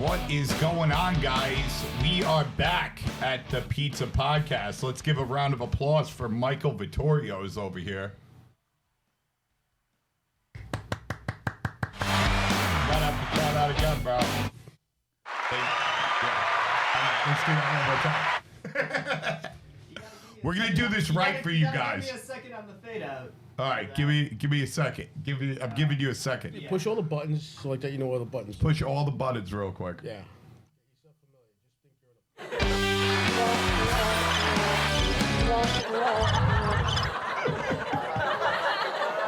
What is going on, guys? We are back at the Pizza Podcast. Let's give a round of applause for Michael Vittorio is over here. Shout out again, bro. Let's do it one more time. We're gonna do this right for you guys. Give me a second on the fade out. All right, give me a second. I'm giving you a second. Yeah. Push all the buttons so like that you know all the buttons. Push all the buttons real quick. Yeah.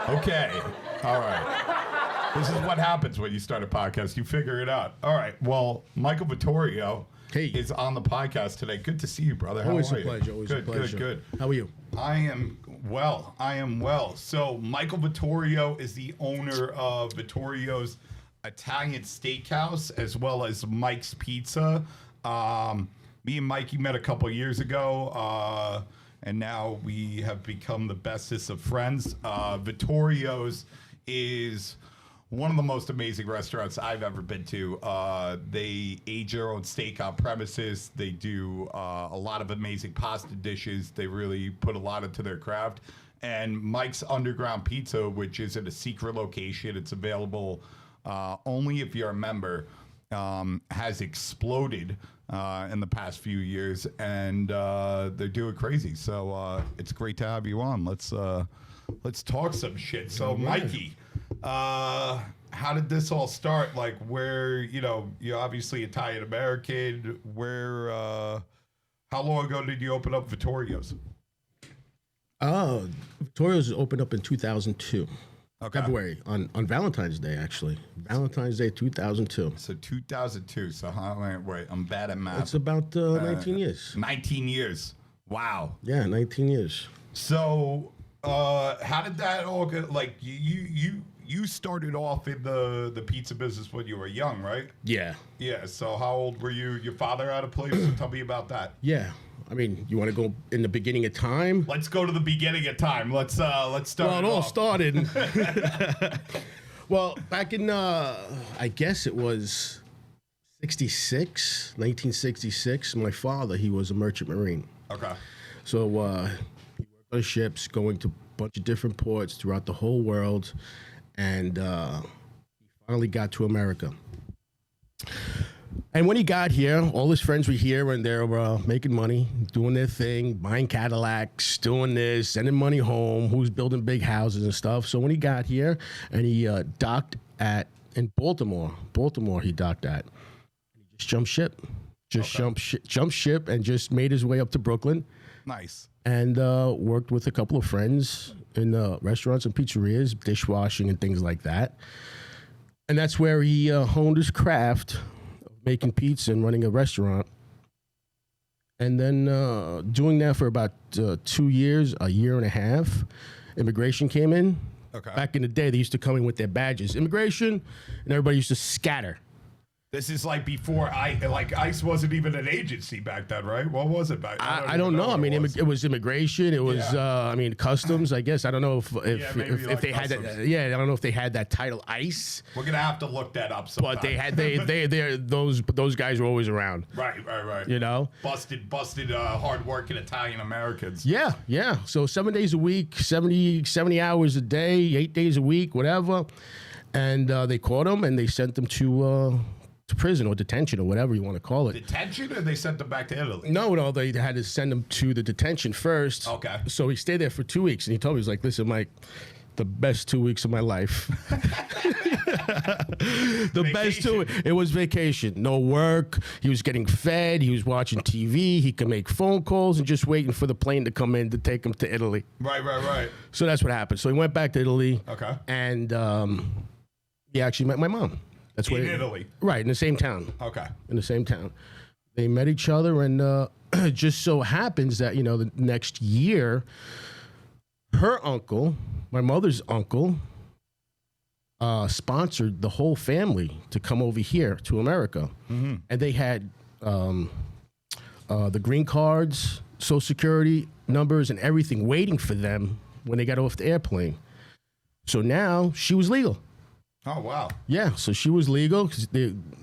Okay. All right. This is what happens when you start a podcast. You figure it out. All right. Well, Michael Vittorio is on the podcast today. Good to see you, brother. How Always are a you? pleasure. Always a pleasure. Good. How are you? I am well. So Michael Vittorio is the owner of Vittorio's Italian Steakhouse as well as Mike's Pizza. Me and Mikey met a couple years ago, and now we have become the bestest of friends. Vittorio's is one of the most amazing restaurants I've ever been to. They age their own steak on premises. They do a lot of amazing pasta dishes. They really put a lot into their craft. And Mike's Underground Pizza, which is at a secret location, it's available only if you're a member, has exploded in the past few years, and they're doing crazy. So it's great to have you on. Let's talk some shit. So Mikey, how did this all start? Like, where, you're obviously Italian American. Where, how long ago did you open up Vittorio's? Vittorio's opened up in 2002. Okay. February, on Valentine's Day, actually. Valentine's Day 2002. So 2002. So wait, I'm bad at math. It's about 19 years. 19 years. Wow. Yeah, 19 years. So, how did that all get? Like, you started off in the pizza business when you were young, right? Yeah. Yeah. So, how old were you? Your father had a place. So tell me about that. Yeah. I mean, you want to go in the beginning of time? Let's go to the beginning of time. Let's start. Well, it all started. Well, back in I guess it was 1966. My father, he was a merchant marine. Okay. So he worked on ships going to a bunch of different ports throughout the whole world, and he finally got to America. And when he got here, all his friends were here, and they were making money, doing their thing, buying Cadillacs, doing this, sending money home, who's building big houses and stuff. So when he got here, and he docked in Baltimore, he docked at, and he just jumped ship. Jumped ship and just made his way up to Brooklyn. Nice. And worked with a couple of friends in restaurants and pizzerias, dishwashing and things like that. And that's where he honed his craft of making pizza and running a restaurant. And then doing that for about 2 years, a year and a half, immigration came in. Okay. Back in the day, they used to come in with their badges. Immigration, and everybody used to scatter. This is like before ICE wasn't even an agency back then, right? What was it back? I don't know. I mean, it was immigration. It was, customs. I guess I don't know if they had that. Yeah, I don't know if they had that title, ICE. We're gonna have to look that up sometime. But those guys were always around. Right. You know, busted, hardworking Italian Americans. Yeah. So 7 days a week, 70 hours a day, 8 days a week, whatever. And they caught them and they sent them to prison or detention or whatever you want to call it. Detention, or they sent them back to Italy? No, they had to send him to the detention first. Okay. So he stayed there for 2 weeks, and he told me, he was like, listen, Mike, the best 2 weeks of my life. Best 2 weeks. It was vacation. No work. He was getting fed. He was watching TV. He could make phone calls and just waiting for the plane to come in to take him to Italy. Right. So that's what happened. So he went back to Italy. Okay. And he actually met my mom. That's in Italy. Right, in the same town. Okay. In the same town. They met each other, and it just so happens that, the next year, her uncle, my mother's uncle, sponsored the whole family to come over here to America. Mm-hmm. And they had the green cards, Social Security numbers, and everything waiting for them when they got off the airplane. So now she was legal. Oh, wow. Yeah, so she was legal,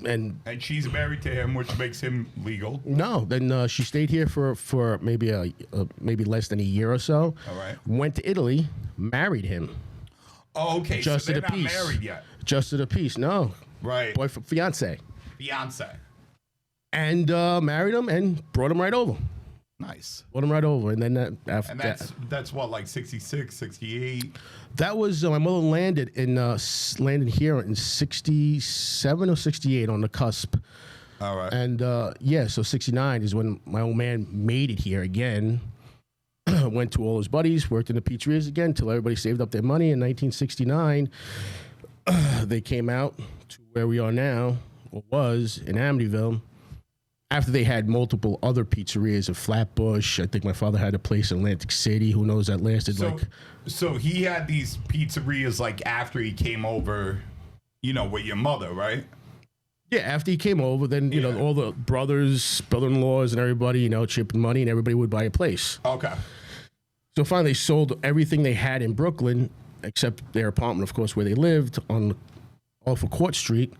and she's married to him, which makes him legal. no, then she stayed here for maybe maybe less than a year or so. All right. Went to Italy, married him. Oh, okay. Just so to they're the not peace. married yet. Just to the peace. No. Right. Boyfriend, fiance. Fiance. And married him and brought him right over. Nice. Brought him right over. And then after And that. that's what, like 66, 68? That was, my mother landed here in 67 or 68 on the cusp. All right. And so 69 is when my old man made it here again. Went to all his buddies, worked in the pizzerias again until everybody saved up their money. In 1969, they came out to where we are now, or was, in Amityville. After they had multiple other pizzerias in Flatbush. I think my father had a place in Atlantic City. Who knows, that lasted So he had these pizzerias like after he came over, with your mother, right? Yeah, after he came over, then, all the brother-in-laws and everybody, chipping money, and everybody would buy a place. Okay. So finally, they sold everything they had in Brooklyn, except their apartment, of course, where they lived, off of Court Street,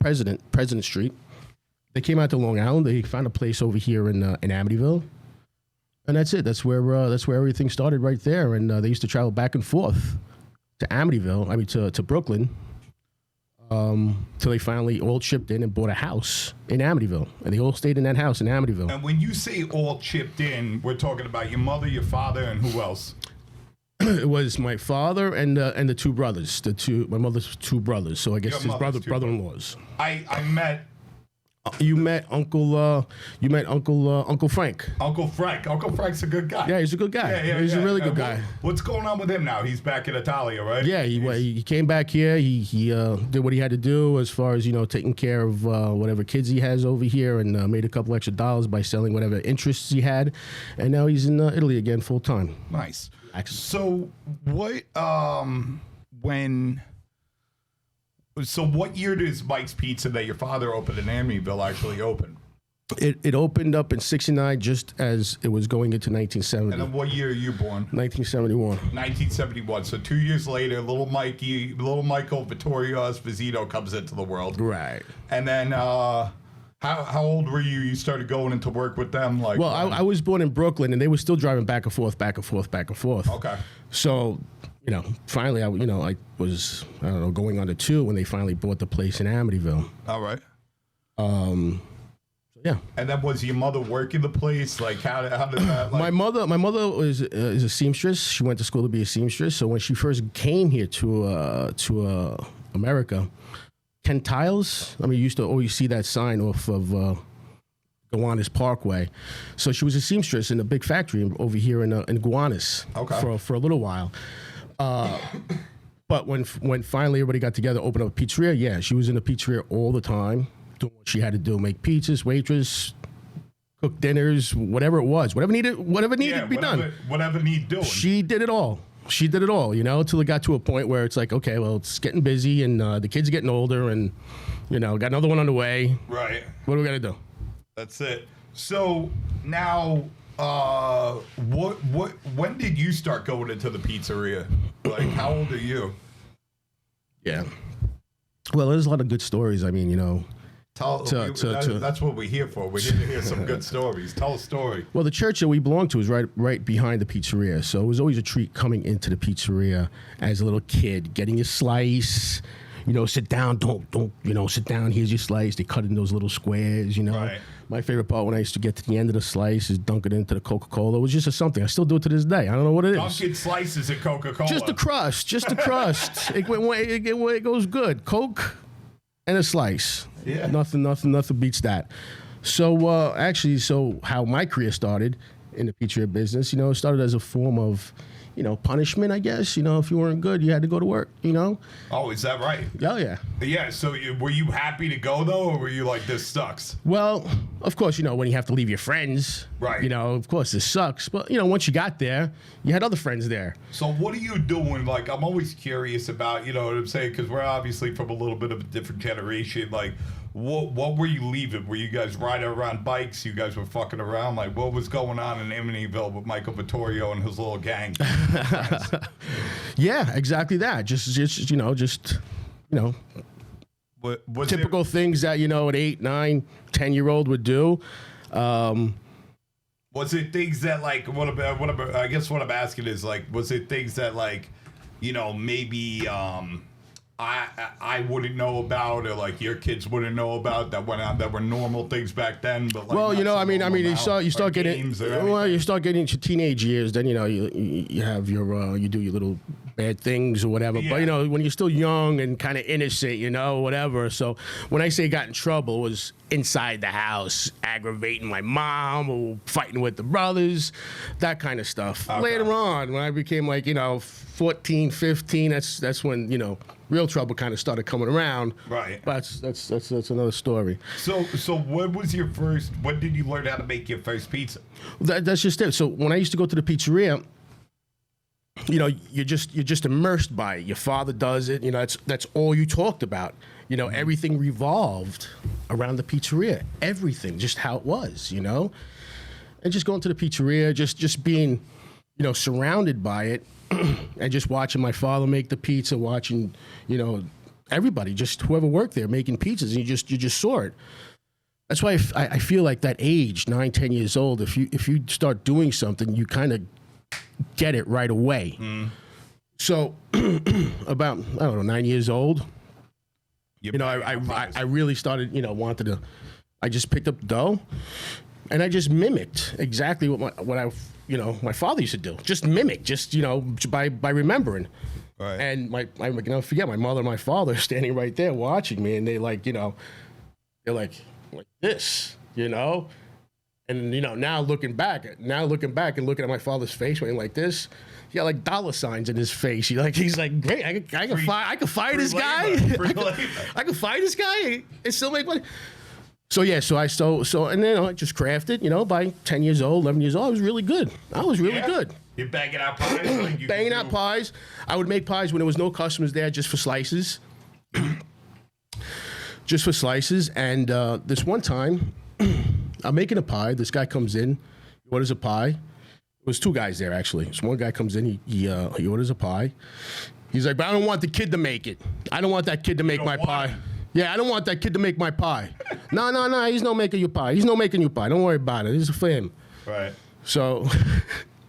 President Street. They came out to Long Island. They found a place over here in Amityville, and that's it. That's where everything started, right there. And they used to travel back and forth to Amityville. I mean, to Brooklyn, till they finally all chipped in and bought a house in Amityville, and they all stayed in that house in Amityville. And when you say all chipped in, we're talking about your mother, your father, and who else? It was my father and the two brothers, my mother's two brothers. So I guess his brother-in-laws. I met. You met Uncle Frank. Uncle Frank. Uncle Frank's a good guy. Yeah, he's a good guy. He's a really good guy. What's going on with him now? He's back in Italia, right? Yeah, he came back here. He did what he had to do as far as, taking care of whatever kids he has over here, and made a couple extra dollars by selling whatever interests he had. And now he's in Italy again full time. Nice. So what what year does Mike's Pizza that your father opened in Amityville actually open? It opened up in 69, just as it was going into 1970. And then what year are you born? 1971. 1971. So 2 years later, little Michael Vittorio Esposito comes into the world. Right. And then how old were you? You started going into work with them? Well, I was born in Brooklyn, and they were still driving back and forth. Okay. So, finally, I was, going on to 2 when they finally bought the place in Amityville. All right. Yeah. And then was your mother working the place? Like, how did that? Like... My mother is a seamstress. She went to school to be a seamstress. So when she first came here to America, Ken Tiles. I mean, you used to always see that sign off of Gowanus Parkway. So she was a seamstress in a big factory over here in Gowanus. Okay. For a little while. But when finally everybody got together, opened up a pizzeria, yeah, she was in the pizzeria all the time, doing what she had to do, make pizzas, waitress, cook dinners, whatever it was, whatever needed to be done. Whatever needed doing. She did it all. Until it got to a point where it's like, okay, well, it's getting busy, and the kids are getting older, and, got another one on the way. Right. What do we got to do? That's it. So now, when did you start going into the pizzeria? Like, how old are you? Yeah. Well, there's a lot of good stories. I mean, that's what we're here for. We're here to hear some good stories. Tell a story. Well, the church that we belong to is right behind the pizzeria. So it was always a treat coming into the pizzeria as a little kid, getting a slice. Sit down. Don't. Sit down. Here's your slice. They cut in those little squares. Right. My favorite part when I used to get to the end of the slice is dunk it into the Coca-Cola. It was just something. I still do it to this day. I don't know what it is. Dunkin' slices of Coca-Cola. Just the crust. It goes good. Coke and a slice. Yeah. Nothing beats that. So how my career started in the pizzeria business, it started as a form of, punishment, I guess. If you weren't good, you had to go to work, Oh, is that right? Oh, yeah. Yeah, so were you happy to go, though, or were you like, this sucks? Well, of course, when you have to leave your friends, right? Of course, this sucks. But, once you got there, you had other friends there. So what are you doing? Like, I'm always curious about, you know what I'm saying? Because we're obviously from a little bit of a different generation. Like, what were you leaving? Were you guys riding around bikes? You guys were fucking around? Like, what was going on in Amityville with Michael Vittorio and his little gang? Yeah, exactly that. Just you know, Was typical things that, you know, an 8, 9, 10-year-old would do. Was it things that like I guess what I'm asking is like, was it things that like, you know, maybe I wouldn't know about, or like your kids wouldn't know about, that went on, that were normal things back then? But like, well, you know, I mean, you start getting, you start getting into teenage years. Then, you know, you have your you do your little bad things or whatever. Yeah. But, you know, when you're still young and kind of innocent, you know, whatever. So when I say got in trouble, it was inside the house, aggravating my mom or fighting with the brothers, that kind of stuff. Okay. Later on, when I became like, you know, 14, 15, that's when, you know, real trouble kind of started coming around. Right. But that's another story. So when was your first? When did you learn how to make your first pizza? That's just it. So when I used to go to the pizzeria, you know, you're just immersed by it. Your father does it. You know, that's all you talked about. You know, everything revolved around the pizzeria. Everything, just how it was. You know, and just going to the pizzeria, just being, you know, surrounded by it, and just watching my father make the pizza, watching, you know, everybody, just whoever worked there making pizzas, and you just saw it. That's why I feel like that age, 9, 10 years old, if you start doing something, you kind of get it right away. So about, I don't know, 9 years old, you know, I really started, you know, I just picked up dough and I just mimicked exactly what my father used to do. Just mimic, just, you know, by remembering. Right. And I can never forget, my mother and my father standing right there watching me, and they like, you know, they're like this, you know? And, you know, now looking back and looking at my father's face, went like this. He got like dollar signs in his face. He's like, great, I can fire this guy. I can fire this guy and still make money. So yeah, so and then I just crafted, you know, by 10 years old, 11 years old, I was really good. Good. You're banging out pies? Like banging out pies. I would make pies when there was no customers there, just for slices. Just for slices. And this one time, I'm making a pie. This guy comes in. He orders a pie. It was two guys there, actually. So one guy comes in. He orders a pie. He's like, but I don't want the kid to make it. I don't want that kid to make my pie. Yeah, I don't want that kid to make my pie. No, he's not making your pie. He's not making your pie. Don't worry about it. This is for him. Right. So...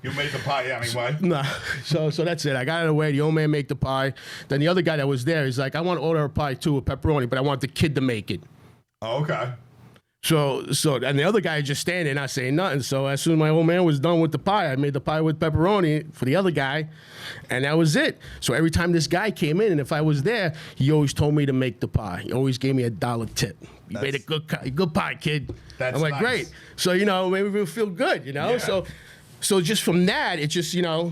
You made the pie anyway. Nah. So that's it. I got it away. The old man make the pie. Then the other guy that was there, he's like, I want to order a pie too with pepperoni, but I want the kid to make it. Oh, okay. So and the other guy just standing, not saying nothing. So as soon as my old man was done with the pie, I made the pie with pepperoni for the other guy, and that was it. So every time this guy came in, and if I was there, he always told me to make the pie. He always gave me $1 tip. You made a good pie, kid. That's I'm like, nice. Great. So, you know, maybe we'll feel good, you know? Yeah. So just from that, it just, you know,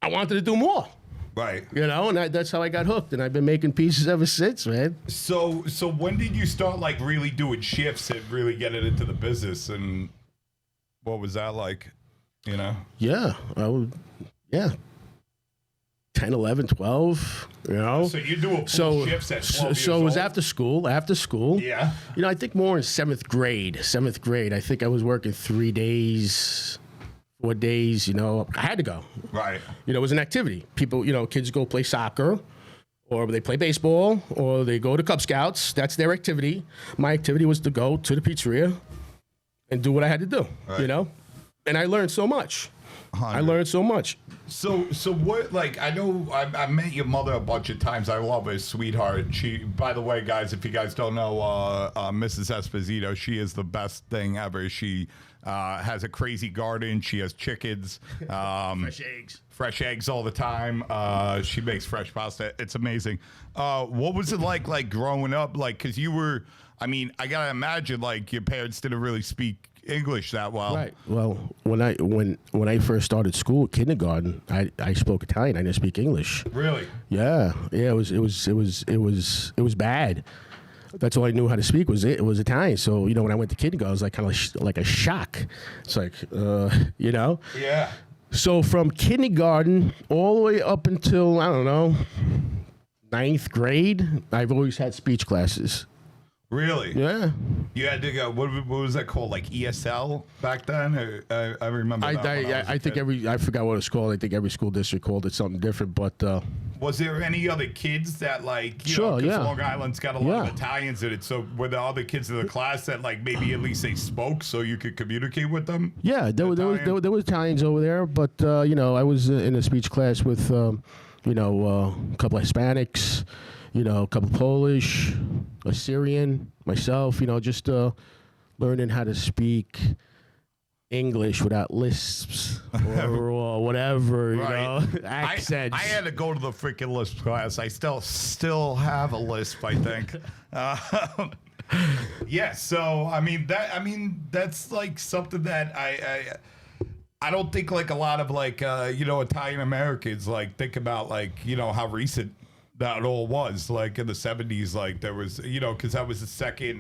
I wanted to do more. Right. You know, and that's how I got hooked, and I've been making pieces ever since, man. So when did you start like really doing shifts and really getting into the business, and what was that like? You know? Yeah, 10, 11, 12, you know. So you do a full shifts at 12 years So it was old? after school. Yeah. You know, I think more in 7th grade. I think I was working 3 days, 4 days, you know. I had to go. Right. You know, it was an activity. People, you know, kids go play soccer, or they play baseball, or they go to Cub Scouts. That's their activity. My activity was to go to the pizzeria and do what I had to do, you know. And I learned so much. 100. I learned so much. So what, like, I know I met your mother a bunch of times. I love her, sweetheart. She, by the way, guys, if you guys don't know, Mrs. Esposito, she is the best thing ever. She has a crazy garden. She has chickens. Fresh eggs all the time. She makes fresh pasta. It's amazing. What was it like growing up? Like, because you were, I mean, I got to imagine, like, your parents didn't really speak English that well. Right. Well, when I first started school, kindergarten, I spoke Italian. I didn't speak English. Really? Yeah. It was bad. That's all I knew how to speak was Italian. So, you know, when I went to kindergarten, it was like kind of like a shock. It's like, you know. Yeah. So from kindergarten all the way up until, I don't know, 9th grade, I've always had speech classes. Really? Yeah. You had to go. What was that called? Like ESL back then? I remember. I think I forgot what it's called. I think every school district called it something different. But was there any other kids that like? Sure, yeah. Long Island's got a lot of Italians in it. So were there other kids in the class that like maybe at least they spoke so you could communicate with them? Yeah, there was Italians over there, but I was in a speech class with a couple of Hispanics, a couple Polish, a Syrian, myself, just learning how to speak English without lisps or whatever, accents. I had to go to the freaking lisp class. I still have a lisp, I think. Yeah, so I mean that's like something that I don't think like a lot of like Italian Americans like think about like how recent that all was, like in the 70s, like there was because that was the second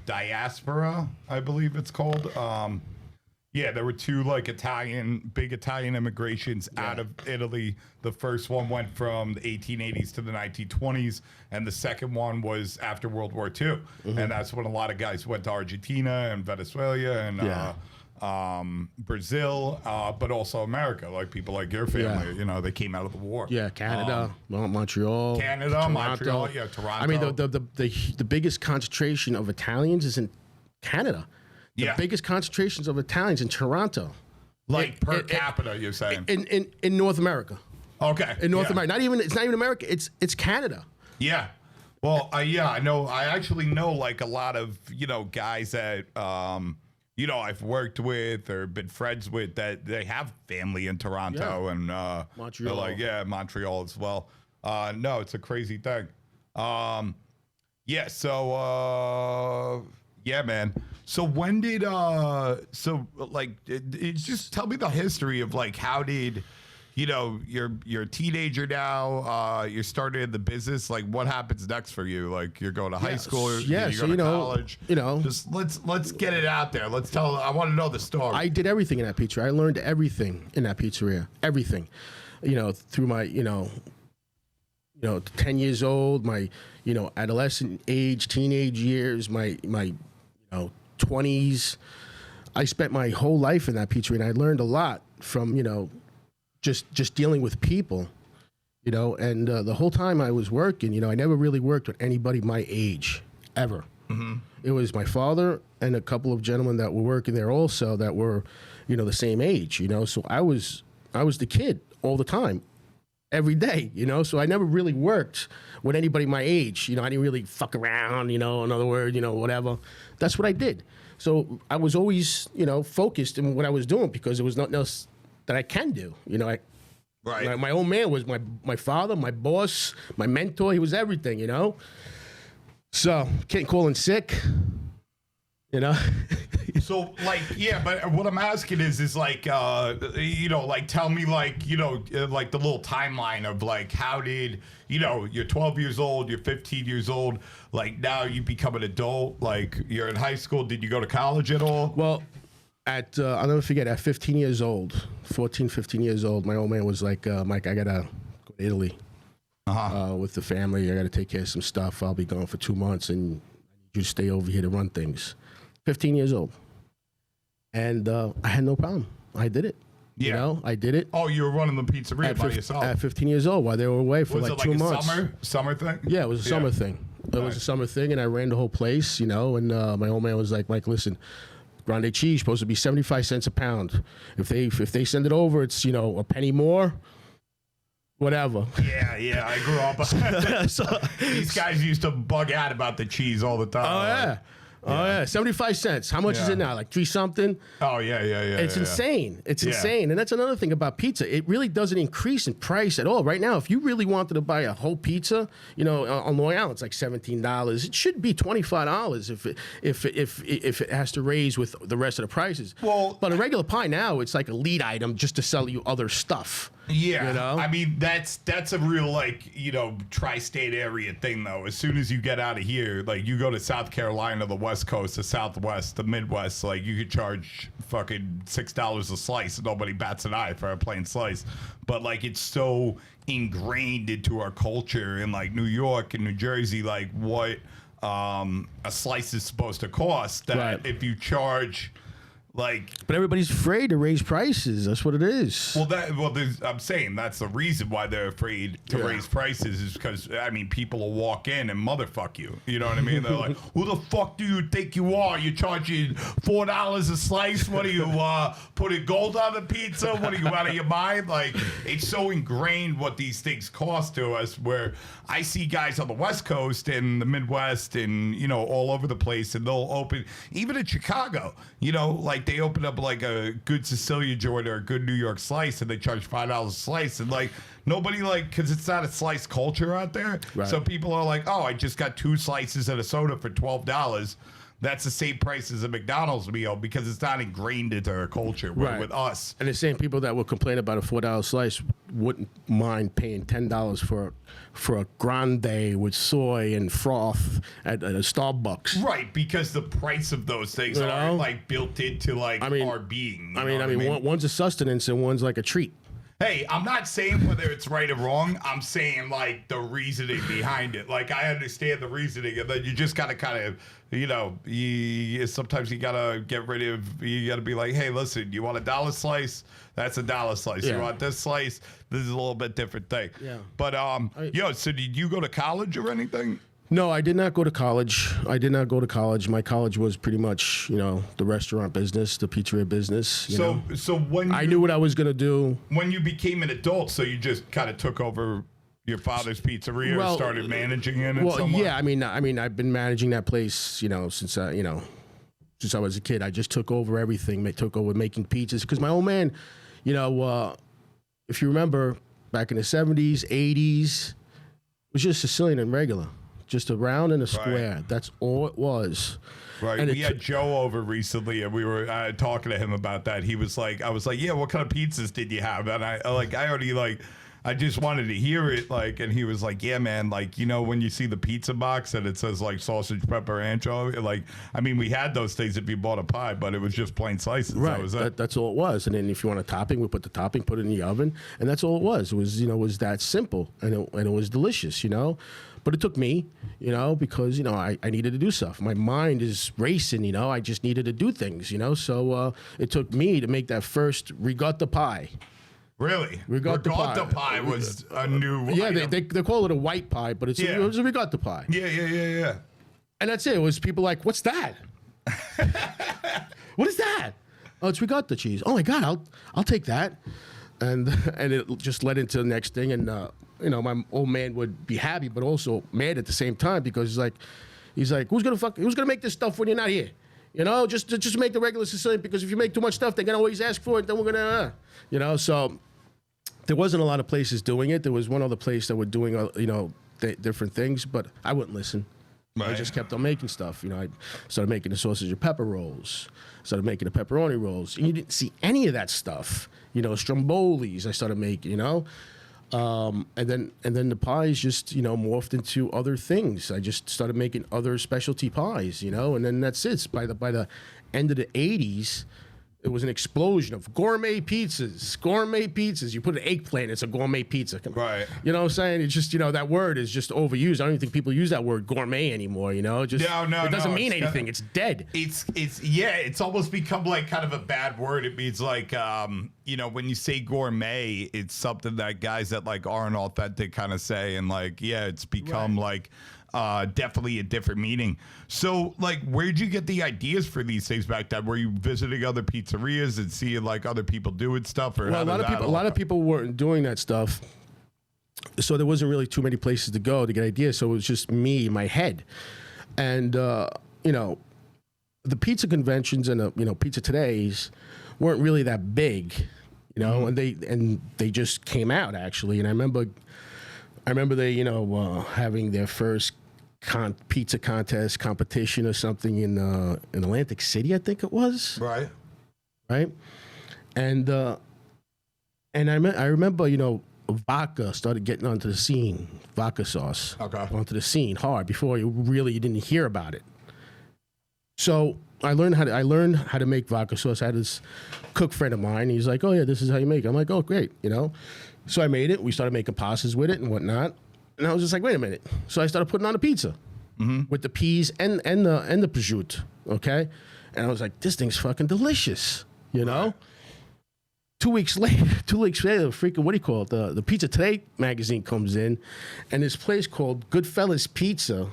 diaspora, I believe it's called. There were two like big Italian immigrations out of Italy. The first one went from the 1880s to the 1920s, and the second one was after World War II. And that's when a lot of guys went to Argentina and Venezuela and Brazil, but also America, like people like your family. They came out of the war. Yeah, Canada, Montreal, Toronto. Montreal, Toronto. I mean, the biggest concentration of Italians is in Canada. The biggest concentrations of Italians in Toronto. Like per capita, you're saying? In North America. Okay. In North America. It's not even America. It's Canada. Yeah. Well, I know. I actually know like a lot of guys that I've worked with or been friends with that they have family in Toronto and Montreal. Like Montreal as well. No, it's a crazy thing. Man. So when did just tell me the history of like how did you're a teenager now, you're starting in the business, like what happens next for you? Like you're going to high school, you go to college, just let's get it out there. I want to know the story. I did everything in that pizzeria. I learned everything in that pizzeria. Everything. Through my 10 years old, my adolescent age, teenage years, my 20s. I spent my whole life in that pizzeria, and I learned a lot from just dealing with people, and the whole time I was working, I never really worked with anybody my age, ever. Mm-hmm. It was my father and a couple of gentlemen that were working there also that were, the same age, so I was the kid all the time, every day, so I never really worked with anybody my age. I didn't really fuck around, in other words, whatever. That's what I did. So I was always, focused in what I was doing because there was nothing else that I can do. Right. My old man was my father, my boss, my mentor. He was everything, So can't call in sick, So but what I'm asking is like like tell me like like the little timeline of like how did you're 12 years old, you're 15 years old, like now you become an adult, like you're in high school. Did you go to college at all? Well, I'll never forget, at 15 years old, 14, 15 years old, my old man was like, Mike, I gotta go to Italy with the family. I gotta take care of some stuff. I'll be gone for 2 months, and I need you to stay over here to run things. 15 years old. And I had no problem. I did it. Yeah. I did it. Oh, you were running the pizzeria by yourself? At 15 years old, while they were away for was like it 2 like months. Summer thing? Yeah, it was a summer thing. It was a summer thing, and I ran the whole place, and my old man was like, Mike, listen, grande cheese supposed to be 75 cents a pound. If they send it over, it's, a penny more. Whatever. Yeah, I grew up. These guys used to bug out about the cheese all the time. Oh, yeah. Oh, yeah. 75 cents. How much is it now? Like 3 something? Oh, yeah. It's insane. It's insane. And that's another thing about pizza. It really doesn't increase in price at all. Right now, if you really wanted to buy a whole pizza, on Long Island, it's like $17. It should be $25 if it has to raise with the rest of the prices. Well, but a regular pie now, it's like a lead item just to sell you other stuff. Yeah, I mean that's a real like tri-state area thing though. As soon as you get out of here, like you go to South Carolina, the West Coast, the Southwest, the Midwest, like you could charge fucking $6 a slice, and nobody bats an eye for a plain slice. But like it's so ingrained into our culture in like New York and New Jersey, like what a slice is supposed to cost. That Right. if you charge like. But everybody's afraid to raise prices. That's what it is. I'm saying that's the reason why they're afraid to raise prices is because, I mean, people will walk in and motherfuck you. You know what I mean? They're like, who the fuck do you think you are? You're charging $4 a slice? What are you, putting gold on the pizza? What are you, out of your mind? Like, it's so ingrained what these things cost to us, where I see guys on the West Coast and the Midwest and, you know, all over the place, and they'll open, even in Chicago, you know, like, they open up like a good Sicilian joint or a good New York slice, and they charge $5 a slice, and like nobody, like, because it's not a slice culture out there, Right. so people are like, oh, I just got 2 slices and a soda for $12. That's the same price as a McDonald's meal, because it's not ingrained into our culture. Right. With us, And the same people that would complain about a $4 slice wouldn't mind paying $10 for a grande with soy and froth at a Starbucks. right? Because the price of those things You are know? like built into like I mean- our being. you I know mean, what one's a sustenance and one's like a treat. Hey, I'm not saying whether it's right or wrong. I'm saying, like, the reasoning behind it. Like, I understand the reasoning, and then you just gotta kind of, you know, sometimes you gotta get rid of. You gotta be like, hey, listen, you want a $1 slice? That's a $1 slice. Yeah. You want this slice? This is a little bit different thing. Yeah. But so did you go to college or anything? No, I did not go to college. My college was pretty much, you know, the restaurant business, the pizzeria business. You know? So when I knew what I was going to do. when you became an adult, so you just kind of took over your father's pizzeria and started managing it. Well, somewhat? yeah, I mean, I've been managing that place, you know, since I was a kid. I just took over everything. Took over making pizzas because my old man, you know, if you remember back in the 70s, 80s, it was just Sicilian and regular, just a round and a square. Right. That's all it was. Right. And We had Joe over recently, and we were talking to him about that. He was like, I was like, yeah, what kind of pizzas did you have? And I just wanted to hear it, like, and he was like, yeah, man, like, you know, when you see the pizza box and it says like sausage, pepper, anchovy, like, I mean, we had those things if you bought a pie, but it was just plain slices. Right. That was it. That's all it was. And then if you want a topping, we put the topping, put it in the oven, and that's all it was. It was, you know, it was that simple, and it was delicious, you know. But it took me, you know, because, you know, I needed to do stuff. My mind is racing, you know. I just needed to do things, you know. So it took me to make that first ricotta pie. Really? Ricotta pie was a new Yeah, item. they call it a white pie, but it was a ricotta pie. Yeah. And that's it. It was people like, what's that? What is that? Oh, it's ricotta cheese. Oh my God, I'll take that. And it just led into the next thing. And you know, my old man would be happy, but also mad at the same time because he's like, who's gonna make this stuff when you're not here? You know, just make the regular Sicilian, because if you make too much stuff, they're gonna always ask for it. Then we're gonna, you know, so. There wasn't a lot of places doing it. There was one other place that were doing, you know, different things, but I wouldn't listen. Right. I just kept on making stuff. You know, I started making the sausage and pepper rolls, started making the pepperoni rolls. And you didn't see any of that stuff. You know, strombolis I started making, you know. And then the pies just, you know, morphed into other things. I just started making other specialty pies, you know, and then that's it. By the end of the 80s, it was an explosion of gourmet pizzas. You put an eggplant, it's a gourmet pizza. Come on. Right. You know what I'm saying? It's just, you know, that word is just overused. I don't even think people use that word gourmet anymore, you know? Just, No, it doesn't no, mean it's anything. It's dead. It's almost become like kind of a bad word. It means like, you know, when you say gourmet, it's something that guys that like aren't authentic kind of say. And like, yeah, it's become like definitely a different meaning. So like, where'd you get the ideas for these things back then? Were you visiting other pizzerias and seeing like other people doing stuff? Or Well, a lot of people weren't doing that stuff. So there wasn't really too many places to go to get ideas. So it was just me in my head. And, you know, the pizza conventions and, you know, Pizza Todays weren't really that big, you know, and they just came out actually. And I remember they, you know, having their first pizza contest competition or something in Atlantic City, I think it was. Right. And I remember, you know, vodka started getting onto the scene, vodka sauce. Okay. Onto the scene hard before you didn't hear about it. So I learned how to make vodka sauce. I had this cook friend of mine. He's like, oh yeah, this is how you make it. I'm like, oh great, you know. So I made it. We started making pastas with it and whatnot. And I was just like, wait a minute. So I started putting on a pizza. with the peas and the prosciutto. Okay, and I was like, this thing's fucking delicious. You know. Right. 2 weeks later, freaking what do you call it? The Pizza Today magazine comes in, and this place called Goodfellas Pizza.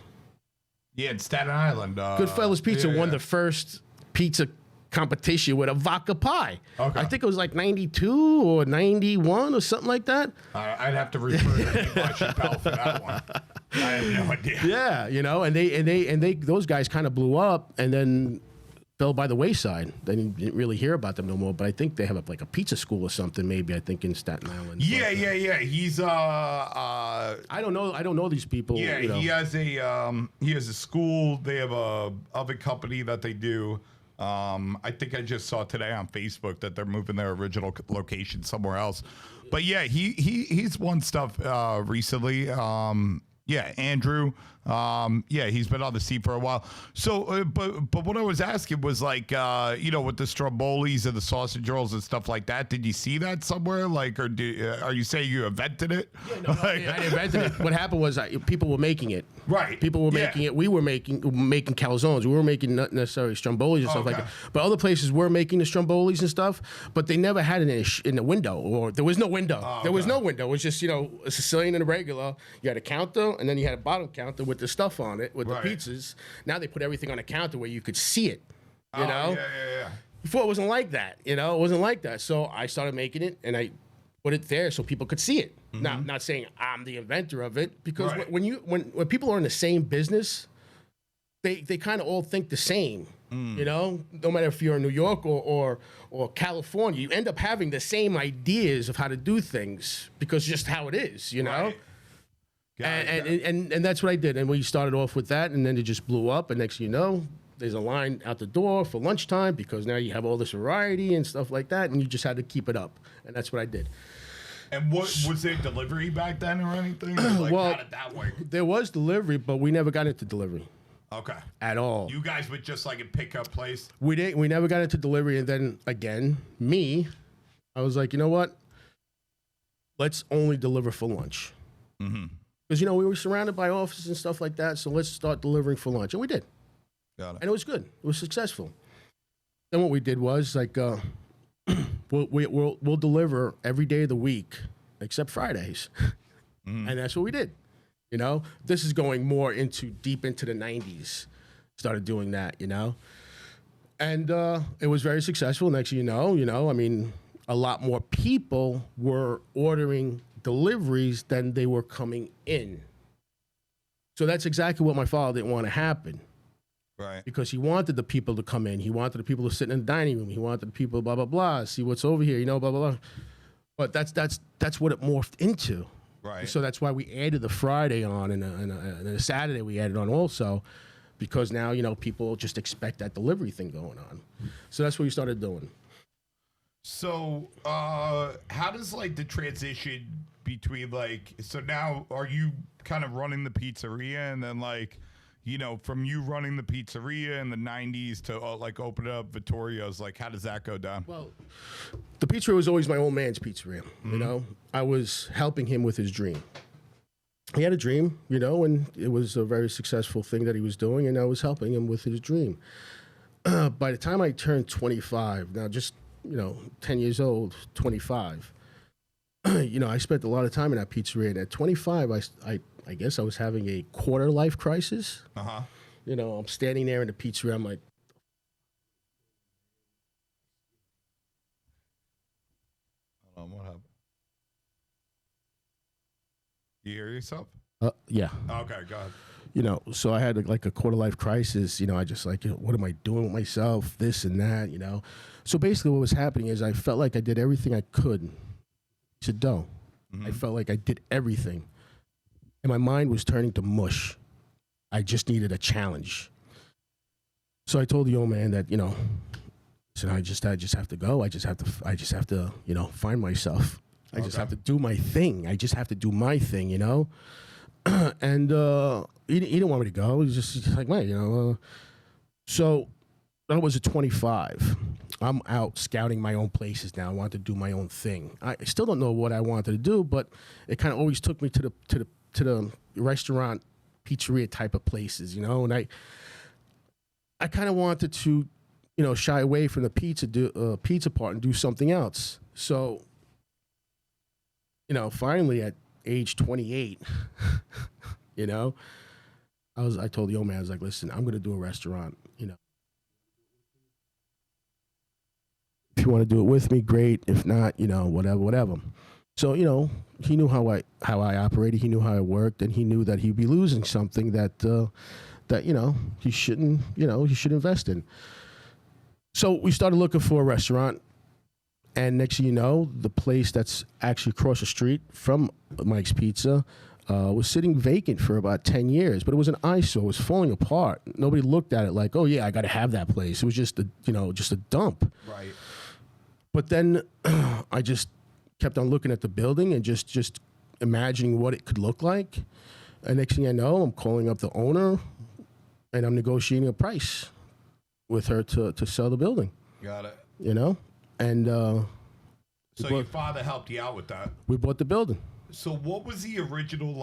Yeah, in Staten Island. Goodfellas Pizza won the first pizza competition with a vodka pie. Okay. I think it was like 92 or 91 or something like that. I'd have to refer to Levi Chappelle for that one. I have no idea. Yeah, you know, and they those guys kind of blew up and then fell by the wayside. They didn't really hear about them no more. But I think they have like a pizza school or something, maybe. I think in Staten Island. Yeah. He's I don't know these people. Yeah, you know. he has a school. They have a oven company that they do. I think I just saw today on Facebook that they're moving their original location somewhere else. But yeah, he's won stuff recently. Yeah, Andrew. Yeah, he's been on the scene for a while. So, but what I was asking was like, you know, with the strombolis and the sausage rolls and stuff like that. Did you see that somewhere? Like, or are you saying you invented it? Yeah, no, I invented it. What happened was people were making it. Right. People were making it. We were making calzones. We were making not necessarily strombolis and stuff like that. But other places were making the strombolis and stuff. But they never had it in the window, or there was no window. There was no window. It was just, you know, a Sicilian and a regular. You had a counter, and then you had a bottom counter with the stuff on it, with the pizzas. Now they put everything on a counter where you could see it. You know? Yeah. Before it wasn't like that. You know, it wasn't like that. So I started making it, and I put it there so people could see it. Now, not saying I'm the inventor of it, because when people are in the same business, they kind of all think the same. You know, no matter if you're in New York or California, you end up having the same ideas of how to do things because just how it is. You know. Right. And that's what I did. And we started off with that, and then it just blew up. And next thing you know, there's a line out the door for lunchtime because now you have all this variety and stuff like that, and you just had to keep it up. And that's what I did. And what was there delivery back then or anything? Like, Well, how did that work? There was delivery, but we never got into delivery Okay. at all. You guys would just like a pickup place? We didn't. We never got into delivery. And then again, I was like, you know what? Let's only deliver for lunch. Because, you know, we were surrounded by offices and stuff like that, so let's start delivering for lunch. And we did. Got it. And it was good. It was successful. Then what we did was, like, we'll deliver every day of the week except Fridays. And that's what we did. You know? This is going more deep into the 90s. Started doing that, you know? And it was very successful. Next thing you know, I mean, a lot more people were ordering deliveries than they were coming in. So that's exactly what my father didn't want to happen. Right. Because he wanted the people to come in. He wanted the people to sit in the dining room. He wanted the people, blah, blah, blah, see what's over here, you know, blah, blah, blah. But that's what it morphed into. Right. So that's why we added the Friday on and a Saturday we added on also, because now, you know, people just expect that delivery thing going on. So that's what we started doing. So, how does like the transition between like, so now are you kind of running the pizzeria and then like, you know, from you running the pizzeria in the 90s to like open up Vittorio's, like how does that go down? Well, the pizzeria was always my old man's pizzeria, you know? I was helping him with his dream. He had a dream, you know, and it was a very successful thing that he was doing, and I was helping him with his dream. By the time I turned 25, now just, you know, 10 years old, 25, you know, I spent a lot of time in that pizzeria. And at 25, I guess I was having a quarter life crisis. You know, I'm standing there in the pizzeria. I'm like, hold on, what happened? You hear yourself? yeah. Okay, go ahead. You know, so I had like a quarter life crisis. You know, I just like, you know, what am I doing with myself? This and that, you know. So basically what was happening is I felt like I did everything I could to dough. I felt like I did everything. And my mind was turning to mush. I just needed a challenge. So I told the old man that, you know, so I just have to go. I just have to, you know, find myself. I just have to do my thing. I just have to do my thing, you know. And he didn't want me to go. He's just like, man, you know. So I was at 25. I'm out scouting my own places now. I want to do my own thing. I still don't know what I wanted to do, but it kind of always took me to the restaurant pizzeria type of places, and I kind of wanted to, shy away from the pizza part and do something else. So, finally at age 28, I told the old man, I was like, listen, I'm going to do a restaurant, If you want to do it with me, great. If not, whatever. So, he knew how I operated. He knew how I worked, and he knew that he'd be losing something that he shouldn't, he should invest in. So we started looking for a restaurant, and next thing you know, the place that's actually across the street from Mike's Pizza was sitting vacant for about 10 years, but it was an eyesore. It was falling apart. Nobody looked at it like, oh yeah, I got to have that place. It was just a dump. Right. But then I just kept on looking at the building and just imagining what it could look like. And next thing I know, I'm calling up the owner, and I'm negotiating a price with her to sell the building. Got it. And so your father helped you out with that. We bought the building. So what was the original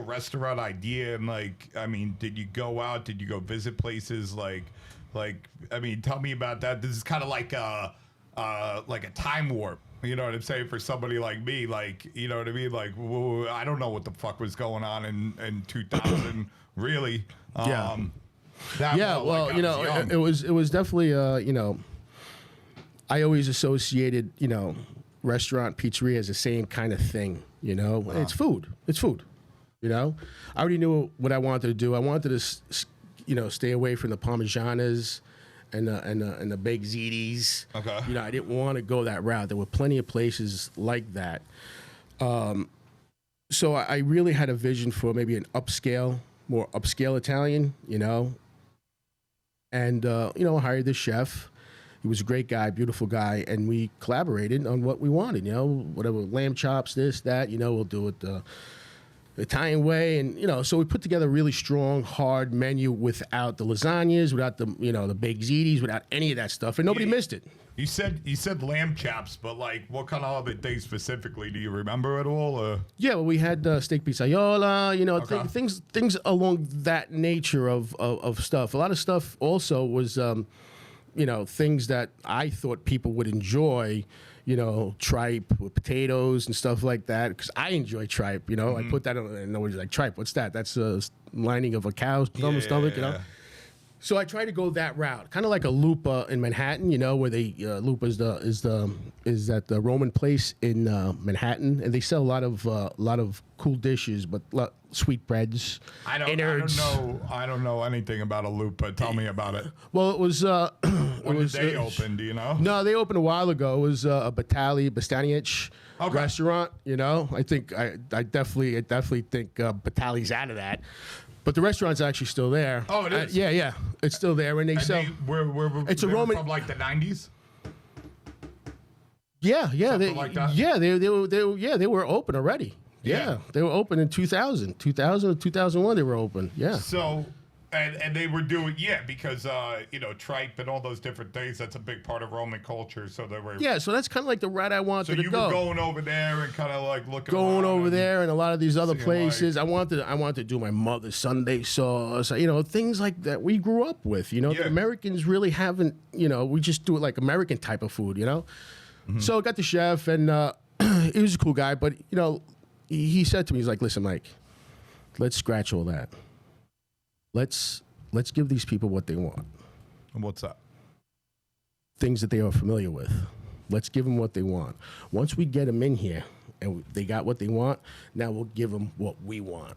restaurant idea? And did you go out? Did you go visit places? Tell me about that. This is kind of like a time warp. You know what I'm saying? For somebody like me, you know what I mean? Whoa, I don't know what the fuck was going on in 2000, really. Yeah. It was definitely, I always associated, restaurant, pizzeria as the same kind of thing, It's food. I already knew what I wanted to do. I wanted to, stay away from the Parmesanas and the baked zitis. Okay. I didn't want to go that route. There were plenty of places like that. So I really had a vision for maybe an more upscale Italian, and, I hired this chef. He was a great guy, beautiful guy, and we collaborated on what we wanted, whatever, lamb chops, this, that, we'll do it the Italian way. And, so we put together a really strong, hard menu without the lasagnas, without the, the baked zitis, without any of that stuff, and nobody missed it. You said lamb chops, but what kind of other things specifically? Do you remember at all? Or? Yeah, well, we had steak pizzaiola, Okay. things along that nature of stuff. A lot of stuff also was, things that I thought people would enjoy, tripe with potatoes and stuff like that, because I enjoy tripe, I put that on, and nobody's like, tripe, what's that? That's a lining of a cow's stomach, Yeah. So I try to go that route, kind of like a Lupa in Manhattan, where they Lupa is that the Roman place in Manhattan, and they sell a lot of cool dishes, but sweetbreads, innards. I don't know anything about a lupa. Tell me about it. Well, it was. When did they open? Do you know? No, they opened a while ago. It was a Battaglia restaurant. I definitely think Battaglia's out of that. But the restaurant's actually still there. Oh, it is? Yeah, it's still there, and they sell. It's a Roman from the 90s. Yeah, Something like that? Yeah, they were open already. Yeah, they were open in 2000 or 2001. They were open. Yeah. So, and they were doing because tripe and all those different things. That's a big part of Roman culture. So they were. Yeah, so that's kind of like the route I wanted to go. So you were going over there and kind of looking. Going over there and a lot of these other places. I wanted to do my mother's Sunday sauce. Things like that we grew up with. The Americans really haven't. We just do it like American type of food. Mm-hmm. So I got the chef, and he was a cool guy, but he said to me, he's like, listen, Mike, let's scratch all that. Let's give these people what they want. And what's that? Things that they are familiar with. Let's give them what they want. Once we get them in here and they got what they want, now we'll give them what we want.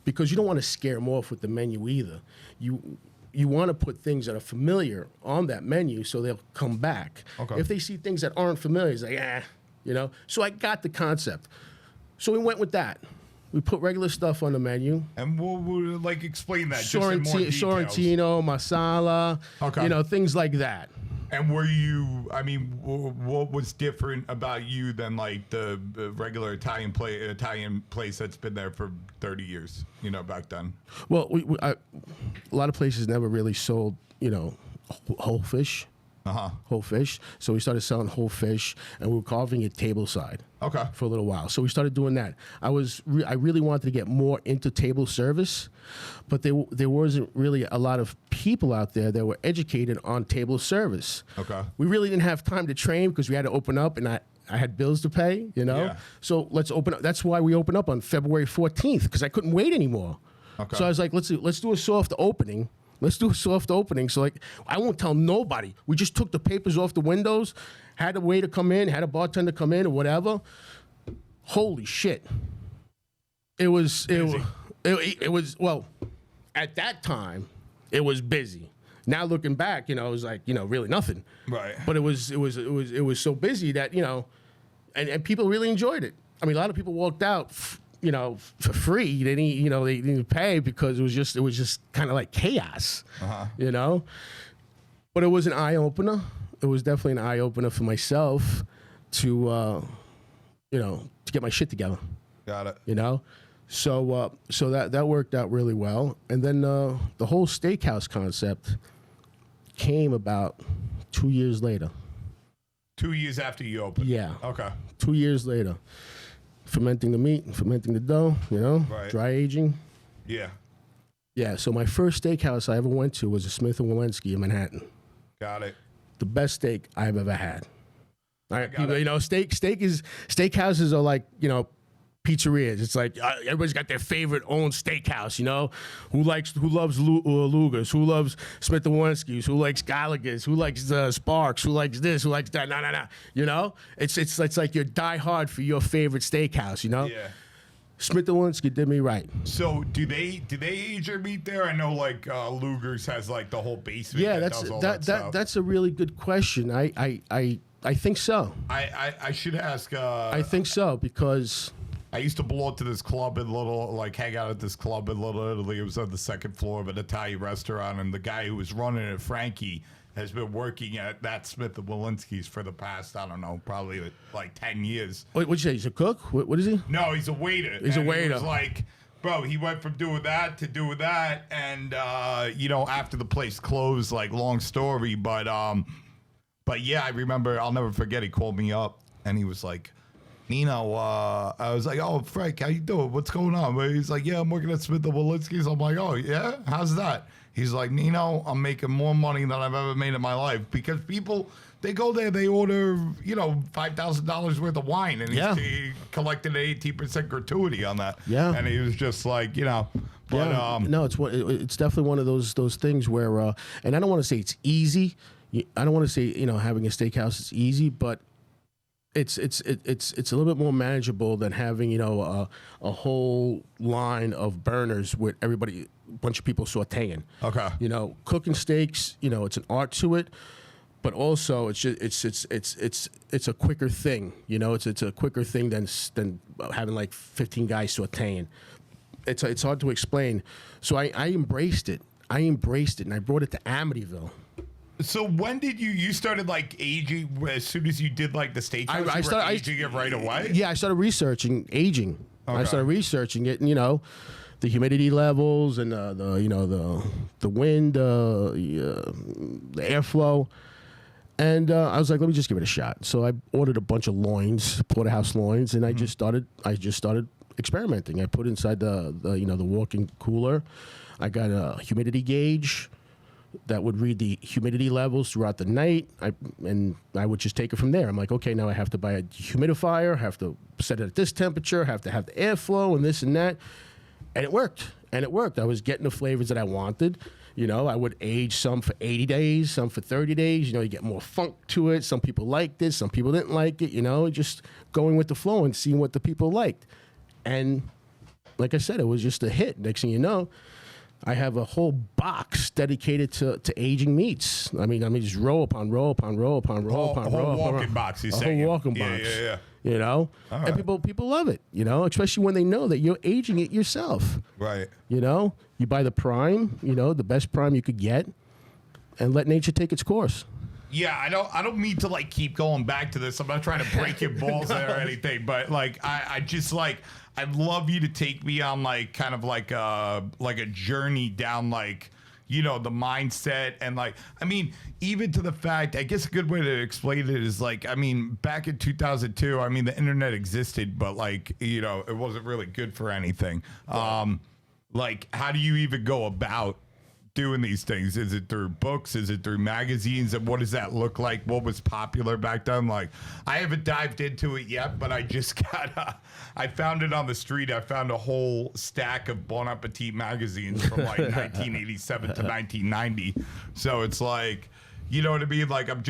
Because you don't want to scare them off with the menu either. You want to put things that are familiar on that menu so they'll come back. Okay. If they see things that aren't familiar, it's like, So I got the concept. So we went with that. We put regular stuff on the menu. And we'll explain that. Just in more details. Sorrentino, masala, Okay. Things like that. And were you? What was different about you than the regular Italian place that's been there for 30 years? Back then. Well, a lot of places never really sold, whole fish. Whole fish. So we started selling whole fish, and we were carving it tableside. Okay. For a little while. So we started doing that. I really wanted to get more into table service, but there wasn't really a lot of people out there that were educated on table service. Okay. We really didn't have time to train because we had to open up, and I had bills to pay, you know? Yeah. So let's open up. That's why we opened up on February 14th, because I couldn't wait anymore. Okay. So I was like, let's do a soft opening. Let's do a soft opening. So, like, I won't tell nobody. We just took the papers off the windows, had a waiter come in, had a bartender come in, or whatever. Holy shit! It was well, at that time, it was busy. Now looking back, you know, it was like, you know, really nothing. Right. But it was so busy that, you know, and people really enjoyed it. I mean, a lot of people walked out, you know, for free. They didn't pay because it was just kind of like chaos, you know. But it was an eye opener. It was definitely an eye opener for myself to, you know, to get my shit together. Got it. You know, so that worked out really well. And then the whole steakhouse concept came about 2 years later. 2 years after you opened. Yeah. Okay. 2 years later. Fermenting the meat, fermenting the dough, you know, Right. dry aging. Yeah. Yeah, so my first steakhouse I ever went to was a Smith & Wollensky in Manhattan. Got it. The best steak I've ever had. All right, got people, it. you know, steakhouses are like, you know, pizzerias. It's like everybody's got their favorite own steakhouse, you know? Who loves Luger's, who loves Smith & Wollensky's, who likes Gallagher's, who likes Sparks, who likes this, who likes that, no. You know? It's like you're die hard for your favorite steakhouse, you know? Yeah. Smith & Wollensky did me right. So do they age your meat there? I know like Luger's has like the whole basement. Yeah, that does all that stuff. that's a really good question. I think so. I should ask. I think so because I used to belong to this club in hang out at this club in Little Italy. It was on the second floor of an Italian restaurant, and the guy who was running it, Frankie, has been working at that Smith & Wollensky's for the past, I don't know, probably like 10 years. what'd you say? He's a cook? What is he? No, he's a waiter. He's a And waiter. He was like, bro, he went from doing that to doing that, and you know, after the place closed, like long story, but yeah, I remember. I'll never forget. He called me up, and he was like, Nino, I was like, oh, Frank, how you doing? What's going on? But he's like, yeah, I'm working at Smith & Wollensky's. I'm like, oh, yeah? How's that? He's like, Nino, I'm making more money than I've ever made in my life. Because people, they go there, they order, you know, $5,000 worth of wine. And Yeah. he collected an 18% gratuity on that. Yeah. And he was just like, you know. But, Yeah. No, it's definitely one of those things where, and I don't want to say it's easy. I don't want to say, you know, having a steakhouse is easy, but it's a little bit more manageable than having, you know, a whole line of burners with a bunch of people sauteing. Okay. You know, cooking steaks, you know, it's an art to it, but also it's just it's a quicker thing. You know, it's a quicker thing than having like 15 guys sauteing. It's hard to explain. So I embraced it. And I brought it to Amityville. So when did you started like aging as soon as you did like the steakhouse? You were aging it right away? Yeah, I started reaching aging. Okay. I started researching it, and you know, the humidity levels and the wind, the airflow, and I was like, let me just give it a shot. So I ordered a bunch of loins, porterhouse loins, and I just started experimenting. I put inside the walk-in cooler. I got a humidity gauge that would read the humidity levels throughout the night. I would just take it from there. I'm like, okay, now I have to buy a dehumidifier, have to set it at this temperature, have to have the airflow and this and that. And it worked. I was getting the flavors that I wanted. You know, I would age some for 80 days, some for 30 days. You know, you get more funk to it. Some people liked it, some people didn't like it, you know, just going with the flow and seeing what the people liked. And like I said, it was just a hit. Next thing you know, I have a whole box dedicated to aging meats. I mean, just row upon row upon row upon row upon row. A whole walk-in box, you a say. whole walk-in box. Yeah. You know, All and right. people love it. You know, especially when they know that you're aging it yourself. Right. You know, you buy the prime. You know, the best prime you could get, and let nature take its course. Yeah, I don't mean to like keep going back to this. I'm not trying to break your balls there or anything, but like I just like I'd love you to take me on like kind of like a journey down like, you know, the mindset and like, I mean, even to the fact, I guess a good way to explain it is like, I mean, back in 2002, I mean, the internet existed, but like, you know, it wasn't really good for anything. Like, how do you even go about doing these things? Is it through books? Is it through magazines? And what does that look like? What was popular back then? Like, I haven't dived into it yet, but I just got, I found it on the street. I found a whole stack of Bon Appetit magazines from like 1987 to 1990. So it's like, you know what I mean? Like, I'm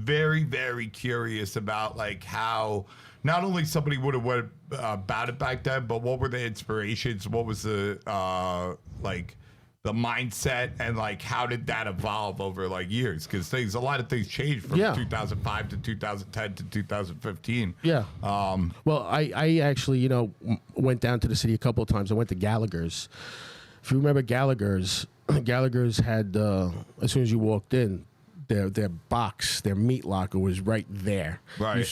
very, very curious about like how not only somebody would have went about it back then, but what were the inspirations? What was the, like, the mindset, and like how did that evolve over like years? Because a lot of things changed from 2005 to 2010 to 2015. Yeah. Well, I actually, you know, went down to the city a couple of times. I went to Gallagher's. If you remember Gallagher's had as soon as you walked in, their box, their meat locker was right there. Right.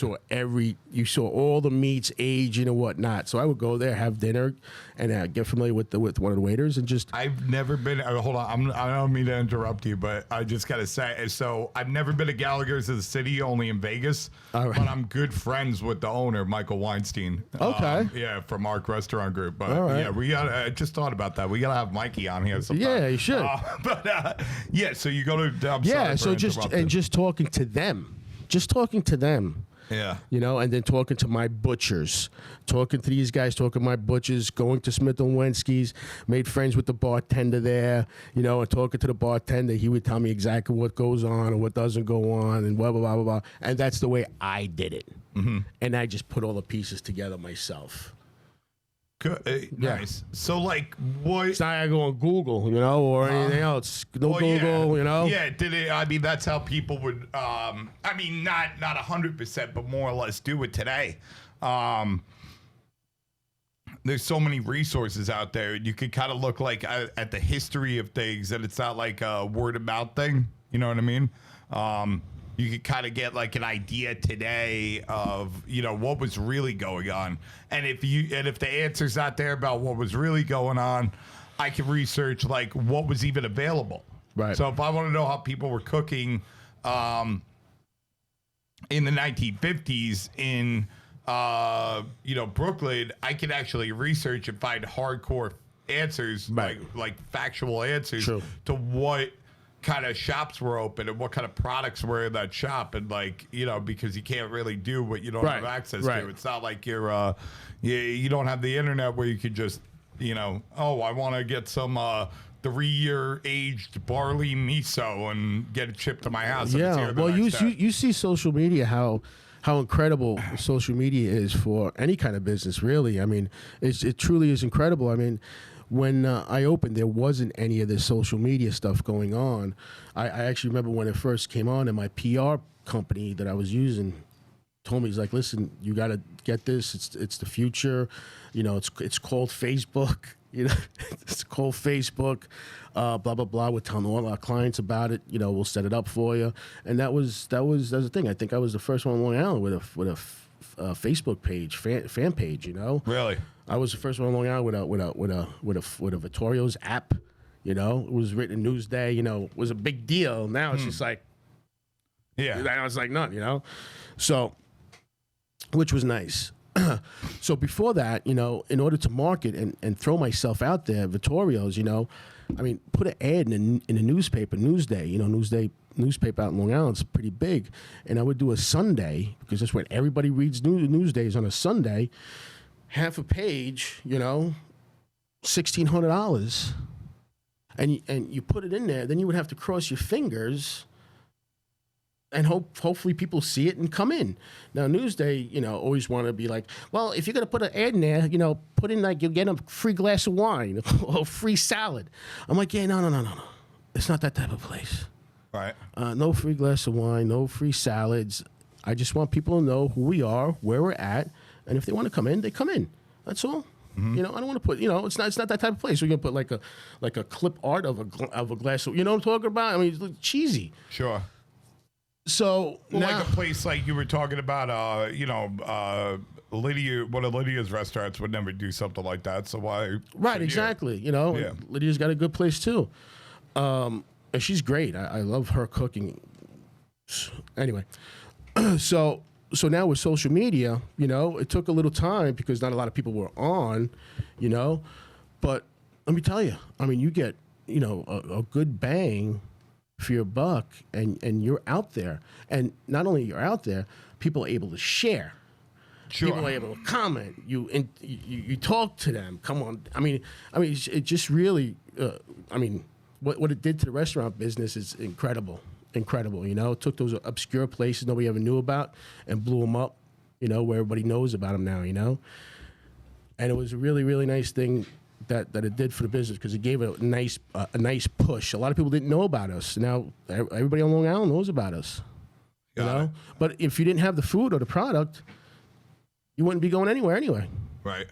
You saw all the meats aging and whatnot. So I would go there, have dinner, and get familiar with one of the waiters, and just. I've never been. Hold on, I don't mean to interrupt you, but I just gotta say. So I've never been to Gallagher's in the city, only in Vegas. All right. But I'm good friends with the owner, Michael Weinstein. Okay. Yeah, from Arc Restaurant Group. But all right. yeah, we got. I just thought about that. We gotta have Mikey on here sometime. Yeah, you should. Yeah. So you go to. Yeah. So just talking to them. Yeah. You know, and then talking to my butchers, talking to these guys, talking to my butchers, going to Smith & Wensky's, made friends with the bartender there, you know, and talking to the bartender, he would tell me exactly what goes on and what doesn't go on and blah, blah, blah, blah, blah. And that's the way I did it. Mm-hmm. And I just put all the pieces together myself. Good. Nice. So, like, what? It's not I go on Google, you know, or anything else. No Google, you know. Yeah. Did it? I mean, that's how people would. I mean, not 100%, but more or less do it today. There's so many resources out there. You could kind of look like at the history of things, and it's not like a word of mouth thing. You know what I mean? You could kind of get like an idea today of, you know, what was really going on. And if the answer's not there about what was really going on, I can research like what was even available. Right. So if I want to know how people were cooking in the 1950s in you know, Brooklyn, I can actually research and find hardcore answers, right. like factual answers True. to what kind of shops were open and what kind of products were in that shop, and like, you know, because you can't really do what you don't have access to. It's not like you're you don't have the internet where you could just, you know, oh, I want to get some 3-year aged barley miso and get it shipped to my house. Yeah, well, you see social media, how incredible social media is for any kind of business, really. I mean, it truly is incredible. I mean, when I opened, there wasn't any of this social media stuff going on. I actually remember when it first came on, and my PR company that I was using told me, he's like, listen, you got to get this. It's the future. You know, it's called Facebook. You know, it's called Facebook. Blah blah blah. We're telling all our clients about it. You know, we'll set it up for you. And that was the thing. I think I was the first one on Long Island with a Facebook page, fan page. You know, really. I was the first one on Long Island with a Vittorio's app. You know, it was written in Newsday. You know, it was a big deal. Now it's just like, now it's like nothing. You know, so which was nice. So before that, you know, in order to market and throw myself out there, Vittorio's, you know, I mean, put an ad in a newspaper, Newsday. You know, newspaper out in Long Island is pretty big, and I would do a Sunday because that's when everybody reads Newsdays on a Sunday. Half a page, you know, $1,600, and you put it in there. Then you would have to cross your fingers, and hopefully people see it and come in. Now Newsday, you know, always want to be like, well, if you're gonna put an ad in there, you know, put in like you'll get a free glass of wine or free salad. I'm like, yeah, no. It's not that type of place. Right. No free glass of wine, no free salads. I just want people to know who we are, where we're at. And if they want to come in, they come in. That's all. Mm-hmm. You know, I don't want to put. You know, it's not that type of place. We're gonna put like a clip art of a glass. You know what I'm talking about? I mean, it's cheesy. Sure. So well, now, like a place like you were talking about. You know, Lydia. One of Lydia's restaurants would never do something like that. So why? Right. Exactly. You know, Lydia's got a good place too. And she's great. I love her cooking. Anyway, so now with social media, it took a little time because not a lot of people were on, but let me tell you, I mean, you get, a good bang for your buck and you're out there. And not only you're out there, people are able to share. Sure. People are able to comment. You talk to them. Come on. I mean, it just really, what it did to the restaurant business is incredible. Incredible. It took those obscure places nobody ever knew about and blew them up, where everybody knows about them now, And it was a really, really nice thing that it did for the business because it gave it a nice push. A lot of people didn't know about us. Now everybody on Long Island knows about us. Got it. But if you didn't have the food or the product, you wouldn't be going anywhere anyway. Right.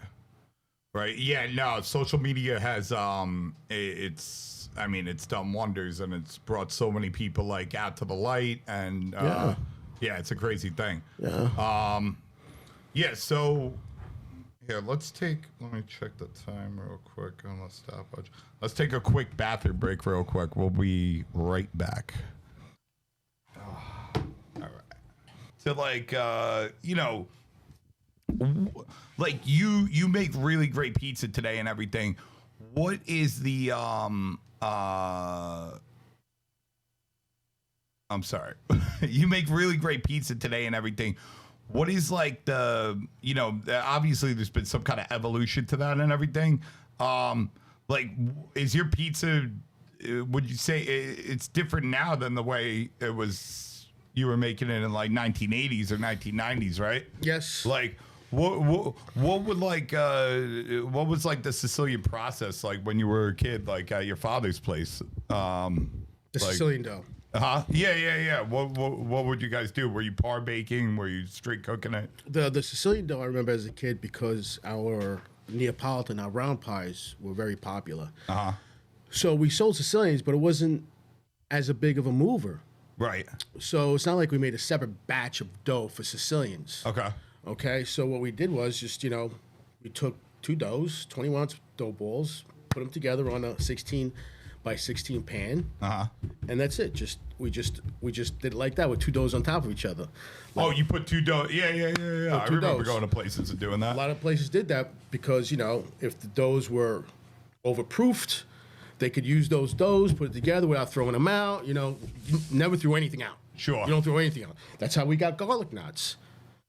Yeah, no, social media has it's done wonders and it's brought so many people like out to the light and yeah, it's a crazy thing. Yeah. So here, let me check the time real quick on the stopwatch. Let's take a quick bathroom break real quick. We'll be right back. All right. So like like you make really great pizza today and everything. What is the I'm sorry. You make really great pizza today and everything. What is like the obviously there's been some kind of evolution to that and everything. Like is your pizza would you say it's different now than the way it was you were making it in like 1980s or 1990s, right? Yes. Like what would like what was like the Sicilian process like when you were a kid, like at your father's place? Sicilian dough. Yeah. What would you guys do? Were you par baking? Were you straight cooking it? The Sicilian dough I remember as a kid because our Neapolitan, our round pies were very popular. So we sold Sicilians, but it wasn't as a big of a mover. Right. So it's not like we made a separate batch of dough for Sicilians. Okay, so what we did was just, we took two doughs, 21-ounce dough balls, put them together on a 16 by 16 pan, and that's it. We just did it like that with two doughs on top of each other. Like, you put two dough? Yeah. I remember going to places and doing that. A lot of places did that because, if the doughs were overproofed, they could use those doughs, put it together without throwing them out. You never threw anything out. Sure. You don't throw anything out. That's how we got garlic knots.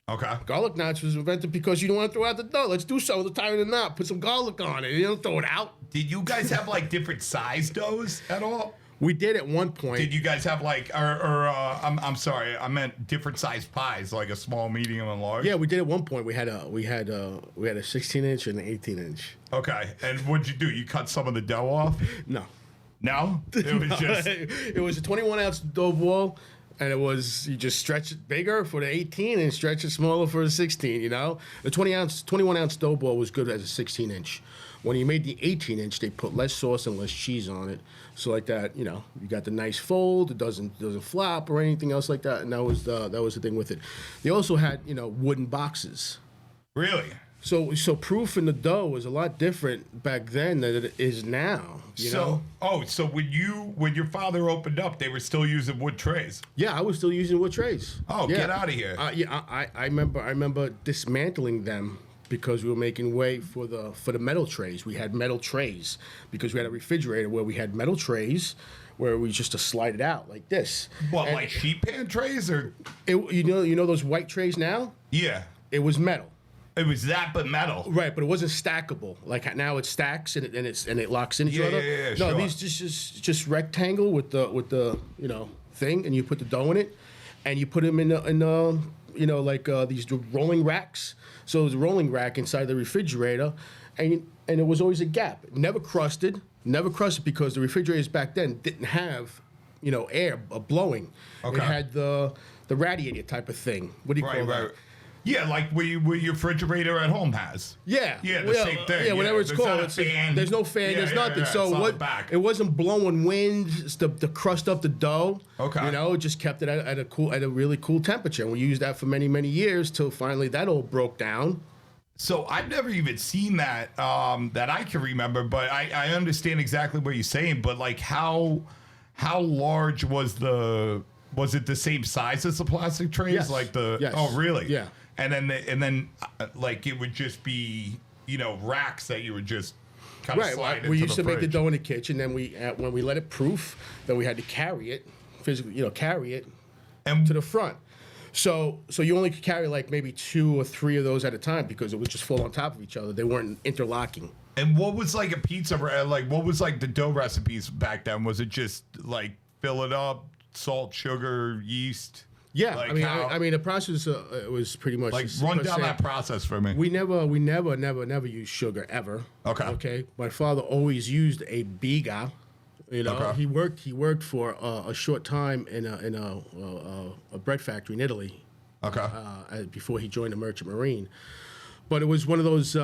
Okay. Garlic knots was invented because you don't want to throw out the dough. Let's do so to tie the knot. Put some garlic on it. You don't throw it out. Did you guys have like different size doughs at all? We did at one point. Did you guys have like, I'm sorry, I meant different size pies, like a small, medium, and large? Yeah, we did at one point. We had a 16-inch and an 18-inch. Okay, and what'd you do? You cut some of the dough off? No. No? It was just. It was a 21-ounce dough ball. And you just stretch it bigger for the 18 and stretch it smaller for the 16, The 21-ounce dough ball was good as a 16-inch. When you made the 18-inch, they put less sauce and less cheese on it. So like that, you got the nice fold. It doesn't flop or anything else like that. And that was the thing with it. They also had, wooden boxes. Really? So proof in the dough was a lot different back then than it is now. So when your father opened up, they were still using wood trays? Yeah, I was still using wood trays. Oh, yeah. Get out of here! I remember dismantling them because we were making way for the metal trays. We had metal trays because we had a refrigerator where we had metal trays where we just to slide it out like this. What, and like sheet pan trays or? You know those white trays now? Yeah. It was metal. It was that, but metal. Right, but it wasn't stackable. Like now it stacks and it locks in each other. Yeah, no, sure. these just rectangle with the thing, and you put the dough in it, and you put them in these rolling racks. So it was a rolling rack inside the refrigerator, and it was always a gap. Never crusted because the refrigerators back then didn't have air blowing. Okay. It had the radiator type of thing. What do you call that? Yeah, like what your refrigerator at home has. Yeah. The same thing. Yeah, whatever it's called. There's no fan, there's nothing. So it wasn't blowing wind to crust up the dough. Okay. It just kept it at a really cool temperature. And we used that for many, many years till finally that all broke down. So I've never even seen that that I can remember, but I understand exactly what you're saying. But like, how large was it the same size as the plastic trays? Yes. Like the Yes. oh really? Yeah. And then like it would just be racks that you would just kind of Right. slide into We used the to make the fridge. dough in the kitchen. Then when we let it proof, then we had to carry it physically. Carry it And to the front. So you only could carry like maybe 2 or 3 of those at a time because it would just fall on top of each other. They weren't interlocking. And what was like a pizza? Like what was like the dough recipes back then? Was it just like fill it up, salt, sugar, yeast? Yeah, Like I mean, the process was pretty much Like just run per down se. that process for me. We never used sugar ever. Okay. Okay. My father always used a biga. Okay. He worked for a short time in a bread factory in Italy. Okay. Before he joined the Merchant Marine, but it was one of those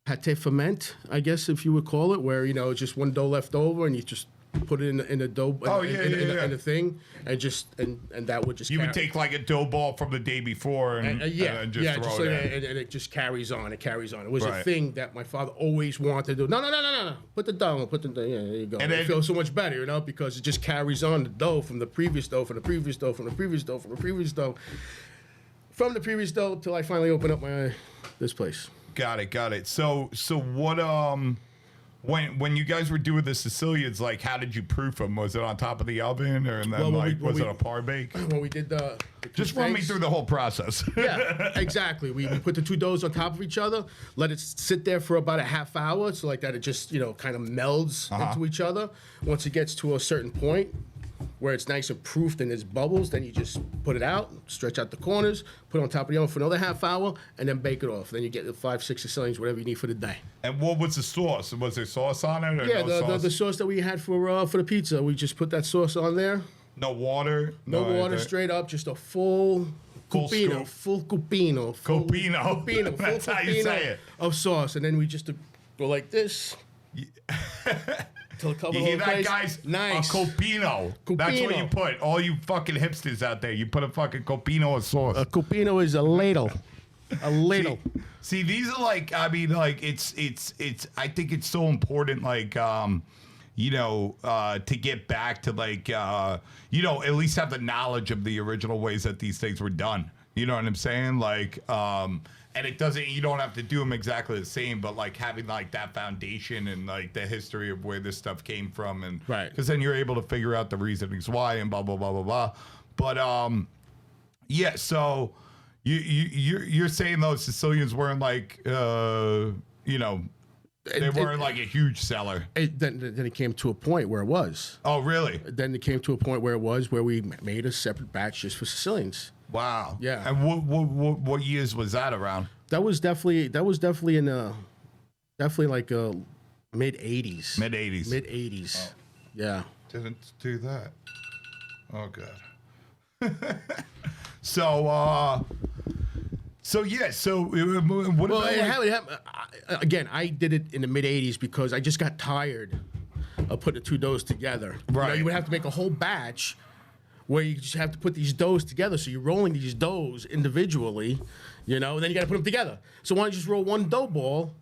pate ferment, I guess if you would call it, where just one dough left over and you just put it in the dough in the thing and that would just You would take like a dough ball from the day before and just throw it in. and it just carries on. It carries on. It was Right. a thing that my father always wanted to do. No. Put the dough. There you go. And It then- feels so much better, because it just carries on the dough from the previous dough, from the previous dough, from the previous dough, from the previous dough, from the previous dough till I finally open up this place. Got it. So what when you guys were doing the Sicilians, like how did you proof them? Was it on top of the oven or and then was it a par bake? When we did the Just run me through the whole process. Yeah, exactly. We put the 2 doughs on top of each other, let it sit there for about a half hour, so like that it just kind of melds into each other. Once it gets to a certain point where it's nice and proofed and there's bubbles, then you just put it out, stretch out the corners, put it on top of the oven for another half hour, and then bake it off. Then you get the 5, 6 Sicilians, whatever you need for the day. And what was the sauce? Was there sauce on it or Yeah, no sauce? the sauce that we had for the pizza, we just put that sauce on there. No water? No water, anything? straight up, just a full Full cupino, scoop. full cupino. Cupino. That's how you say it. Of sauce. And then we just go like this. Till it covers You all hear the that, place. guys? Nice. A copino. That's what Cupino. you put. All you fucking hipsters out there, you put a fucking copino of sauce. A cupino is a ladle. A ladle. See, these are like, I mean, like it's. I think it's so important, like, to get back to like, at least have the knowledge of the original ways that these things were done. You know what I'm saying? Like, and you don't have to do them exactly the same, but like having like that foundation and like the history of where this stuff came from, and Right. because then you're able to figure out the reasonings why and blah blah blah blah blah. But yeah. So you're saying those Sicilians weren't like they weren't like a huge seller. Then it came to a point where it was. Oh really? Then it came to a point where it was where we made a separate batch just for Sicilians. Wow. Yeah. And what years was that around? That was definitely in like mid 80s. Mid 80s. Mid 80s. Yeah. Didn't do that. Oh god. So yeah. So what Well, about again, I did it in the mid 80s because I just got tired of putting the 2 doughs together. Right. You would have to make a whole batch where you just have to put these doughs together. So you're rolling these doughs individually, and then you got to put them together. So why don't you just roll one dough ball?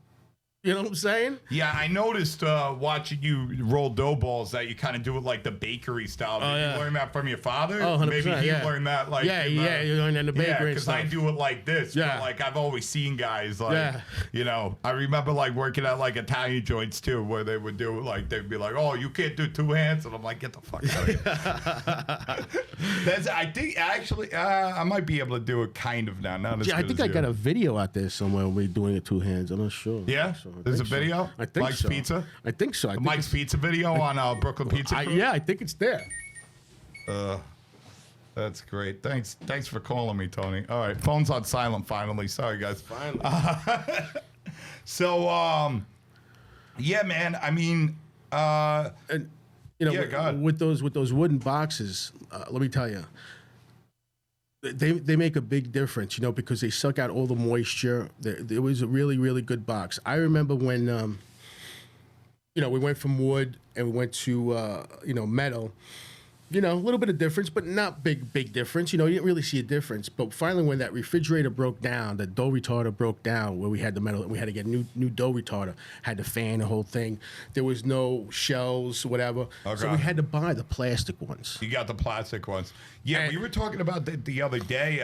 You know what I'm saying? Yeah, I noticed watching you roll dough balls that you kind of do it like the bakery style. Did yeah. you learn that from your father? Oh, 100%, Maybe he yeah. learned that like Yeah, you learn in the bakery and because I stuff. do it like this. Yeah. But, like I've always seen guys like Yeah. I remember like working at like Italian joints too, where they would do like they'd be like, "Oh, you can't do 2 hands," and I'm like, "Get the fuck out of here." I think actually I might be able to do it kind of now. Not as Yeah, I good think as I you. got a video out there somewhere where we're doing it 2 hands. I'm not sure. Yeah? So, I There's a think so. video? I think Mike's so. Pizza? I think so. I think Mike's Pizza video on Brooklyn Pizza Crew? yeah, I think it's there. That's great. Thanks for calling me, Tony. All right, phone's on silent finally. Sorry, guys. Finally. So, yeah, man. I mean, And Yeah, go ahead. with those wooden boxes, let me tell you, they make a big difference, because they suck out all the moisture. It was a really, really good box. I remember when we went from wood and we went to metal. You know, a little bit of difference, but not big difference. You know, you didn't really see a difference. But finally, when that refrigerator broke down, the dough retarder broke down, where we had the metal, we had to get new dough retarder, had the fan, the whole thing. There was no shells, whatever. Okay. So we had to buy the plastic ones. You got the plastic ones. Yeah, And- we were talking about that the other day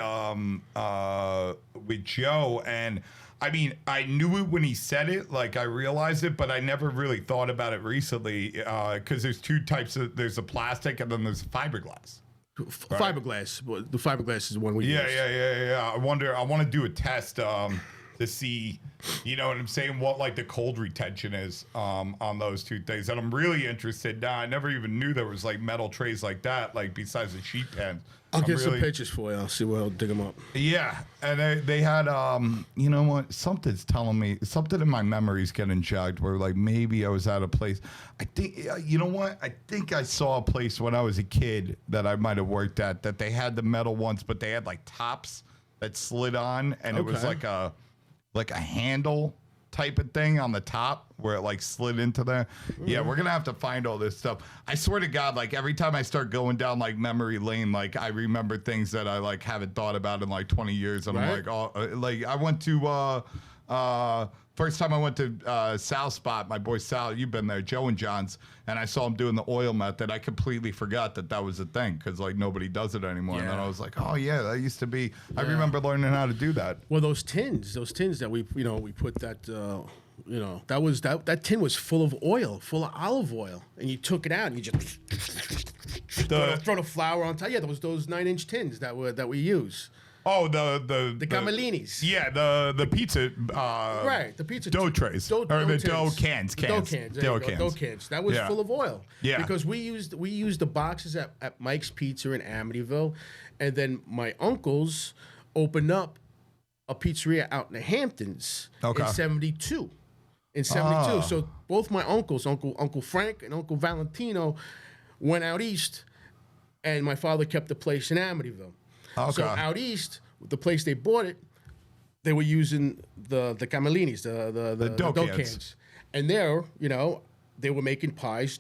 with Joe, and I mean, I knew it when he said it, like I realized it, but I never really thought about it recently because there's two types of, there's a plastic and then there's fiberglass. Fiberglass. Well, the fiberglass is the one we use. Yeah. I want to do a test to see, you know what I'm saying, what like the cold retention is on those two things. And I'm really interested now. I never even knew there was like metal trays like that, like besides the sheet pan. I'll get some pictures for you. I'll see where I'll dig them up. Yeah, and they had, you know what? Something's telling me, something in my memory's getting jogged where like maybe I was at a place. I think, you know what? I think I saw a place when I was a kid that I might have worked at that they had the metal ones, but they had like tops that slid on, and it was like a handle type of thing on the top where it like slid into there. Yeah, we're gonna have to find all this stuff. I swear to God, like every time I start going down like memory lane, like I remember things that I like haven't thought about in like 20 years. And I'm like, oh, like I went to first time I went to Sal's spot, my boy Sal, you've been there, Joe and John's, and I saw him doing the oil method. I completely forgot that was a thing because like nobody does it anymore. And then I was like, oh yeah, that used to be. I remember learning how to do that. Well, those tins that we put that that tin was full of oil, full of olive oil, and you took it out and you just throw the flour on top. Yeah, those 9-inch tins that we use. Oh, the Camelinis. Yeah, the pizza. Right, the pizza dough trays dough cans. Dough cans. That was full of oil. Yeah, because we used the boxes at Mike's Pizza in Amityville, and then my uncles opened up a pizzeria out in the Hamptons in '72. So both my uncles, Uncle Frank and Uncle Valentino, went out east, and my father kept the place in Amityville. So out east, the place they bought it, they were using the Camelinis, the dough cans. And there, they were making pies,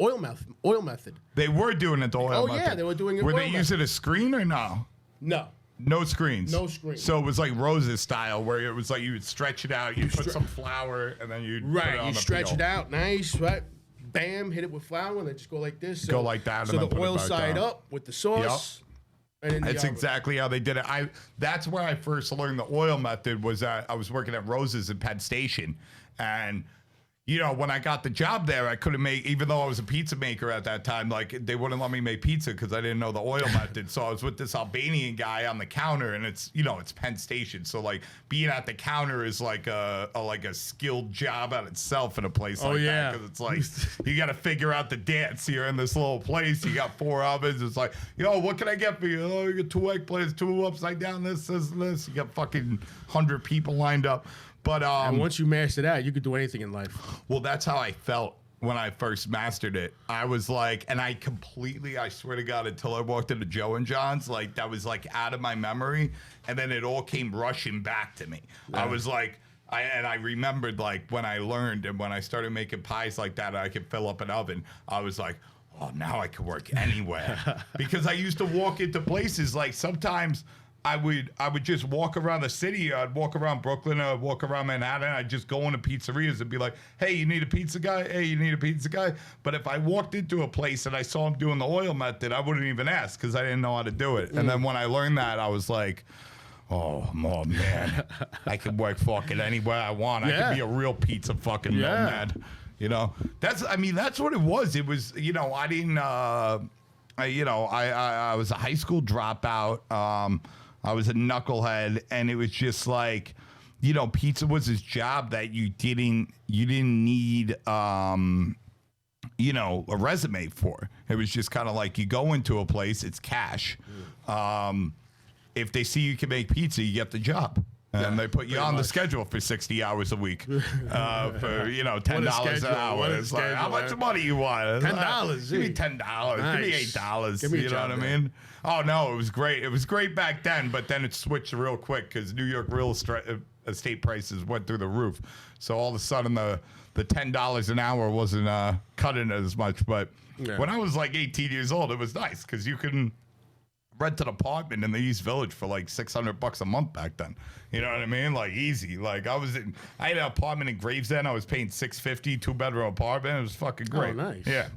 oil method. They were doing it the oil method. Oh yeah, they were doing it. Were they using a screen or no? No. No screens. No screens. So it was like Rose's style, where it was like you would stretch it out, you put some flour, and then you'd put it on the stretch peel. it out, nice, right? Bam, hit it with flour, and then just go like this. So, go like that. So and then the put oil it back side down. up with the sauce. Yep. And That's exactly how they did it. That's where I first learned the oil method. Was that I was working at Rose's in Penn Station, and when I got the job there, I couldn't make, even though I was a pizza maker at that time, like they wouldn't let me make pizza because I didn't know the oil method. So I was with this Albanian guy on the counter, and it's Penn Station, so like being at the counter is like a skilled job at itself in a place like that, because it's like you got to figure out the dance. You're in this little place, you got 4 ovens. It's like, what can I get for you? Oh, you got 2 eggplants, 2 upside down, this. You got fucking 100 people lined up. But and once you master that, you could do anything in life. Well, that's how I felt when I first mastered it. I was like, and I swear to God, until I walked into Joe and John's, like that was like out of my memory, and then it all came rushing back to me. Yeah. I was like, I remembered like when I learned and when I started making pies like that, I could fill up an oven. I was like, oh, now I can work anywhere. Because I used to walk into places like sometimes I would just walk around the city. I'd walk around Brooklyn. I'd walk around Manhattan. I'd just go into pizzerias and be like, hey, you need a pizza guy? Hey, you need a pizza guy? But if I walked into a place and I saw him doing the oil method, I wouldn't even ask because I didn't know how to do it. And then when I learned that, I was like, oh man, I can work fucking anywhere I want. I can be a real pizza fucking nomad. That's what it was. It was, I didn't, I was a high school dropout. I was a knucklehead, and it was just like, pizza was his job that you didn't need, a resume for. It was just kind of like you go into a place, it's cash. If they see you can make pizza, you get the job. And they put you on the schedule for 60 hours a week for $10 an hour. It's like, how much money you want? $10. Give me $10. Nice. Give me $8. Give me you know what I mean? Oh no, it was great. It was great back then, but then it switched real quick because New York real estate estate prices went through the roof. So all of a sudden the $10 an hour wasn't cutting it as much. But when I was like 18 years old, it was nice because you can rent an apartment in the East Village for like $600 a month back then. You know what I mean? Like easy. Like I had an apartment in Gravesend. I was paying $650, 2-bedroom apartment. It was fucking great. Oh, nice. Yeah.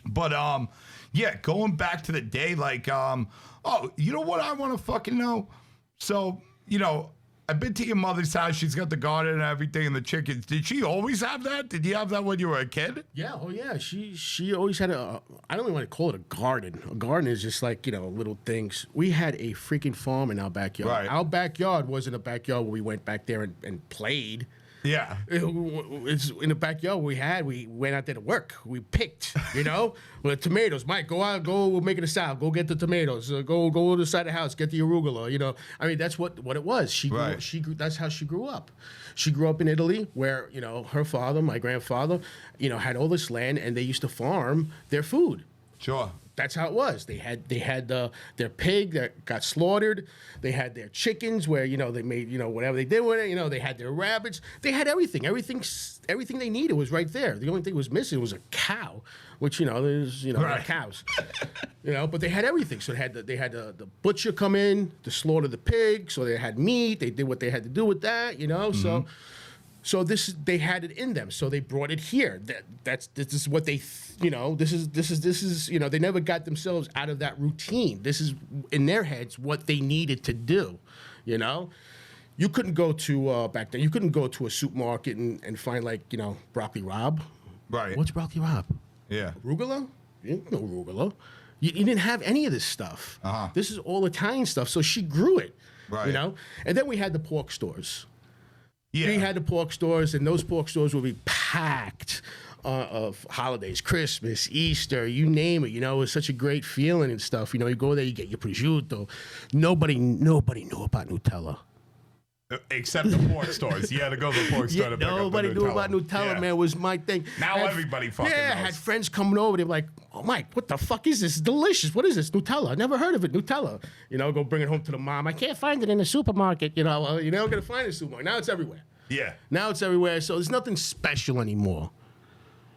But yeah, going back to the day, like oh, you know what I want to fucking know? So, you know, I've been to your mother's house. She's got the garden and everything and the chickens. Did she always have that? Did you have that when you were a kid? Yeah, oh yeah. She always had I don't even want to call it a garden. A garden is just like, you know, little things. We had a freaking farm in our backyard. Right. Our backyard wasn't a backyard where we went back there and played. Yeah. It's in the backyard we went out there to work. We picked, you know, with tomatoes. Mike, go out, go make it a salad. Go get the tomatoes. Go to the side of the house, get the arugula. You know, I mean, that's what it was. She grew. That's how she grew up. She grew up in Italy, where, you know, her father, my grandfather, you know, had all this land, and they used to farm their food. Sure. That's how it was. They had their pig that got slaughtered. They had their chickens where, you know, they made, you know, whatever they did with it. You know, they had their rabbits. They had everything. Everything they needed was right there. The only thing was missing was a cow, which, you know, there's, you know, right. cows. You know, but they had everything. So they had the butcher come in to slaughter the pig. So they had meat. They did what they had to do with that. You know, So they had it in them. So they brought it here. This is what they, you know, this is, you know, they never got themselves out of that routine. This is in their heads what they needed to do, you know. You couldn't go to back then. You couldn't go to a supermarket and find, like, you know, broccoli rabe. Right. What's broccoli rabe? Yeah. Arugula? You didn't know arugula. You didn't have any of this stuff. This is all Italian stuff. So she grew it, right. You know. And then we had the pork stores. Yeah. We had the pork stores, and those pork stores would be packed of holidays, Christmas, Easter, you name it. You know, it was such a great feeling and stuff. You know, you go there, you get your prosciutto. Nobody knew about Nutella. Except the pork stores. You had to go to the pork store to pick up the Nobody knew about Nutella, Yeah. man. It was my thing. Now everybody fucking knows. I had friends coming over. They were like, "Oh, Mike, what the fuck is this? It's delicious. What is this? Nutella. I never heard of it. Nutella." You know, go bring it home to the mom. I can't find it in the supermarket. You know, you're never gonna find it in the supermarket. Now it's everywhere. Yeah. Now it's everywhere, so there's nothing special anymore.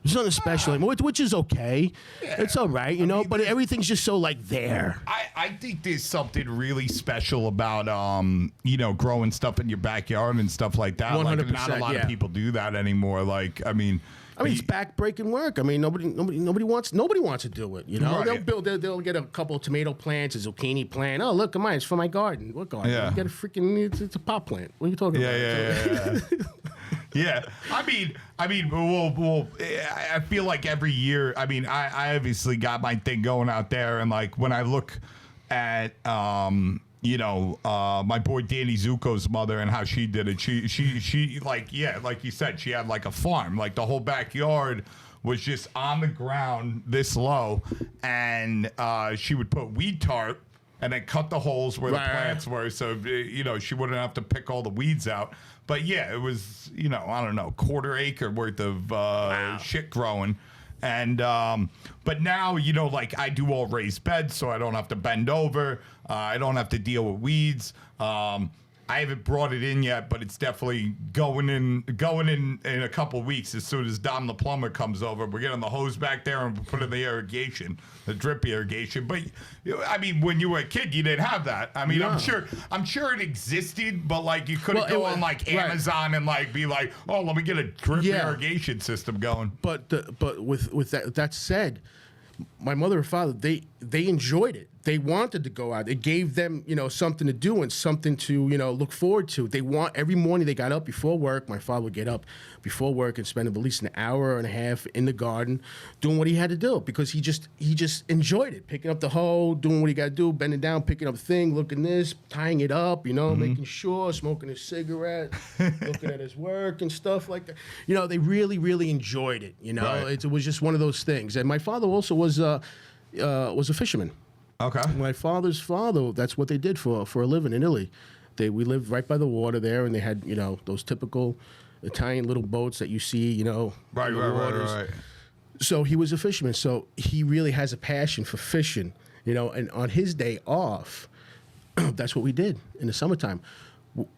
There's nothing special anymore, which is okay. Yeah. It's all right, you know, but everything's just so, like, there. I think there's something really special about, you know, growing stuff in your backyard and stuff like that. 100%, like, not a lot of people do that anymore. Like, I mean, it's backbreaking work. I mean, nobody wants to do it. You know, Right. they'll get a couple of tomato plants, a zucchini plant. Oh, look at mine, it's for my garden. What garden? Yeah. You get a freaking it's a pot plant. What are you talking about? Yeah. Yeah. I mean, well, I feel like every year. I mean, I obviously got my thing going out there, and like when I look at you know, my boy Danny Zuko's mother and how she did it. She like, yeah, like you said, she had like a farm. Like the whole backyard was just on the ground this low, and she would put weed tarp and then cut the holes where the plants were, so you know she wouldn't have to pick all the weeds out. But yeah, it was, you know, I don't know, quarter acre worth of shit growing. And but now, you know, like I do all raised beds, so I don't have to bend over. I don't have to deal with weeds. I haven't brought it in yet, but it's definitely going in a couple weeks. As soon as Dom the plumber comes over, we're getting the hose back there and put in the irrigation, the drip irrigation. But I mean, when you were a kid, you didn't have that. I mean, I'm sure it existed, but like you couldn't go on like Amazon and like be like, oh, let me get a drip irrigation system going. But with that said, my mother and father, they enjoyed it. They wanted to go out. It gave them, you know, something to do and something to, you know, look forward to. Every morning they got up before work. My father would get up before work and spend at least an hour and a half in the garden doing what he had to do, because he just enjoyed it. Picking up the hoe, doing what he got to do, bending down, picking up a thing, looking this, tying it up, you know, making sure, smoking his cigarette, looking at his work and stuff like that. You know, they really, really enjoyed it. You know, it was just one of those things. And my father also was a fisherman. Okay. My father's father, that's what they did for a living in Italy. We lived right by the water there, and they had, you know, those typical Italian little boats that you see, you know. Right. So he was a fisherman. So he really has a passion for fishing, you know, and on his day off, that's what we did in the summertime.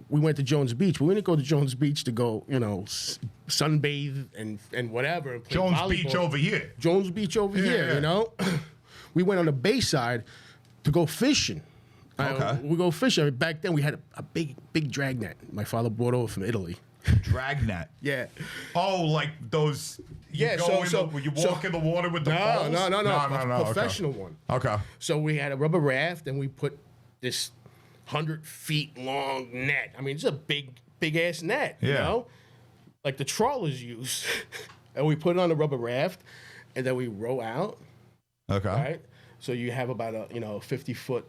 we went to Jones Beach. We didn't go to Jones Beach to go, sunbathe and whatever. And play Jones volleyball. Beach over here. Jones Beach over here, We went on the Bayside to go fishing. Okay. We go fishing. I mean, back then, we had a big drag net. My father brought over from Italy. Dragnet. Yeah. Oh, like those. You walk in the water with the poles? No. Professional one. Okay. So we had a rubber raft, and we put this 100 feet long net. I mean, it's a big ass net. Yeah. Like the trawlers use. And we put it on a rubber raft, and then we row out. Okay. Right. So you have about a 50 foot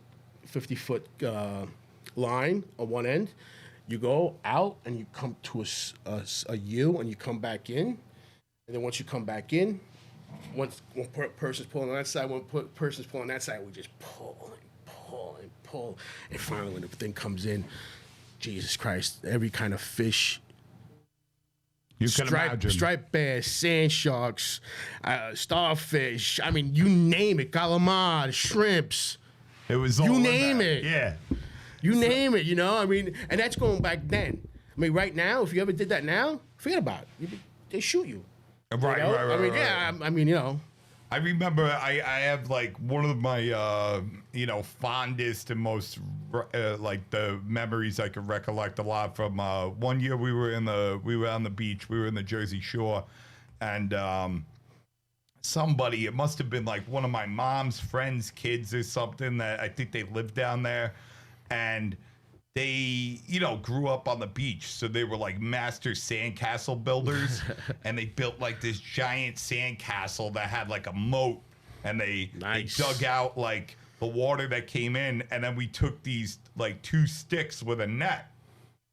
line on one end. You go out and you come to a U and you come back in, and then once you come back in, one person's pulling on that side, one person's pulling on that side, we just pull and pull, and finally when the thing comes in, Jesus Christ, every kind of fish. You can imagine. Striped bass, sand sharks, starfish. I mean, you name it, calamari, shrimps. It was all you in name there. it. Yeah. You name it, I mean, and that's going back then. I mean, right now, if you ever did that now, forget about it. They shoot you. Right. I mean, yeah, I mean, I remember I have like one of my fondest and most like the memories I can recollect a lot from one year we were on the beach, we were in the Jersey Shore, and somebody, it must have been like one of my mom's friends' kids or something that I think they lived down there, and they, grew up on the beach. So they were like master sandcastle builders, and they built like this giant sandcastle that had like a moat, and they dug out like the water that came in, and then we took these like 2 sticks with a net.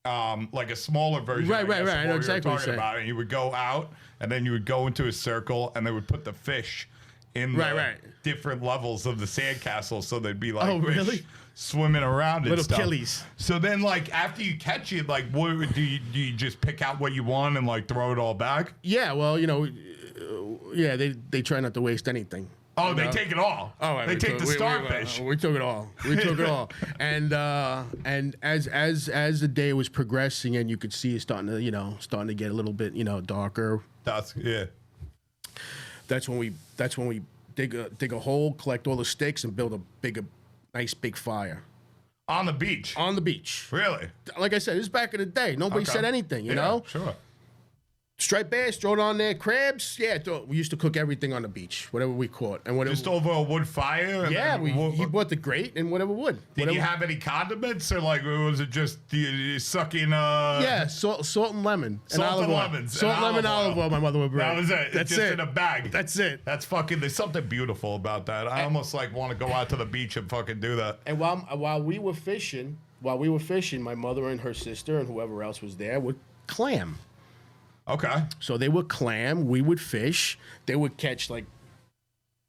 Like a smaller version. Right. I know exactly what you're about. And you would go out, and then you would go into a circle, and they would put the fish in the different levels of the sandcastle, so they'd be like fish swimming around and little stuff. killies. So then, like after you catch it, like what do you just pick out what you want and like throw it all back? Yeah, well, they try not to waste anything. Oh, they take it all. Oh, they take the starfish. We took it all. And as the day was progressing, and you could see it starting to get a little bit darker. That's when we dig a hole, collect all the sticks, and build a nice big fire. On the beach. On the beach. Really? Like I said, this is back in the day. Nobody said anything. You know. Sure. Striped bass, throw it on there. Crabs, we used to cook everything on the beach, whatever we caught, and whatever. Just over a wood fire. And he bought the grate and whatever wood. Did you have any condiments, or like was it just you sucking? Yeah, salt and lemon. Salt and lemon. Salt, lemon, olive oil. My mother would bring. That was it. That's just it. In a bag. That's it. That's fucking. There's something beautiful about that. I almost like want to go out to the beach and fucking do that. And while we were fishing, my mother and her sister and whoever else was there would clam. Okay. So they would clam, we would fish. They would catch like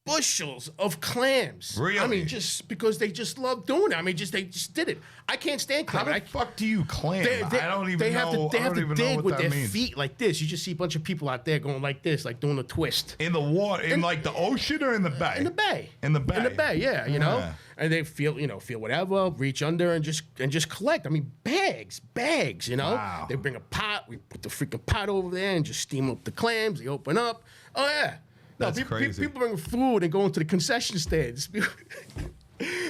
bushels of clams. Really? I mean, just because they just love doing it. I mean, they just did it. I can't stand clam. How the fuck do you clam? I don't even know. They have to dig with their means. feet like this. You just see a bunch of people out there going like this, like doing a twist. In the water, in like the ocean or in the bay? In the bay. In the bay. In the bay, yeah. And they feel whatever, reach under and just collect. I mean, bags. Wow. They bring a pot. We put the freaking pot over there and just steam up the clams. They open up. Oh yeah. That's crazy. People bring food and go into the concession stands.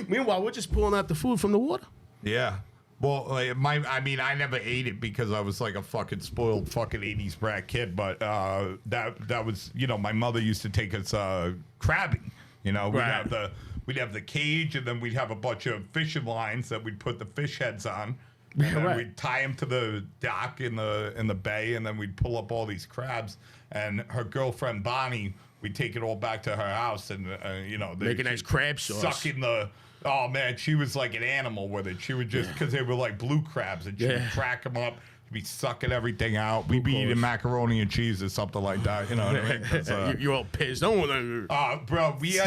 Meanwhile, we're just pulling out the food from the water. Yeah. Well, like, I never ate it because I was like a fucking spoiled fucking 80s brat kid. But that was, my mother used to take us crabbing. We'd have the cage, and then we'd have a bunch of fishing lines that we'd put the fish heads on. And then we'd tie them to the dock in the bay, and then we'd pull up all these crabs. And her girlfriend Bonnie, we'd take it all back to her house, and make a nice crab sauce. Sucking the. Oh man, she was like an animal with it. She would just because they were like blue crabs, and she would crack them up. She'd be sucking everything out. We'd be eating macaroni and cheese or something like that. You know what I mean? You're all pissed. Bro, we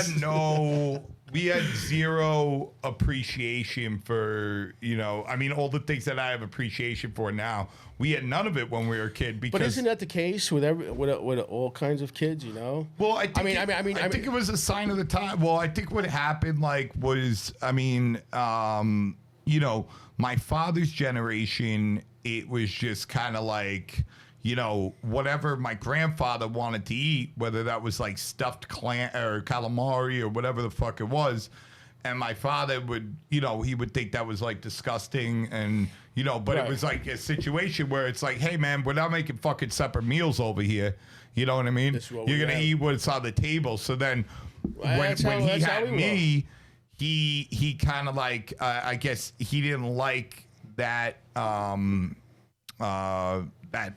had zero appreciation for, all the things that I have appreciation for now. We had none of it when we were a kid. Because, but isn't that the case with all kinds of kids? Well, I think it was a sign of the time. Well, I think what happened was, you know, my father's generation, it was just kind of like, you know, whatever my grandfather wanted to eat, whether that was like stuffed clam or calamari or whatever the fuck it was. And my father would, you know, he would think that was like disgusting and, you know, but it was like a situation where it's like, hey, man, we're not making fucking separate meals over here. You know what I mean? You're going to eat what's on the table. So then when he had me, he kind of like, I guess he didn't like that, that,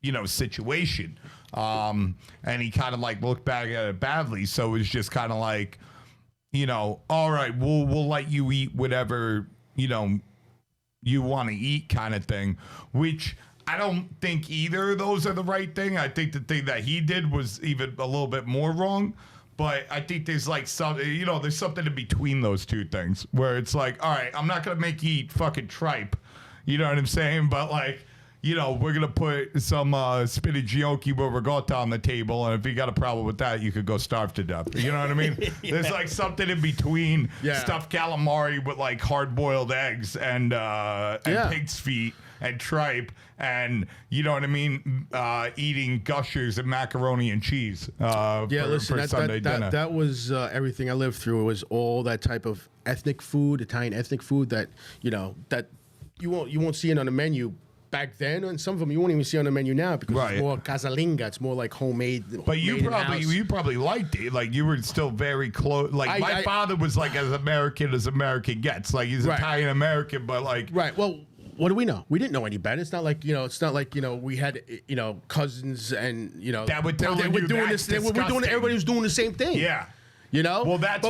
you know, situation. And he kind of like looked back at it badly. So it was just kind of like, you know, all right, we'll let you eat whatever, you know, you want to eat kind of thing, which I don't think either of those are the right thing. I think the thing that he did was even a little bit more wrong. But I think there's like some, you know, there's something in between those two things where it's like, all right, I'm not going to make you eat fucking tripe. You know what I'm saying? But like, you know, we're going to put some spinach gnocchi with ricotta on the table. And if you got a problem with that, you could go starve to death. You know what I mean? There's like something in between stuffed calamari with like hard boiled eggs and pig's feet and tripe. And you know what I mean? Eating gushers and macaroni and cheese for Sunday dinner. That was everything I lived through. It was all that type of ethnic food, Italian ethnic food that, you know, that you won't see it on the menu back then, and some of them you won't even see on the menu now because it's more casalinga. It's more like homemade. But you probably liked it. Like you were still very close. Like my father was like as American gets. Like he's Italian American, but like Well, what do we know? We didn't know any better. It's not like we had cousins and that were doing this. We're doing it. Everybody was doing the same thing. Yeah. You know? Well, that's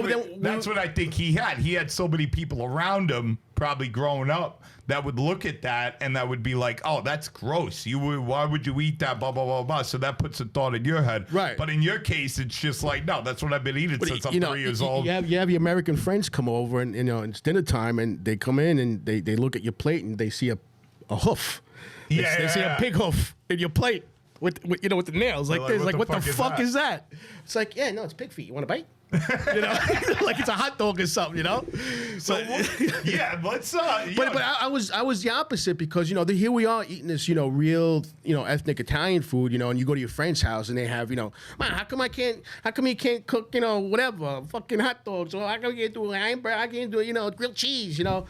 what I think he had. He had so many people around him, probably growing up, that would look at that and that would be like, "Oh, that's gross. Why would you eat that?" Blah blah blah blah. So that puts a thought in your head. Right. But in your case, it's just like, no, that's what I've been eating since I'm 3 years old. You have your American friends come over and it's dinner time and they come in and they look at your plate and they see a hoof. They see a pig hoof in your plate with the nails like this. Like what the fuck is that? It's like, yeah, no, it's pig feet. You want a bite? Like it's a hot dog or something, So let's. But I was the opposite because here we are eating this real ethnic Italian food and you go to your friend's house and they have man, how come you can't cook whatever fucking hot dogs or how come you can't do a hamburger, I can't do grilled cheese I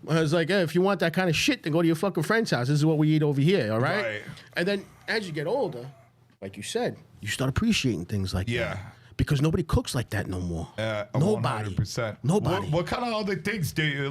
was like, if you want that kind of shit, then go to your fucking friend's house. This is what we eat over here, all right? And then as you get older, like you said, you start appreciating things like that. Because nobody cooks like that no more. Nobody. 100%. Nobody. What kind of other things do you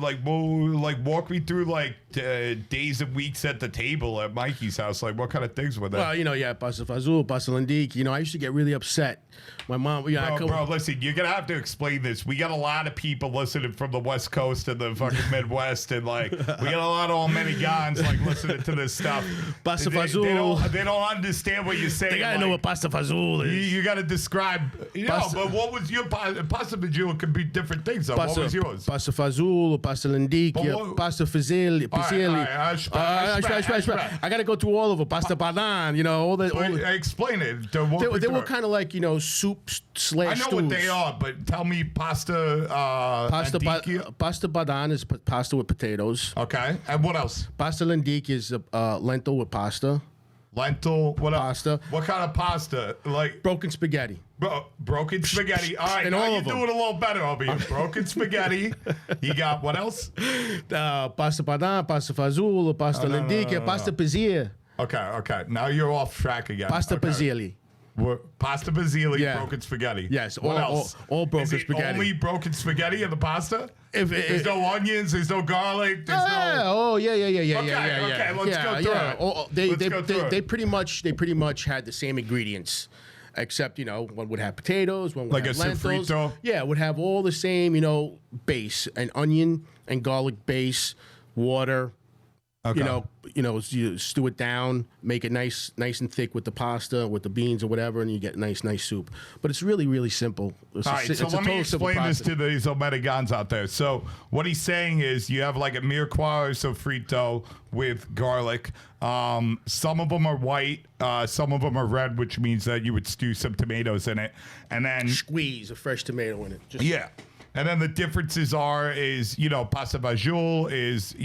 walk me through days and weeks at the table at Mikey's house? Like what kind of things were that? Well, pasta fazool, pasta lenticchie. I used to get really upset. My mom, bro, listen, you're gonna have to explain this. We got a lot of people listening from the West Coast and the fucking Midwest, and we got a lot of Almenigans listening to this stuff. Pasta fazool. They don't understand what you're saying. They gotta know what pasta fazool is. You gotta describe. But what was your pasta fazool? Could be different things. Though. What was yours? Pasta fazool, pasta lenticchie, pasta fusilli. I gotta go through all of them. Pasta banan. All the. Explain it. They were kind of like soup slash stews. I know what they are, but tell me pasta. Pasta banan is pasta with potatoes. Okay, and what else? Pasta lenticchie is lentil with pasta. Lentil, what pasta? Else? What kind of pasta? Like broken spaghetti. Broken spaghetti. All right, now you're doing a little better over here. Broken spaghetti. You got what else? Pasta banan, pasta fazool, pasta lenticchie, pasta pizza. Okay. Now you're off track again. Pasta pizza. Pasta basili, broken spaghetti. Yes, what else? All broken spaghetti. Only broken spaghetti in the pasta? There's no onions, there's no garlic, there's no. Okay, let's go through it. They pretty much had the same ingredients, except one would have potatoes, one would have lentils. Sofrito. Yeah, it would have all the same base, an onion and garlic base, water. Okay. You stew it down, make it nice and thick with the pasta, with the beans or whatever, and you get nice soup. But it's really, really simple. All right, so let me explain this to these Almenigans out there. So what he's saying is you have like a mirepoix or sofrito with garlic. Some of them are white, some of them are red, which means that you would stew some tomatoes in it, and then squeeze a fresh tomato in it. And then the differences is, pasta fagioli is,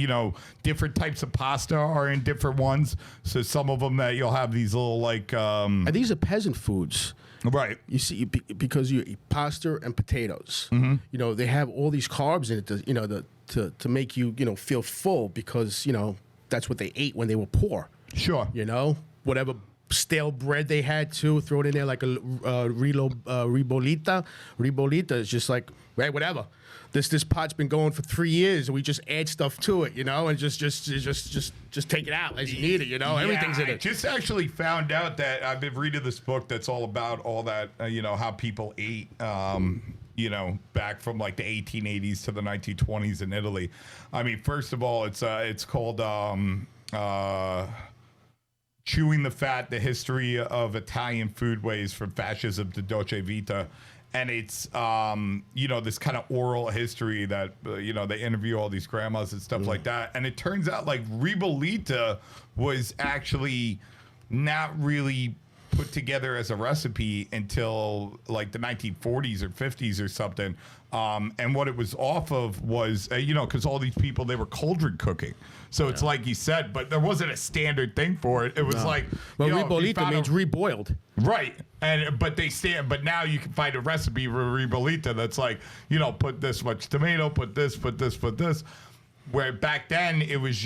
different types of pasta are in different ones. So some of them that you'll have these little like... And these are peasant foods. Right. You see, because you eat pasta and potatoes. They have all these carbs in it, to make you, feel full because, that's what they ate when they were poor. Sure. Whatever stale bread they had to throw it in there like a ribolita. Ribolita is just like, right, whatever. This pot's been going for 3 years, and we just add stuff to it, and just take it out as you need it, Everything's in it. I just actually found out that I've been reading this book that's all about all that, how people ate, back from like the 1880s to the 1920s in Italy. I mean, first of all, it's called Chewing the Fat: The History of Italian Foodways from Fascism to Dolce Vita. And it's, this kind of oral history that, they interview all these grandmas and stuff like that. And it turns out like ribollita was actually not really put together as a recipe until like the 1940s or 50s or something. And what it was off of was, because all these people, they were cauldron cooking. So it's like you said, but there wasn't a standard thing for it. It was like... Well, ribollita means reboiled. Right. But now you can find a recipe for ribollita that's like, put this much tomato, put this. Where back then it was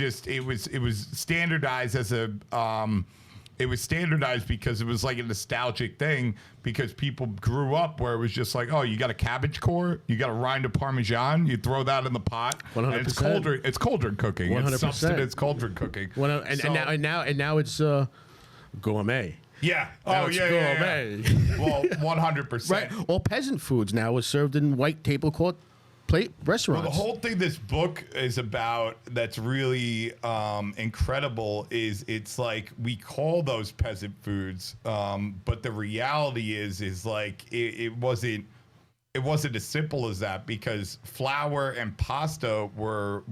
standardized as a... it was standardized because it was like a nostalgic thing because people grew up where it was just like, oh, you got a cabbage core, you got a rind of Parmesan, you throw that in the pot, 100%. and it's cauldron cooking. 100%. It's substance cauldron cooking. And now it's gourmet. Yeah. Now it's gourmet. Well, 100%. Right. All peasant foods now are served in white tablecloth plate restaurants. Well, the whole thing this book is about that's really incredible is it's like we call those peasant foods, but the reality is like it wasn't as simple as that because flour and pasta were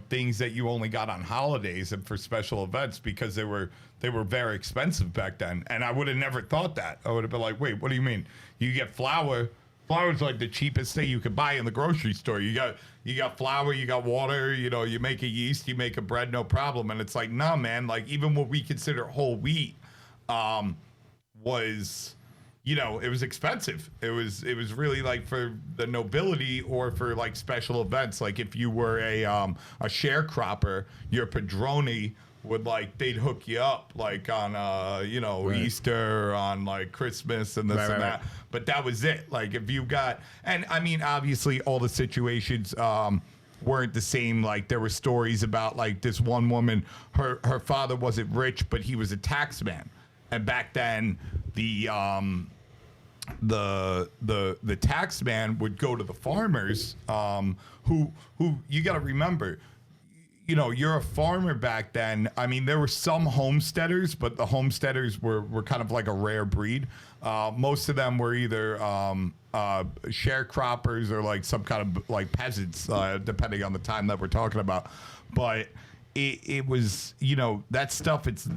things that you only got on holidays and for special events because they were very expensive back then. And I would have never thought that. I would have been like, wait, what do you mean? You get flour. Flour's like the cheapest thing you could buy in the grocery store. You got flour, you got water, you make a yeast, you make a bread, no problem. And it's like, nah, man, like even what we consider whole wheat was, it was expensive. It was really like for the nobility or for like special events. Like if you were a sharecropper, your padrone would they'd hook you up like on right. Easter, on like Christmas and this and that. But that was it. Like if you got, and I mean obviously all the situations weren't the same. Like there were stories about like this one woman, her father wasn't rich, but he was a taxman, and back then the taxman would go to the farmers who you got to remember. You're a farmer back then. I mean, there were some homesteaders, but the homesteaders were kind of like a rare breed. Most of them were either sharecroppers or like some kind of like peasants, depending on the time that we're talking about. But it was, that stuff, it's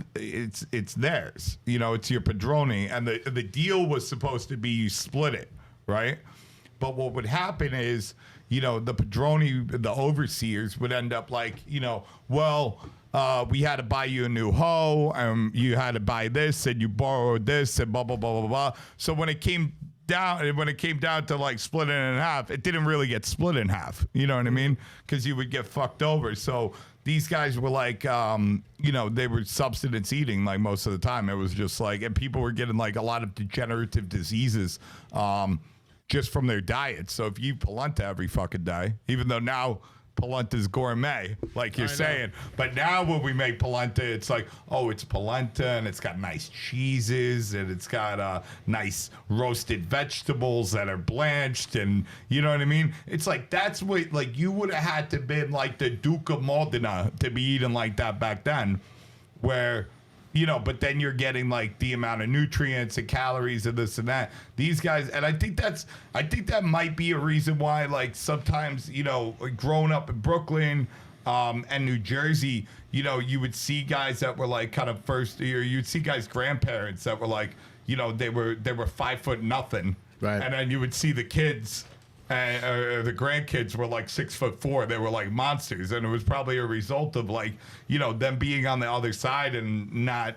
theirs. It's your padrone. And the deal was supposed to be you split it, right? But what would happen is, the padrone, the overseers would end up like, we had to buy you a new hoe, and you had to buy this, and you borrowed this, and blah, blah, blah, blah, blah. So when it came down to like splitting it in half, it didn't really get split in half. You know what I mean? Because you would get fucked over. So these guys were like, they were subsistence eating like most of the time. It was just like, and people were getting like a lot of degenerative diseases, just from their diet. So if you eat polenta every fucking day, even though now polenta's gourmet, like you're saying, but now when we make polenta, it's like, oh, it's polenta and it's got nice cheeses and it's got nice roasted vegetables that are blanched, and you know what I mean? It's like, that's what, like, you would have had to been like the Duke of Modena to be eating like that back then, where but then you're getting like the amount of nutrients and calories and this and that. These guys, and I think that might be a reason why, like, sometimes, growing up in Brooklyn and New Jersey, you would see guys that were like kind of first year, you'd see guys' grandparents that were like, they were 5 foot nothing. Right. And then you would see the kids And the grandkids were like 6'4". They were like monsters, and it was probably a result of like, you know, them being on the other side and not,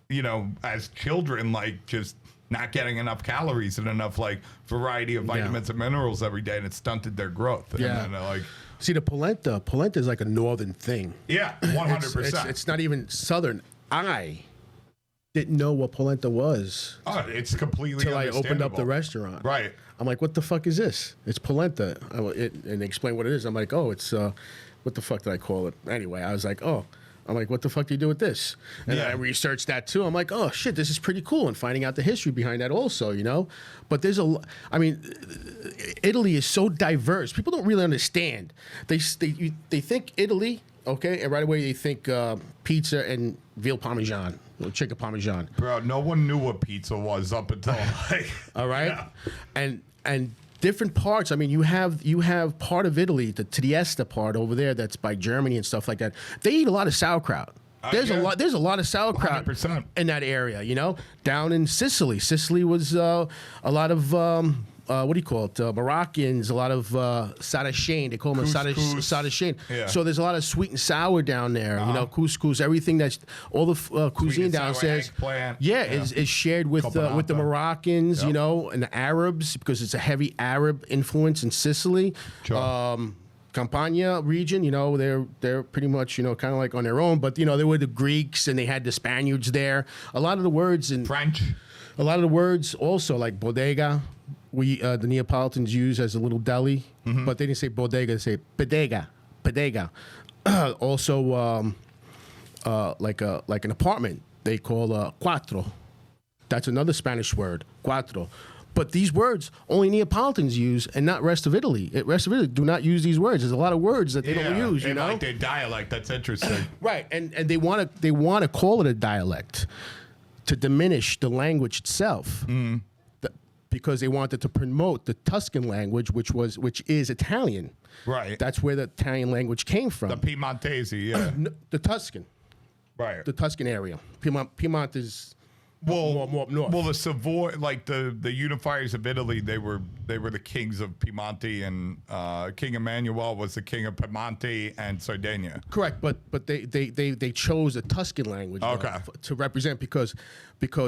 you know, as children, like just not getting enough calories and enough like variety of vitamins and minerals every day, and it stunted their growth. Yeah. And then, like, see, the polenta is like a northern thing. yeah, 100%. It's not even southern. I didn't know what polenta was Oh, it's completely until I opened up the understandable. restaurant. Right. I'm like, what the fuck is this? It's polenta. And they explain what it is. I'm like, oh, it's, what the fuck did I call it? Anyway, I was like, oh. I'm like, what the fuck do you do with this? And then I researched that too. I'm like, oh shit, this is pretty cool. And finding out the history behind that also, you know? But there's I mean, Italy is so diverse. People don't really understand. They think Italy, okay? And right away they think pizza and veal parmesan, or chicken parmesan. Bro, no one knew what pizza was up until like. All right? Yeah. And different parts. I mean, you have part of Italy, the Trieste part over there, that's by Germany and stuff like that. They eat a lot of sauerkraut. There's a lot of sauerkraut 100%. in that area. You know, down in Sicily. Sicily was a lot of what do you call it? Moroccans. A lot of saracen. They call them saracen. Yeah. So there's a lot of sweet and sour down there. You know, couscous. Everything that's all the cuisine and sour downstairs. eggplant. Yeah, is shared with the Caponata. Moroccans. You know, and the Arabs, because it's a heavy Arab influence in Sicily. Sure. Campania region, you know, they're pretty much, you know, kind of like on their own, but you know, there were the Greeks and they had the Spaniards there. A lot of the words in French. a lot of the words also like bodega, the Neapolitans use as a little deli, but they didn't say bodega, they say pedega. Also, like an apartment, they call cuatro. That's another Spanish word, cuatro. But these words only Neapolitans use, and not rest of Italy. Rest of Italy do not use these words. There's a lot of words that they don't use. You know, like their dialect. That's interesting. right? And they want to call it a dialect to diminish the language itself, because they wanted to promote the Tuscan language, which is Italian. Right. That's where the Italian language came from. The Piemontese. Yeah. The Tuscan, Right. the Tuscan area. Piedmont is. More up north. Well, the Savoy, like the unifiers of Italy, they were the kings of Piemonte, and King Emmanuel was the king of Piemonte and Sardinia. Correct, but they chose the Tuscan language to represent because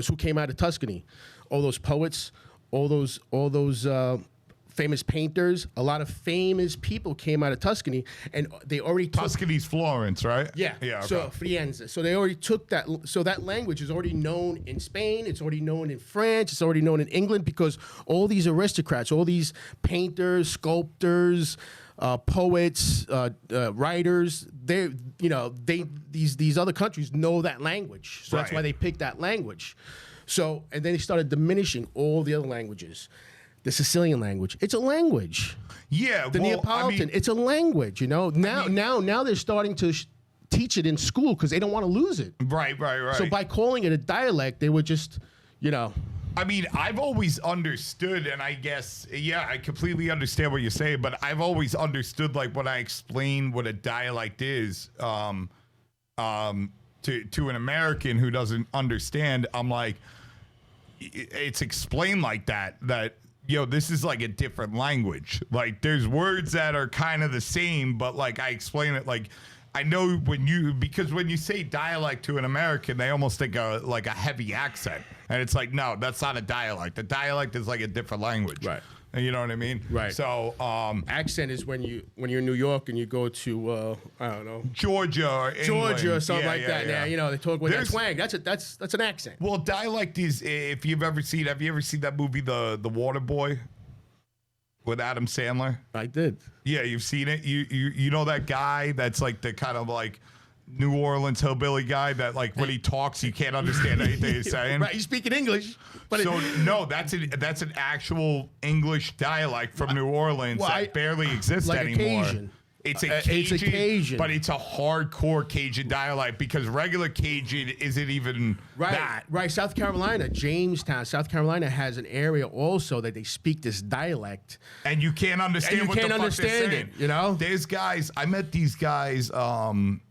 who came out of Tuscany? All those poets, all those famous painters, a lot of famous people came out of Tuscany, and they already took, Tuscany's Florence, right? yeah. Yeah. Okay. So Firenze. So they already took that. So that language is already known in Spain. It's already known in France. It's already known in England, because all these aristocrats, all these painters, sculptors, poets, writers, these other countries know that language. So that's Right. why they picked that language. So, and then they started diminishing all the other languages. The Sicilian language, it's a language. Yeah. The well, Neapolitan, I mean, it's a language. You know, now they're starting to teach it in school because they don't want to lose it. right. So by calling it a dialect, they would just, you know. I mean, I've always understood, and I guess, yeah, I completely understand what you're saying, but I've always understood, like, when I explain what a dialect is, to an American who doesn't understand, I'm like, it's explained like that, yo, this is like a different language. Like, there's words that are kind of the same, but like I explain it like, I know because when you say dialect to an American, they almost think like a heavy accent. And it's like, no, that's not a dialect. A dialect is like a different language. Right. You know what I mean? Right. So, Accent is when you're in New York and you go to I don't know, Georgia or England. Georgia or something Yeah, like that. yeah. Now, you know, they talk with that There's- twang. That's an accent. Well, dialect is, if you've ever seen, have you ever seen that movie, The Water Boy, with Adam Sandler? I did. Yeah, you've seen it. You know that guy that's like the kind of like New Orleans hillbilly guy that like when he talks you can't understand anything he's saying. Right, he's speaking English, but So no, that's an actual English dialect from New Orleans that barely exists like a anymore. Cajun. It's a Cajun, it's a Cajun, but it's a hardcore Cajun dialect because regular Cajun isn't even that. Right. South Carolina, Jamestown, South Carolina has an area also that they speak this dialect. And you can't understand And you what can't the fuck they're understand saying. it, you know? There's guys, I met these guys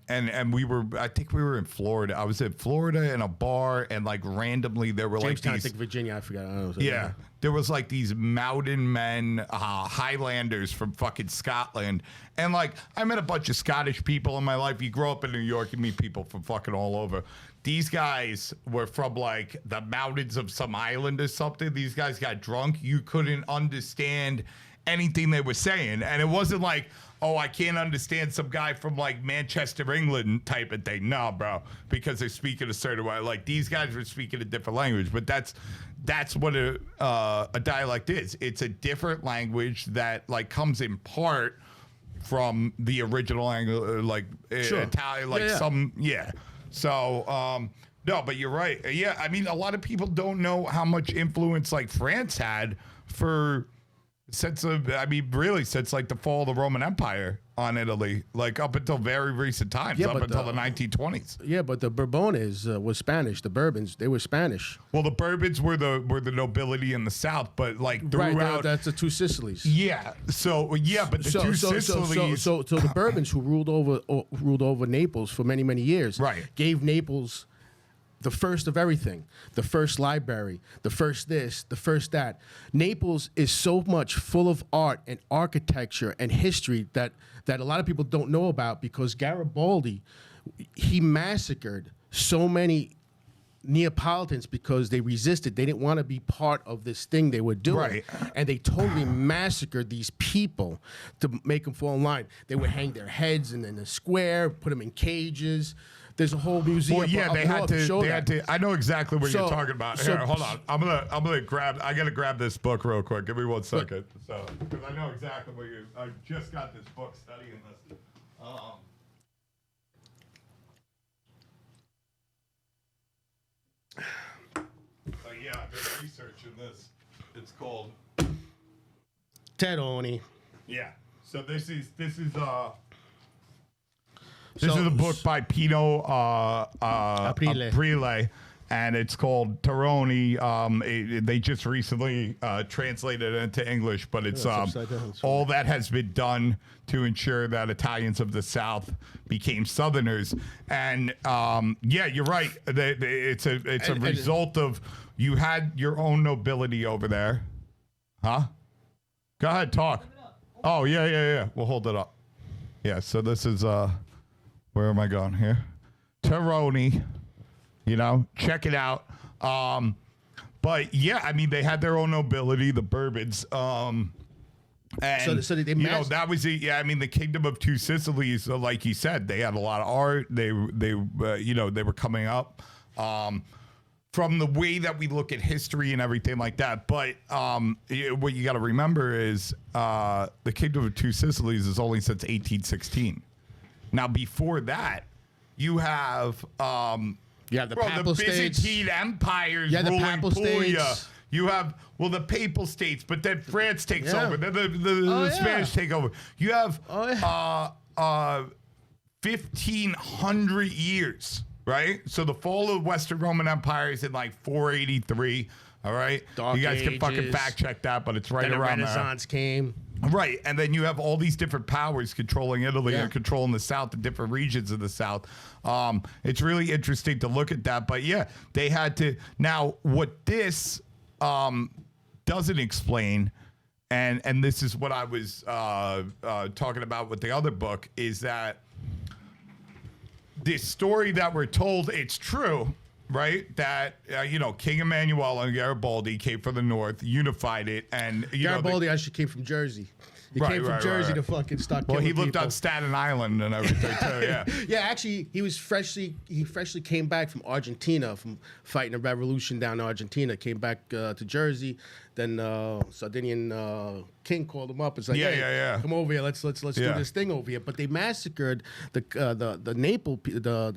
and I think we were in Florida. I was in Florida in a bar, and like randomly there were Jamestown, like these. I think Virginia. I forgot. I don't know. Yeah, there was like these mountain men, Highlanders from fucking Scotland, and like I met a bunch of Scottish people in my life. You grow up in New York, you meet people from fucking all over. These guys were from like the mountains of some island or something. These guys got drunk. You couldn't understand anything they were saying, and it wasn't like, oh, I can't understand some guy from like Manchester, England type of thing. No, bro, because they're speaking a certain way. Like these guys were speaking a different language, but that's what a dialect is. It's a different language that like comes in part from the original language, like Sure. Italian, like So, no, but you're right. Yeah, I mean, a lot of people don't know how much influence like France had since like the fall of the Roman Empire on Italy, like up until very recent times, up until the 1920s. Yeah, but the Bourbones was Spanish. The Bourbons, they were Spanish. Well, the Bourbons were the nobility in the South, but like throughout, right, that's the two Sicilies. Yeah. So yeah, but the two Sicilies. So the Bourbons who ruled over Naples for many, many years, right, gave Naples the first of everything, the first library, the first this, the first that. Naples is so much full of art and architecture and history that a lot of people don't know about, because Garibaldi, he massacred so many Neapolitans because they resisted. They didn't want to be part of this thing they were doing. Right. And they totally massacred these people to make them fall in line. They would hang their heads in a square, put them in cages. There's a whole museum. Well, yeah, they had to. I know exactly what you're talking about. Here, so- hold on. I gotta grab this book real quick. Give me 1 second. So, because I know exactly what I just got this book studying this. So yeah, I've been researching this. It's called Teroni. Yeah. So this is a book by Pino Aprile, and it's called Teroni. They just recently translated it into English, but it's all that has been done to ensure that Italians of the South became Southerners. And yeah, you're right. It's a result of you had your own nobility over there, huh? Go ahead, talk. Oh yeah. We'll hold it up. Yeah. So this is where am I going here? Teroni, check it out. But yeah, I mean, they had their own nobility, the Bourbons. And so they that was the Kingdom of Two Sicilies, like you said, they had a lot of art. They were coming up from the way that we look at history and everything like that. But what you got to remember is the Kingdom of Two Sicilies is only since 1816. Now, before that, you have the Papal the States. Byzantine empires Yeah, the ruling Papal Puglia. States. You have the Papal States, but then France takes Yeah. over. Then the Spanish take over. You have 1,500 years, right? So the fall of the Western Roman Empire is in like 483. All right, Dark you guys can fucking Ages. fact check that, but it's right Then the around there. Renaissance came. Right, and then you have all these different powers controlling Italy and controlling the South, the different regions of the South. It's really interesting to look at that, but yeah, they had to. Now, what this doesn't explain, and this is what I was talking about with the other book, is that this story that we're told, it's true. Right, that King Emmanuel and Garibaldi came from the north, unified it, and Garibaldi actually came from Jersey. He came from Jersey to fucking start killing people. Well, he lived on Staten Island and everything too. Yeah. Yeah, actually, he freshly came back from Argentina, from fighting a revolution down in Argentina. Came back to Jersey. Then Sardinian king called him up and said, "Hey, come over here. Let's do this thing over here." But they massacred the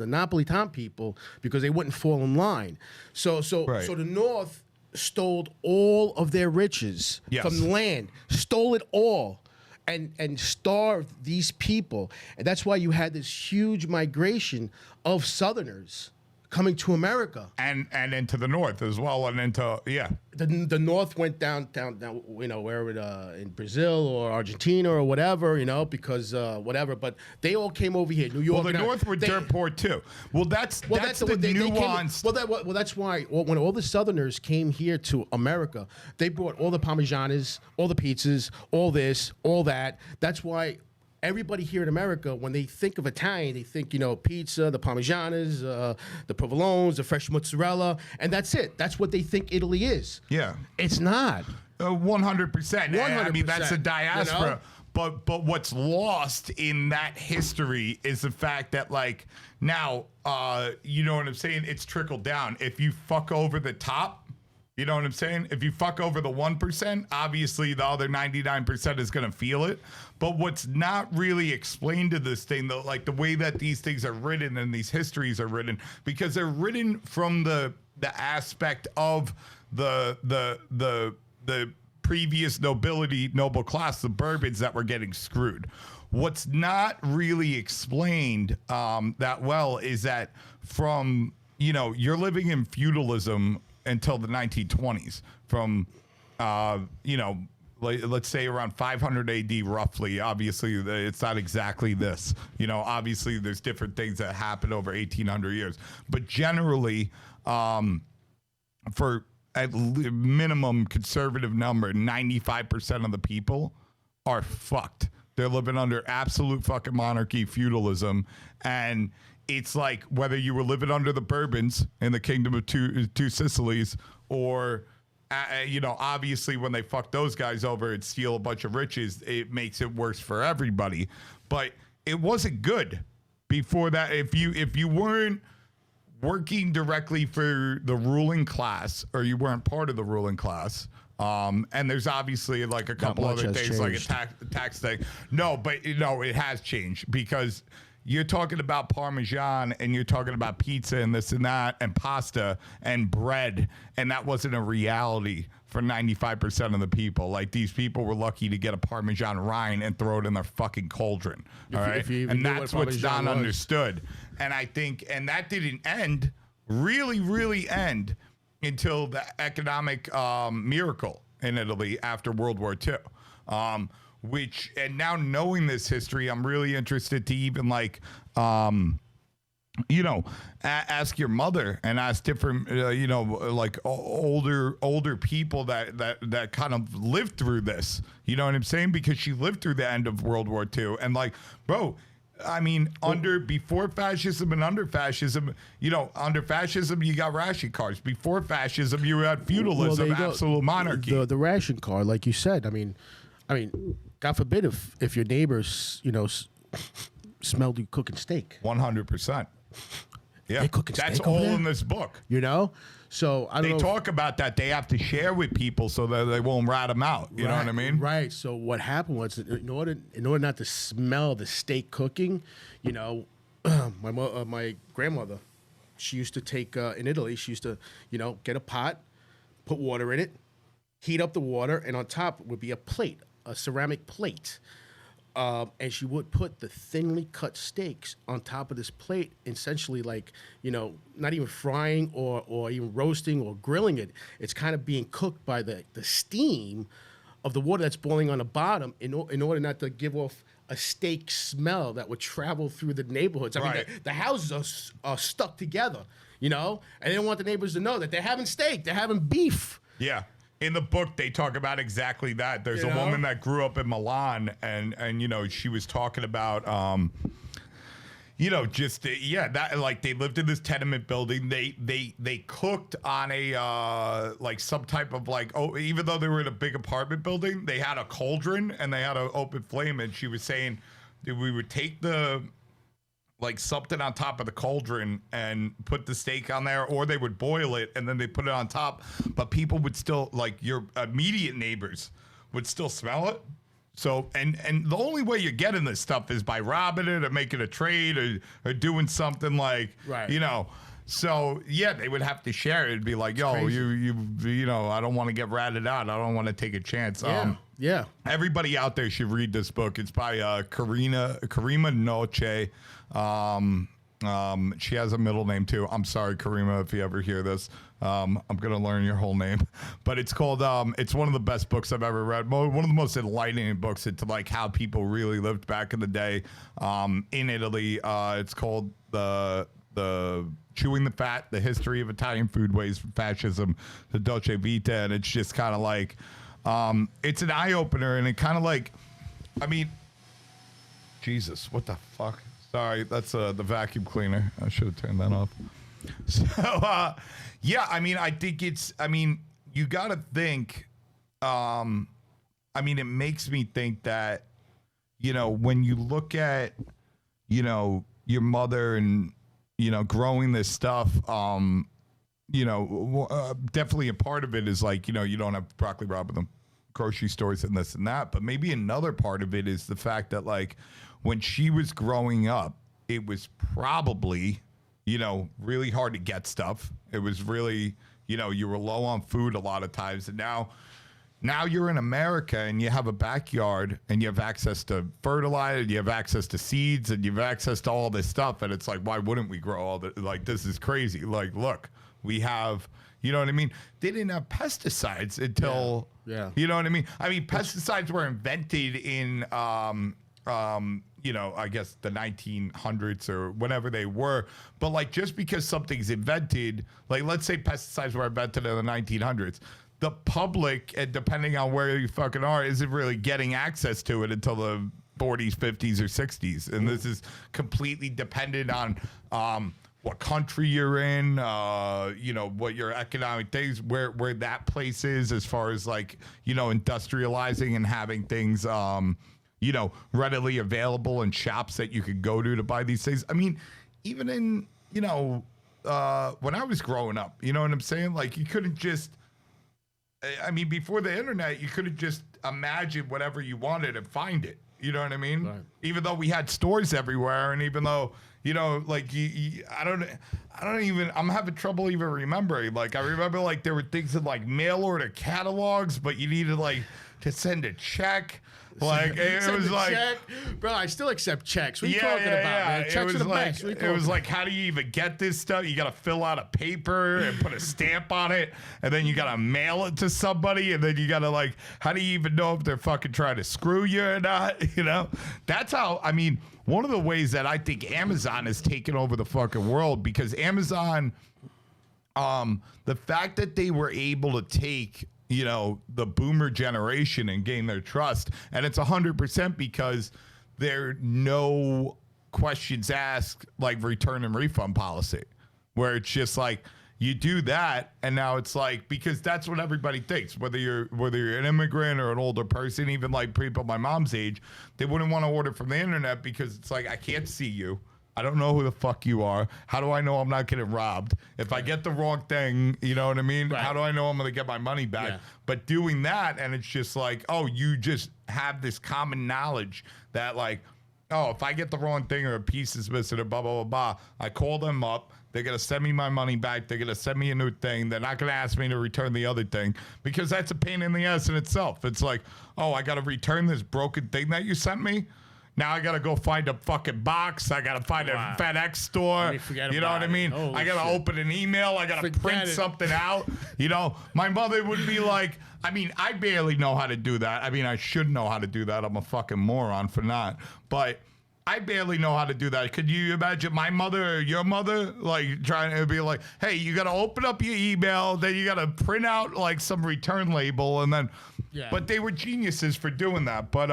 Napolitan people because they wouldn't fall in line. So the North stole all of their riches from the land, stole it all. And starved these people. And that's why you had this huge migration of Southerners coming to America. And into the north as well, and into The North went down, you know, wherever in Brazil or Argentina or whatever, you know, because whatever. But they all came over here, New York. Well, the North were dirt poor too. Well, that's the nuance. That's why when all the Southerners came here to America, they brought all the Parmesanas, all the pizzas, all this, all that. That's why. Everybody here in America, when they think of Italian, they think, you know, pizza, the Parmesanas, the provolones, the fresh mozzarella, and that's it. That's what they think Italy is. Yeah. It's not. 100%. I mean, that's a diaspora. You know? But what's lost in that history is the fact that, like, now, you know what I'm saying? It's trickled down. If you fuck over the top, you know what I'm saying? If you fuck over the 1%, obviously the other 99% is going to feel it. But what's not really explained to this thing, though, like the way that these things are written and these histories are written, because they're written from the aspect of the previous noble class, the Bourbons that were getting screwed. What's not really explained that well is that from, you know, you're living in feudalism until the 1920s, from, you know, let's say around 500 AD roughly. Obviously, it's not exactly this. You know, obviously, there's different things that happen over 1,800 years. But generally, for at minimum conservative number, 95% of the people are fucked. They're living under absolute fucking monarchy, feudalism, and it's like whether you were living under the Bourbons in the Kingdom of Two Sicilies, or you know, obviously when they fuck those guys over and steal a bunch of riches, it makes it worse for everybody. But it wasn't good before that. If you weren't working directly for the ruling class, or you weren't part of the ruling class, and there's obviously like a couple other things changed. Like a tax thing. No, but you know, it has changed, because you're talking about Parmesan and you're talking about pizza and this and that and pasta and bread, and that wasn't a reality for 95% of the people. Like, these people were lucky to get a Parmesan rind and throw it in their fucking cauldron. All right, and that's what's not understood. And I think, and that didn't end, really end, until the economic miracle in Italy after World War II. Which, and now knowing this history, I'm really interested to even, like, you know, ask your mother and ask different, you know, like older people that kind of lived through this. You know what I'm saying? Because she lived through the end of World War II, and like, bro, I mean, before fascism and under fascism, you know, under fascism you got ration cards. Before fascism, you had feudalism, absolute monarchy. The ration card, like you said, I mean, God forbid if your neighbors, you know, smelled you cooking steak. 100%. Yeah, they cooking that's steak all over there? in this book. You know, so I don't know. They talk about that. They have to share with people so that they won't rat them out. You know what I mean? Right. So what happened was, in order not to smell the steak cooking, you know, my grandmother, she used to take in Italy. She used to, you know, get a pot, put water in it, heat up the water, and on top would be a plate, a ceramic plate. And she would put the thinly cut steaks on top of this plate, essentially like, you know, not even frying or even roasting or grilling it. It's kind of being cooked by the steam of the water that's boiling on the bottom in order not to give off a steak smell that would travel through the neighborhoods. I mean, the houses are stuck together, you know, and they don't want the neighbors to know that they're having steak, they're having beef. Yeah. In the book, they talk about exactly that. There's a woman that grew up in Milan, and you know, she was talking about, you know, just that, like, they lived in this tenement building. They cooked on a like some type of, like, even though they were in a big apartment building, they had a cauldron and they had an open flame. And she was saying that we would take like something on top of the cauldron and put the steak on there, or they would boil it and then they put it on top, but people would still, like, your immediate neighbors would still smell it. So, and the only way you're getting this stuff is by robbing it or making a trade or doing something like, you know. So yeah, they would have to share it. It'd be like, yo, you know, I don't want to get ratted out. I don't want to take a chance. Yeah. Everybody out there should read this book. It's by Karima Noce. She has a middle name too. I'm sorry, Karima, if you ever hear this. I'm gonna learn your whole name, but it's called. It's one of the best books I've ever read. One of the most enlightening books into like how people really lived back in the day in Italy. It's called the Chewing the Fat: The History of Italian Foodways from Fascism to Dolce Vita, and it's just kind of like it's an eye opener, and it kind of like, I mean, Jesus, what the fuck? Sorry, that's the vacuum cleaner. I should have turned that off. So, yeah, I mean, I think it's, I mean, you got to think, I mean, it makes me think that, you know, when you look at, you know, your mother and, you know, growing this stuff, you know, definitely a part of it is like, you know, you don't have broccoli raw in the grocery stores and this and that. But maybe another part of it is the fact that, like, when she was growing up, it was probably, you know, really hard to get stuff. It was really, you know, you were low on food a lot of times. And now you're in America and you have a backyard and you have access to fertilizer, you have access to seeds, and you have access to all this stuff. And it's like, why wouldn't we grow all that? Like, this is crazy. Like, look, we have, you know what I mean? They didn't have pesticides until, you know what I mean? I mean, pesticides were invented in, you know, I guess the 1900s or whenever they were. But like, just because something's invented, like let's say pesticides were invented in the 1900s, the public, and depending on where you fucking are, isn't really getting access to it until the 40s, 50s, or 60s. And this is completely dependent on what country you're in, you know, what your economic things, where that place is as far as like, you know, industrializing and having things, you know, readily available in shops that you could go to buy these things. I mean, even in, you know, when I was growing up, you know what I'm saying? Like, you couldn't just, I mean, before the internet, you couldn't just imagine whatever you wanted and find it. You know what I mean? Right. Even though we had stores everywhere, and even though, you know, like, I don't even, I'm having trouble even remembering. Like, I remember, like, there were things in, like, mail order catalogs, but you needed, like, to send a check. Like, it was like, check. Bro, I still accept checks. What are you talking about, man? Checks are the best. It was like, how do you even get this stuff? You got to fill out a paper and put a stamp on it, and then you got to mail it to somebody, and then you got to, like, how do you even know if they're fucking trying to screw you or not? You know? That's how, I mean, one of the ways that I think Amazon has taken over the fucking world, because Amazon, the fact that they were able to take, you know, the boomer generation and gain their trust. And it's 100% because there are no questions asked, like return and refund policy, where it's just like, you do that, and now it's like, because that's what everybody thinks, whether you're an immigrant or an older person, even like people my mom's age, they wouldn't want to order from the internet because it's like, I can't see you. I don't know who the fuck you are. How do I know I'm not getting robbed? If I get the wrong thing, you know what I mean? Right. How do I know I'm going to get my money back? Yeah. But doing that, and it's just like, oh, you just have this common knowledge that, like, oh, if I get the wrong thing or a piece is missing or blah, blah, blah, blah, I call them up. They're going to send me my money back. They're going to send me a new thing. They're not going to ask me to return the other thing, because that's a pain in the ass in itself. It's like, oh, I got to return this broken thing that you sent me. Now I got to go find a fucking box. I got to find a FedEx store. You know what I mean? I got to open an email. I got to print something out. You know, my mother would be like, I mean, I barely know how to do that. I mean, I should know how to do that. I'm a fucking moron for not. But I barely know how to do that. Could you imagine my mother or your mother, like, trying to be like, hey, you got to open up your email, then you got to print out, like, some return label, and then, but they were geniuses for doing that. But,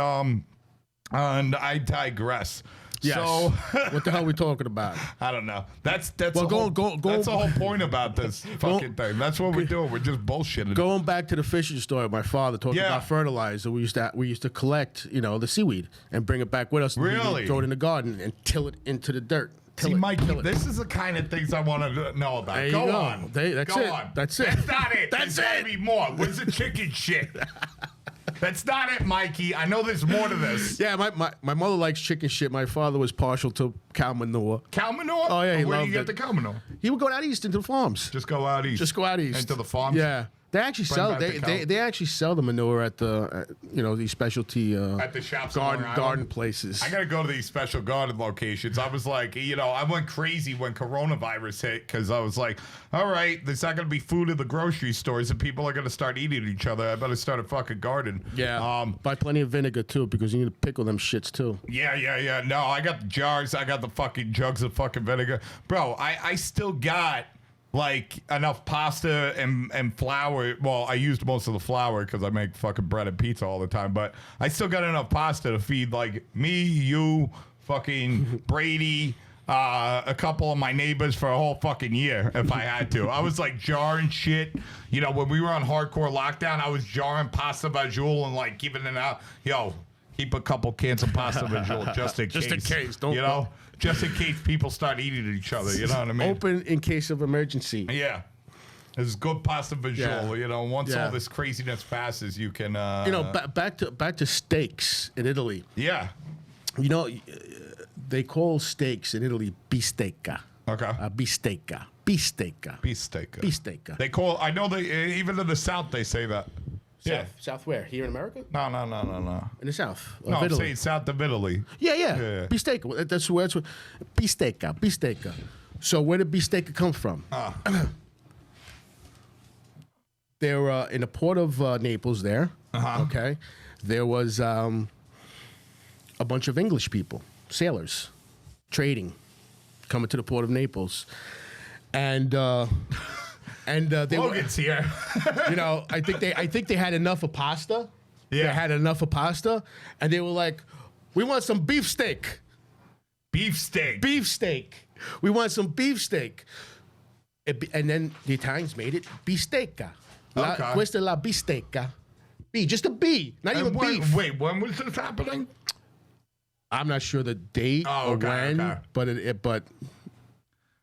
and I digress. Yes. So what the hell are we talking about? I don't know. That's that's the whole point about this fucking thing. That's what we're doing. We're just bullshitting. Going back to the fishing story, my father talked about fertilizer. We used to collect, you know, the seaweed and bring it back with us. Really? Throw it in the garden and till it into the dirt. See, Mike, this is the kind of things I want to know about. There go you on. That's go it. on. That's it. That's not it. That's There's gotta be more. Where's the chicken shit? That's not it, Mikey. I know there's more to this. Yeah, my mother likes chicken shit. My father was partial to cow manure. Cow manure? Oh, yeah, he Where do loved you get the cow manure? He would go out east into the farms. Just go out east? Just go out east. Into the farms? Yeah. They actually Bring sell back the cow. they actually sell the manure at the these specialty At the shops on Long Island? garden places. I gotta go to these special garden locations. I was like, I went crazy when coronavirus hit because I was like, all right, there's not gonna be food in the grocery stores and people are gonna start eating each other. I better start a fucking garden. Yeah. Buy plenty of vinegar too because you need to pickle them shits too. Yeah. No, I got the jars. I got the fucking jugs of fucking vinegar, bro. I still got like enough pasta and flour. Well, I used most of the flour because I make fucking bread and pizza all the time. But I still got enough pasta to feed like me, you, fucking Brady, a couple of my neighbors for a whole fucking year if I had to. I was like jarring shit. When we were on hardcore lockdown, I was jarring pasta vajol and like giving it out. Yo, keep a couple cans of pasta vajol just in case. Just in case, don't just in case people start eating each other. You know what I mean? Open in case of emergency. Yeah. It's good pasta visual. Yeah. Once all this craziness passes, you can. Back to steaks in Italy. Yeah. They call steaks in Italy bistecca. Okay. Bistecca. They call. I know they even in the South they say that. Yeah. South where? Here in America? No. In the South. No, Of I'm Italy. saying South of Italy. Yeah. Bistecca. That's where it's bistecca. So where did bistecca come from? They're in the port of Naples there. Okay. There was a bunch of English people, sailors, trading, coming to the port of Naples. And they Logan's here. I think they had enough of pasta. Yeah. They had enough of pasta, and they were like, "We want some beefsteak. Beefsteak. We want some beefsteak." And then the Italians made it bistecca. Okay. Questa è la bistecca. B, just a B, not even beef. Wait, when was this happening? I'm not sure the date or when, but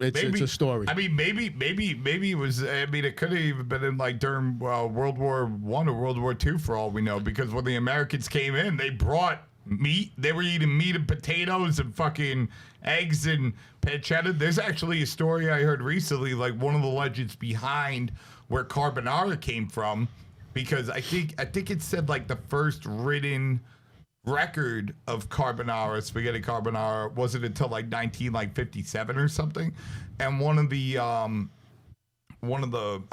it's a story. I mean, maybe it was. I mean, it could have even been in like during World War I or World War II for all we know. Because when the Americans came in, they brought meat. They were eating meat and potatoes and fucking eggs and pancetta. There's actually a story I heard recently, like one of the legends behind where carbonara came from, because I think it said like the first written record of spaghetti carbonara wasn't until like 1957 or something. And one of the I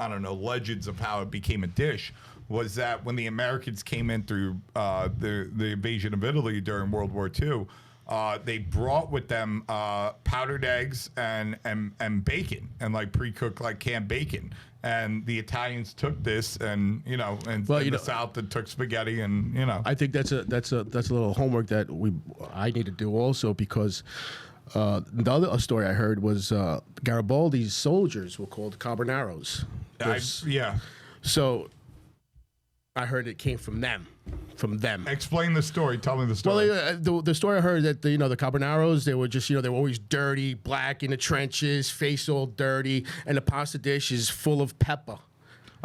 don't know, legends of how it became a dish was that when the Americans came in through the invasion of Italy during World War II, they brought with them powdered eggs and bacon and like pre-cooked like canned bacon. And the Italians took this, and in the South, it took spaghetti, and I think that's a little homework that I need to do also, because the other story I heard was Garibaldi's soldiers were called carbonaros. So I heard it came from them. Explain the story. Tell me the story. Well, the story I heard that the carbonaros, they were just they were always dirty, black in the trenches, face all dirty, and the pasta dish is full of pepper.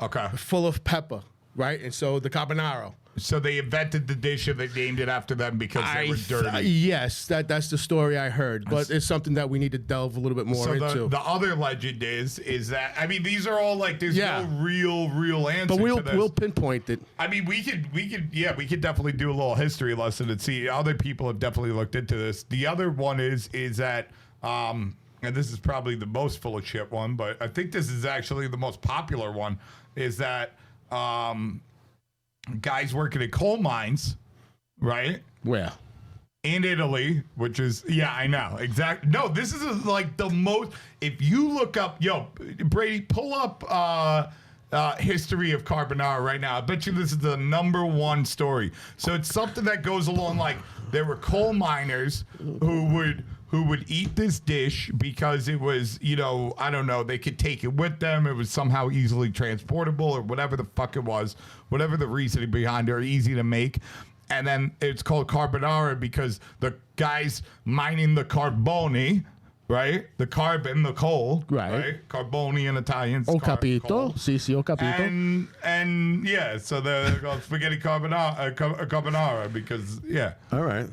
Okay. Full of pepper, right? And so the carbonaro. So they invented the dish and they named it after them because they were dirty. Yes, that's the story I heard, but it's something that we need to delve a little bit more into. The other legend is that, I mean, these are all like, there's no real answer but to this. We'll pinpoint it. I mean, we could definitely do a little history lesson and see. Other people have definitely looked into this. The other one is that, and this is probably the most full of shit one, but I think this is actually the most popular one, is that, guys working at coal mines, right? Where? In Italy, which is, I know, exactly. No, this is like the most, if you look up, Brady, pull up history of carbonara right now. I bet you this is the #1 story. So it's something that goes along like there were coal miners who would eat this dish because it was, I don't know, they could take it with them. It was somehow easily transportable or whatever the fuck it was, whatever the reasoning behind it, or easy to make. And then it's called carbonara because the guys mining the carbone, right? The carbon, the coal, right? Carbone in Italian. Ho capito. Sì, ho capito. And yeah, so they're called spaghetti carbonara because, All right.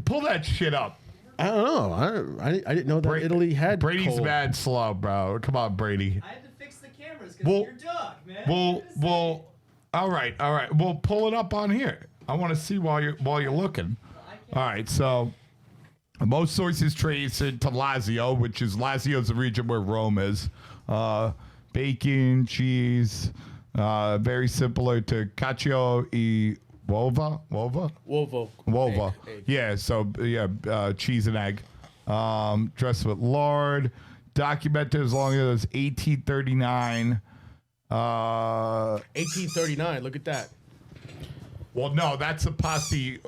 Pull that shit up. I don't know. I didn't know that Italy had Brady's coal. mad slow, bro. Come on, Brady. I had to fix the camera. nervous because Well, you're Doug, man. Well, all right. Well, pull it up on here. I want to see while you're looking. All right, so most sources trace it to Lazio, which is Lazio's the region where Rome is. Bacon, cheese, very similar to cacio e uova. Wovo. Egg. Yeah, so cheese and egg. Dressed with lard. Documented as long as 1839. 1839. Look at that. Well, no, that's a pasti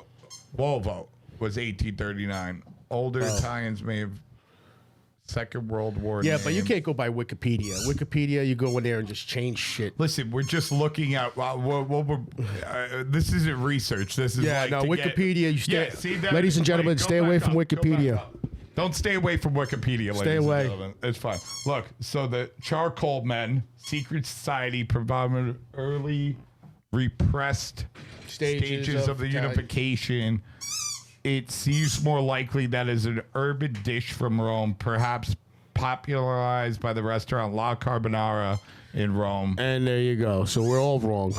uovo. Was 1839. Older Italians may have Second World War. Yeah, but you can't go by Wikipedia. Wikipedia, you go in there and just change shit. Listen, we're just looking at this isn't research. This is Wikipedia. You stay, ladies and gentlemen, stay away from Wikipedia. Don't stay away from Wikipedia. Stay away. And gentlemen. It's fine. Look, so the charcoal men, secret society, provided early repressed stages of the unification. It seems more likely that is an urban dish from Rome, perhaps popularized by the restaurant La Carbonara in Rome. And there you go. So we're all wrong.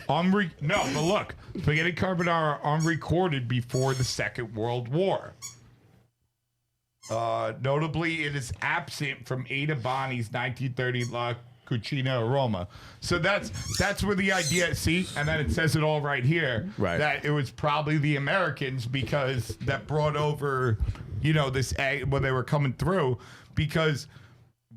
No, but look, spaghetti carbonara unrecorded before the Second World War. Notably, it is absent from Ada Boni's 1930 La Cucina Roma. So that's where the idea, see, and then it says it all right here, right, that it was probably the Americans because that brought over, this egg when they were coming through, because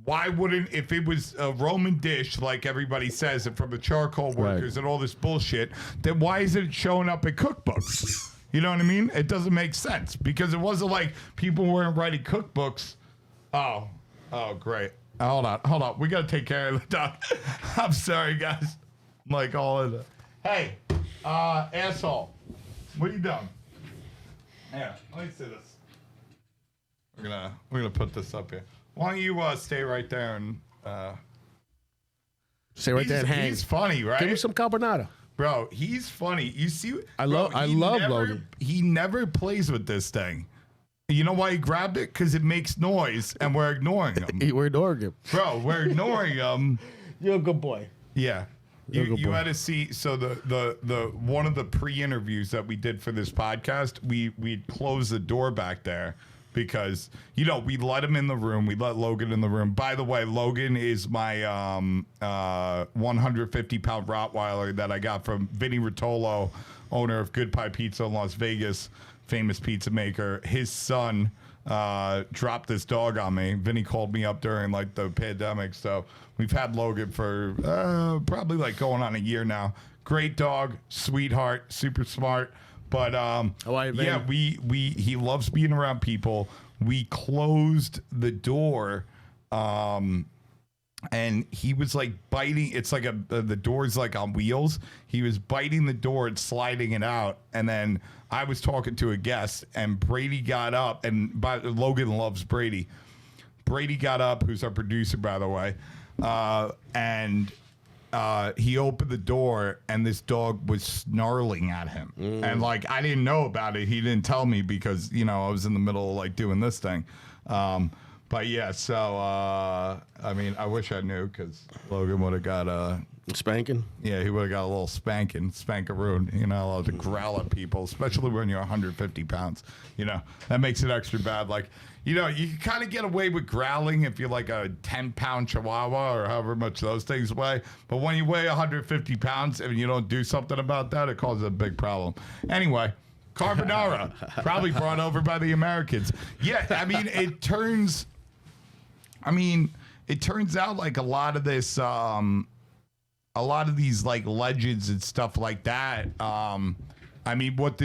why wouldn't, if it was a Roman dish, like everybody says, and from the charcoal workers and all this bullshit, then why is it showing up in cookbooks? You know what I mean? It doesn't make sense because it wasn't like people weren't writing cookbooks. Oh, great. Hold on. We got to take care of the dog. I'm sorry, guys. I'm like all in it. Hey, asshole. What are you doing? Yeah, let me see this. We're gonna put this up here. Why don't you stay right there and stay right there and hang. He's funny, right? Give him some carbonara. Bro, he's funny. You see, I love Logan. He never plays with this thing. You know why he grabbed it? Because it makes noise, and we're ignoring him. We're ignoring him. Bro, we're ignoring him. You're a good boy. Yeah. You had to see, so the one of the pre-interviews that we did for this podcast, we closed the door back there because, we let him in the room. We let Logan in the room. By the way, Logan is my 150-pound Rottweiler that I got from Vinny Rotolo, owner of Good Pie Pizza in Las Vegas, famous pizza maker. His son dropped this dog on me. Vinny called me up during the pandemic. So we've had Logan for probably going on a year now. Great dog, sweetheart, super smart. But he loves being around people. We closed the door, and he was biting. It's the door's on wheels. He was biting the door and sliding it out, and then I was talking to a guest, and Brady got up, and Logan loves Brady. Brady got up, who's our producer, by the way, and he opened the door, and this dog was snarling at him. And I didn't know about it. He didn't tell me because I was in the middle of doing this thing. But yeah, so I wish I knew because Logan would have got spanking. Yeah, he would have got a little spankaroon. You're not allowed to growl at people, especially when you're 150 pounds. That makes it extra bad. You can kind of get away with growling if you're a 10-pound Chihuahua or however much those things weigh. But when you weigh 150 pounds and you don't do something about that, it causes a big problem. Anyway, carbonara, probably brought over by the Americans. Yeah, it turns out a lot of this, a lot of these legends and stuff like that. What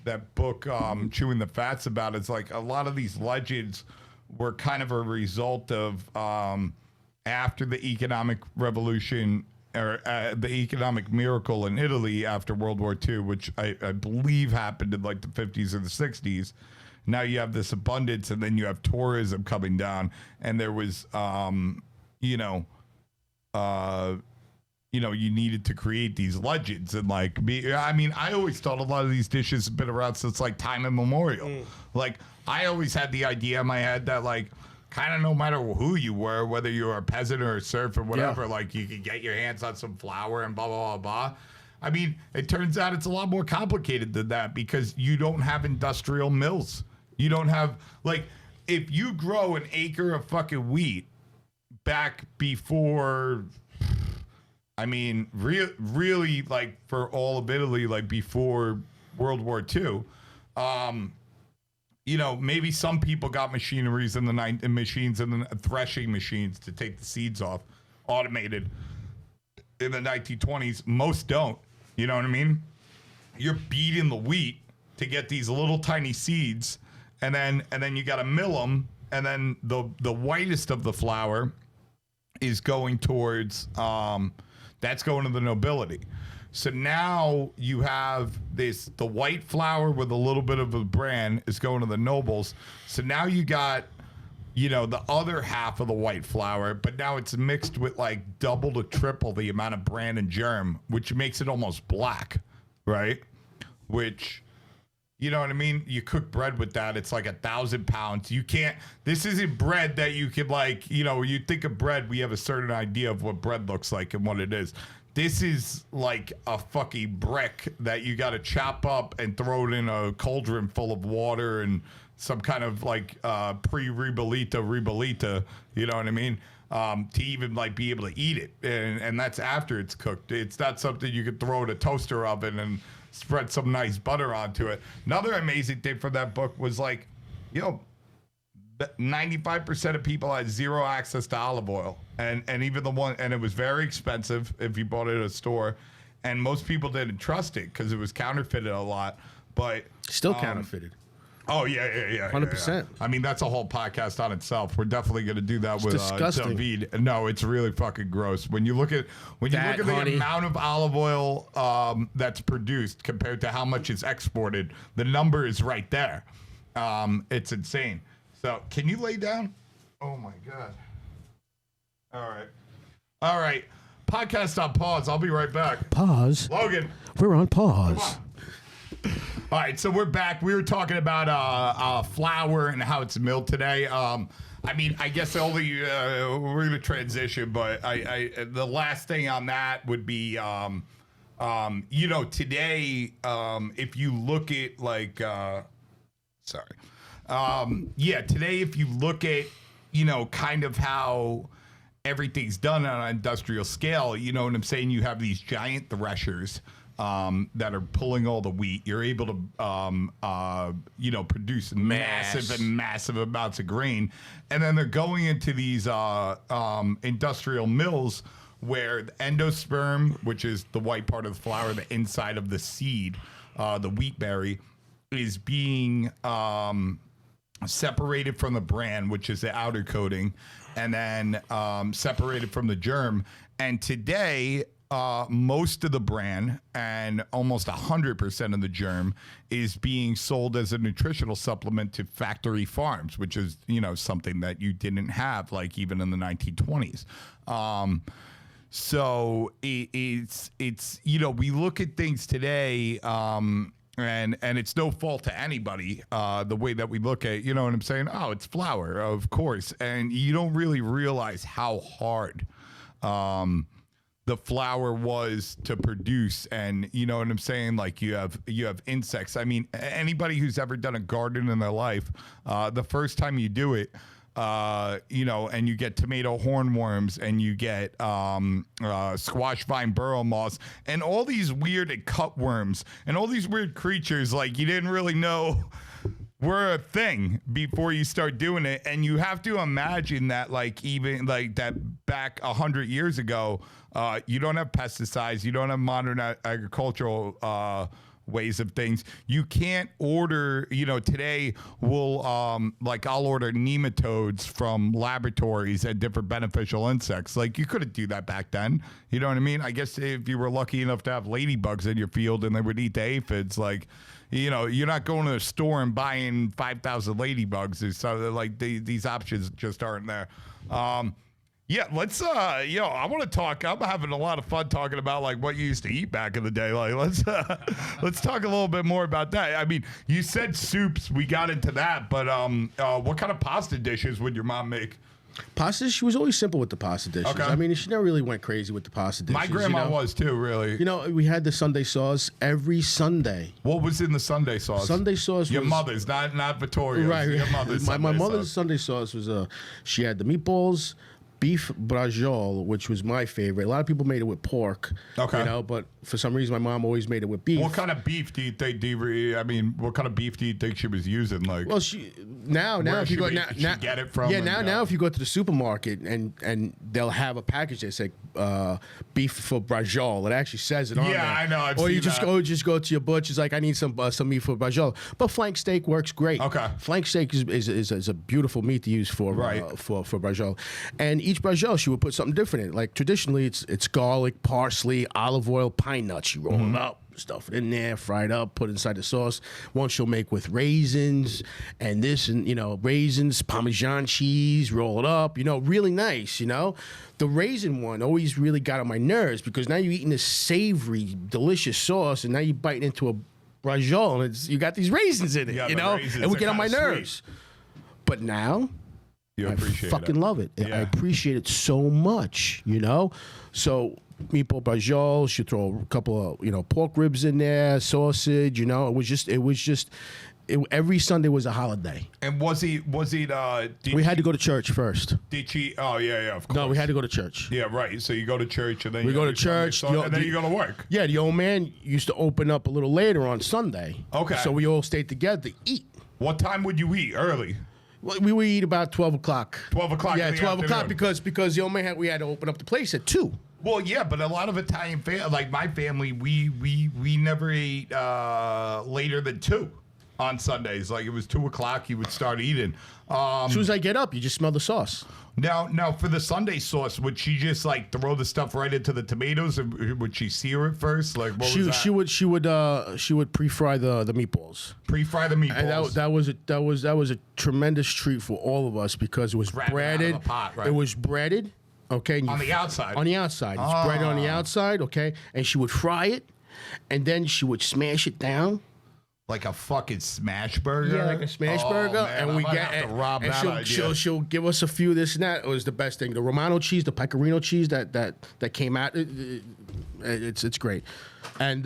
that book Chewing the Fat's about is a lot of these legends were kind of a result of after the economic revolution or the economic miracle in Italy after World War II, which I believe happened in the 50s or the 60s. Now you have this abundance, and then you have tourism coming down, and there was you needed to create these legends and I always thought a lot of these dishes have been around since time immemorial. I always had the idea in my head that kind of no matter who you were, whether you were a peasant or a serf or whatever, like you could get your hands on some flour and blah, blah, blah, blah. I mean, it turns out it's a lot more complicated than that because you don't have industrial mills. You don't have, like, if you grow an acre of fucking wheat back before, I mean, really, like, for all of Italy, like, before World War II, you know, maybe some people got machineries in the machines and the threshing machines to take the seeds off, automated in the 1920s. Most don't. You know what I mean? You're beating the wheat to get these little tiny seeds, and then you got to mill them, and then the whitest of the flour is going towards that's going to the nobility. So now you have the white flour with a little bit of a bran is going to the nobles. So now you got, you know, the other half of the white flour, but now it's mixed with like double to triple the amount of bran and germ, which makes it almost black, right? Which, you know what I mean? You cook bread with that, it's like 1,000 pounds. You can't, this isn't bread that you could like, you know, you think of bread, we have a certain idea of what bread looks like and what it is. This is like a fucking brick that you got to chop up and throw it in a cauldron full of water and some kind of like pre-ribollita, you know what I mean? To even like be able to eat it. And that's after it's cooked. It's not something you could throw in a toaster oven and spread some nice butter onto it. Another amazing thing from that book was like, you know, 95% of people had zero access to olive oil. And even the one, and it was very expensive if you bought it at a store. And most people didn't trust it because it was counterfeited a lot. But Still counterfeited. Oh, yeah. 100%. Yeah. I mean, that's a whole podcast on itself. We're definitely going to do that with disgusting. David. No, it's really fucking gross. When you look at the amount of olive oil that's produced compared to how much is exported, the number is right there. It's insane. So, can you lay down? Oh, my God. All right. Podcast on pause. I'll be right back. Pause. Logan. We're on pause. All right, so we're back. We were talking about flour and how it's milled today. I mean, I guess only we're going to transition, but I the last thing on that would be, you know, today, if you look at like, today if you look at, you know, kind of how everything's done on an industrial scale, you know what I'm saying? You have these giant threshers that are pulling all the wheat. You're able to, you know, produce massive amounts of grain. And then they're going into these industrial mills where the endosperm, which is the white part of the flour, the inside of the seed, the wheat berry, is being separated from the bran, which is the outer coating, and then separated from the germ. And today, most of the bran and almost 100% of the germ is being sold as a nutritional supplement to factory farms, which is, you know, something that you didn't have like even in the 1920s. So it's you know, we look at things today, and it's no fault to anybody, the way that we look at, you know what I'm saying? Oh, it's flour, of course. And you don't really realize how hard the flour was to produce. And you know what I'm saying? Like you have insects. I mean, anybody who's ever done a garden in their life, the first time you do it, you know, and you get tomato hornworms and you get squash vine burrow moths and all these weird cutworms and all these weird creatures like you didn't really know were a thing before you start doing it. And you have to imagine that like even like that back 100 years ago, you don't have pesticides, you don't have modern agricultural ways of things. You can't order, you know, today we'll like I'll order nematodes from laboratories and different beneficial insects. Like you couldn't do that back then. You know what I mean? I guess if you were lucky enough to have ladybugs in your field and they would eat the aphids, like, you know, you're not going to the store and buying 5,000 ladybugs. So like these options just aren't there. Yeah, let's I want to talk. I'm having a lot of fun talking about like what you used to eat back in the day. Like let's talk a little bit more about that. I mean, you said soups, we got into that, but what kind of pasta dishes would your mom make? Pasta, she was always simple with the pasta dishes. Okay. I mean, she never really went crazy with the pasta dishes. My grandma was too, really. You know, we had the Sunday sauce every Sunday. What was in the Sunday sauce? Sunday sauce Your was... mother's, not Vittorio's. Right. Your mother's my Sunday mother's sauce. Sunday sauce was, she had the meatballs, beef braciole, which was my favorite. A lot of people made it with pork. Okay. You know, but for some reason, my mom always made it with beef. What kind of beef do you think? What kind of beef do you think she was using? Like, Well, now Where if you should go we- now, should now she get it from yeah and, now if you go to the supermarket and they'll have a package that say beef for braciole. It actually says it on there. Yeah, I know, I've or you seen that. just go to your butcher's like, I need some meat for braciole. But flank steak works great. Okay. Flank steak is a beautiful meat to use for Right. for braciole. And each braciole she would put something different in it. Like traditionally it's garlic, parsley, olive oil, pine nuts. You roll Mm-hmm. it up, stuff it in there, fry it up, put it inside the sauce. One she'll make with raisins and this and raisins, Parmesan cheese, roll it up, really nice, The raisin one always really got on my nerves because now you're eating this savory, delicious sauce and now you bite into a braciole and you got these raisins in it, Yeah, the raisins and we are get on my kinda sweet. nerves. But now you I appreciate fucking it. love it. I Yeah. appreciate it so much, So meatball braciole, she throw a couple of pork ribs in there, sausage. Every Sunday was a holiday. And was he? We had to go to church first. Did she? Oh yeah, of course. No, we had to go to church. Yeah, right. So you go to church and then We you go have to your Sunday church, sauce, and then you go to work. Yeah, the old man used to open up a little later on Sunday. Okay. So we all stayed together to eat. What time would you eat? Early. Well, we would eat about 12 o'clock. 12 o'clock. Yeah, in the 12 o'clock afternoon. because the old man we had to open up the place at 2. Well, yeah, but a lot of Italian like my family, we never ate later than 2 on Sundays. Like it was 2 o'clock, you would start eating. As soon as I get up, you just smell the sauce. Now for the Sunday sauce, would she just like throw the stuff right into the tomatoes, or would she sear it first? Like what was that? She would pre-fry the meatballs. Pre-fry the meatballs. And that was a tremendous treat for all of us because it was Grab it out of breaded. the pot, right? It was breaded, okay. And On the outside. On the outside, it's breaded on the outside, okay. And she would fry it, and then she would smash it down. Like a fucking smash burger. Yeah, like a smash burger, man, and I we might get have to rob that idea. she'll give us a few of this and that. It was the best thing. The Romano cheese, the Pecorino cheese that came out, it's great. And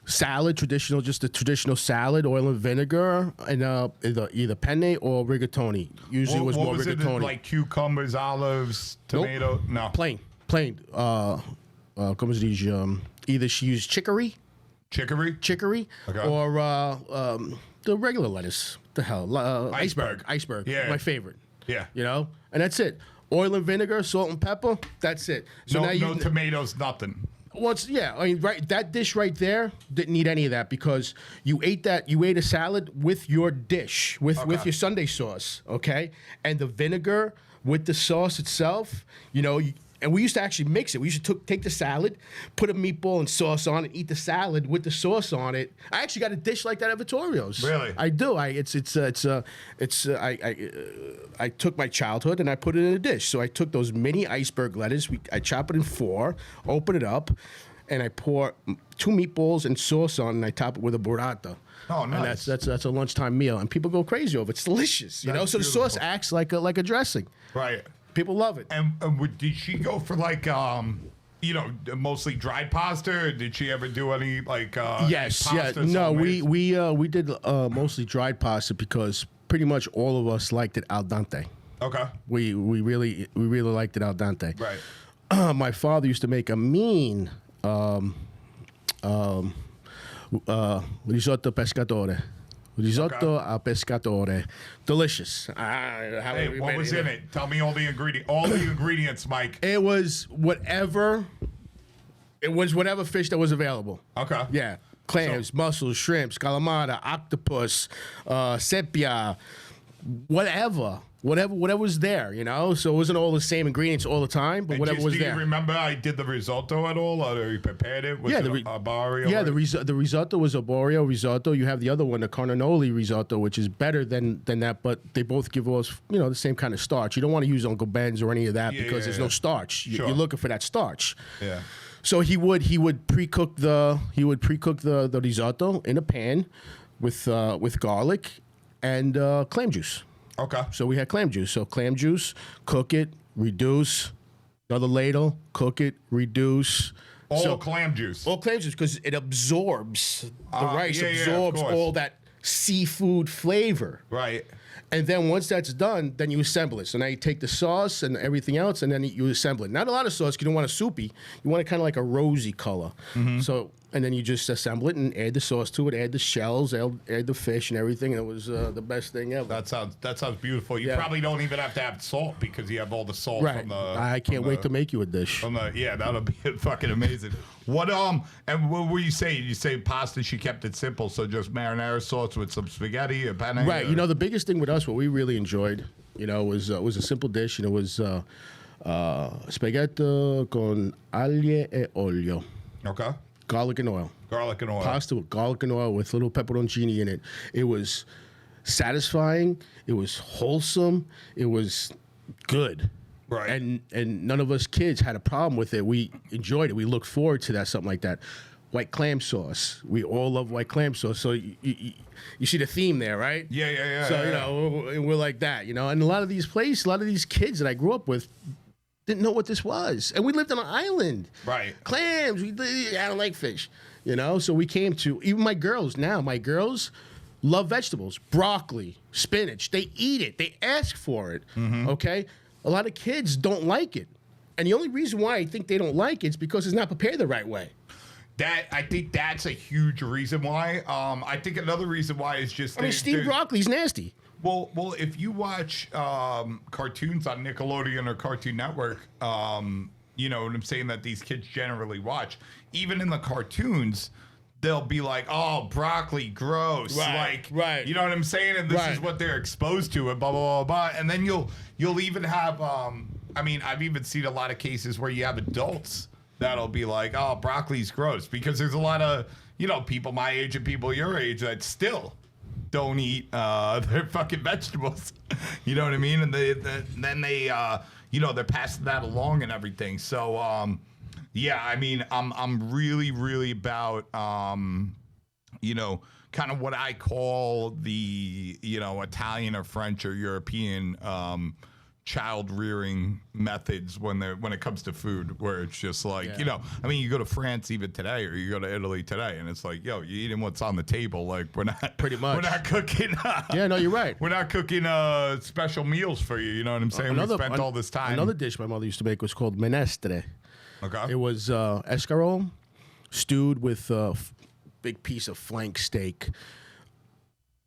salad, just a traditional salad, oil and vinegar, and either penne or rigatoni. Usually it was more rigatoni. It, like cucumbers, olives, Nope. tomato? No. Plain. Como se diz? Either she used chicory, Chicory? Okay. or the regular lettuce. What the hell? Iceberg. Iceberg. Yeah. My favorite. Yeah. And that's it. Oil and vinegar, salt and pepper. That's it. So now No tomatoes, nothing. right. That dish right there didn't need any of that because you ate a salad with your dish, with your Sunday sauce, okay? And the vinegar with the sauce itself, and we used to actually mix it. We used to take the salad, put a meatball and sauce on it, eat the salad with the sauce on it. I actually got a dish like that at Vittorio's. Really? I do. I took my childhood and I put it in a dish. So I took those mini iceberg lettuce. I chop it in 4, open it up, and I pour 2 meatballs and sauce on, and I top it with a burrata. Oh, nice. And that's a lunchtime meal, and people go crazy over it. It's delicious, So That's the sauce beautiful. acts like a dressing. Right. People love it. And did she go for like, mostly dried pasta? Or did she ever do any like Yes, pasta? No, we did mostly dried pasta because pretty much all of us liked it al dente. Okay. We really liked it al dente. Right. My father used to make a mean risotto pescatore. Risotto al pescatore. Delicious. Hey, what was in it? Tell me all the ingredients, Mike. It was whatever fish that was available. Okay. Yeah. Clams, mussels, shrimps, calamari, octopus, sepia, whatever. whatever was there, you know. So it wasn't all the same ingredients all the time, but whatever was do there. you remember I did the risotto at all, or you prepared it? Was Yeah, it the arborio? Yeah, the risotto was arborio risotto. You have the other one, the carnaroli risotto, which is better than that, but they both give us, you know, the same kind of starch. You don't want to use Uncle Ben's or any of that because there's no starch. Sure. You're looking for that starch. Yeah. So he would pre-cook the risotto in a pan with garlic and clam juice. Okay. So we had clam juice. So clam juice, cook it, reduce, another ladle, cook it, reduce. All clam juice. All clam juice because it absorbs, the rice absorbs course. all that seafood flavor. Right. And then once that's done, then you assemble it. So now you take the sauce and everything else, and then you assemble it. Not a lot of sauce. You don't want it soupy. You want it kind of like a rosy color. So, and then you just assemble it and add the sauce to it, add the shells, add the fish and everything. And it was the best thing ever. That sounds beautiful. You probably don't even have to have salt because you have all the salt Right. from the. I can't wait to make you a dish. Yeah, that'll be fucking amazing. What and what were you saying? You say pasta. She kept it simple, so just marinara sauce with some spaghetti or penne. Right. You know, the biggest thing with us, what we really enjoyed, you know, was a simple dish, and it was spaghetti con aglio e olio. Okay. Garlic and oil. Garlic and oil. Pasta with garlic and oil with little pepperoncini in it. It was satisfying. It was wholesome. It was good. Right. And none of us kids had a problem with it. We enjoyed it. We looked forward to that, something like that. White clam sauce. We all love white clam sauce. So you see the theme there, right? Yeah. So, you know, we're like that, you know. And a lot of these kids that I grew up with didn't know what this was. And we lived on an island. Right. Clams. I don't like fish, you know. So we came to, even my girls love vegetables, broccoli, spinach. They eat it. They ask for it, okay? A lot of kids don't like it. And the only reason why I think they don't like it is because it's not prepared the right way. I think that's a huge reason why. I think another reason why is just. I mean, steamed broccoli's nasty. Well, if you watch cartoons on Nickelodeon or Cartoon Network, you know what I'm saying, that these kids generally watch. Even in the cartoons, they'll be like, "Oh, broccoli, gross!" Right. You know what I'm saying? And this is what they're exposed to, and blah blah blah blah. And then you'll even have. I mean, I've even seen a lot of cases where you have adults that'll be like, "Oh, broccoli's gross," because there's a lot of, you know, people my age and people your age that still don't eat their fucking vegetables. You know what I mean? And then they you know, they're passing that along and everything. So yeah, I mean, I'm really about you know, kind of what I call the, you know, Italian or French or European child rearing methods when it comes to food, where it's just like, you know, I mean, you go to France even today, or you go to Italy today, and it's like, yo, you're eating what's on the table. Like, we're not we're not cooking. Yeah, no, you're right. We're not cooking special meals for you. You know what I'm saying? We spent all this time. Another dish my mother used to make was called minestre. Okay. It was escarole stewed with a big piece of flank steak,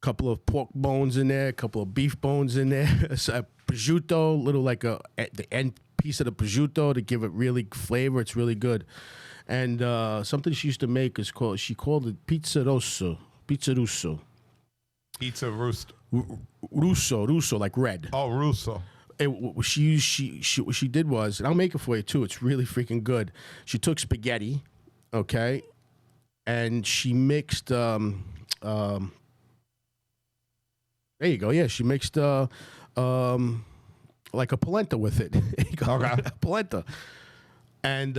couple of pork bones in there, a couple of beef bones in there, a prosciutto, little like the end piece of the prosciutto to give it really flavor. It's really good. And something she used to make she called it pizza russo. Pizza roast. Russo, like red. Oh, russo. What she did was, and I'll make it for you too. It's really freaking good. She took spaghetti, okay, and she mixed. There you go. Yeah, she mixed like a polenta with it. Okay. Polenta, and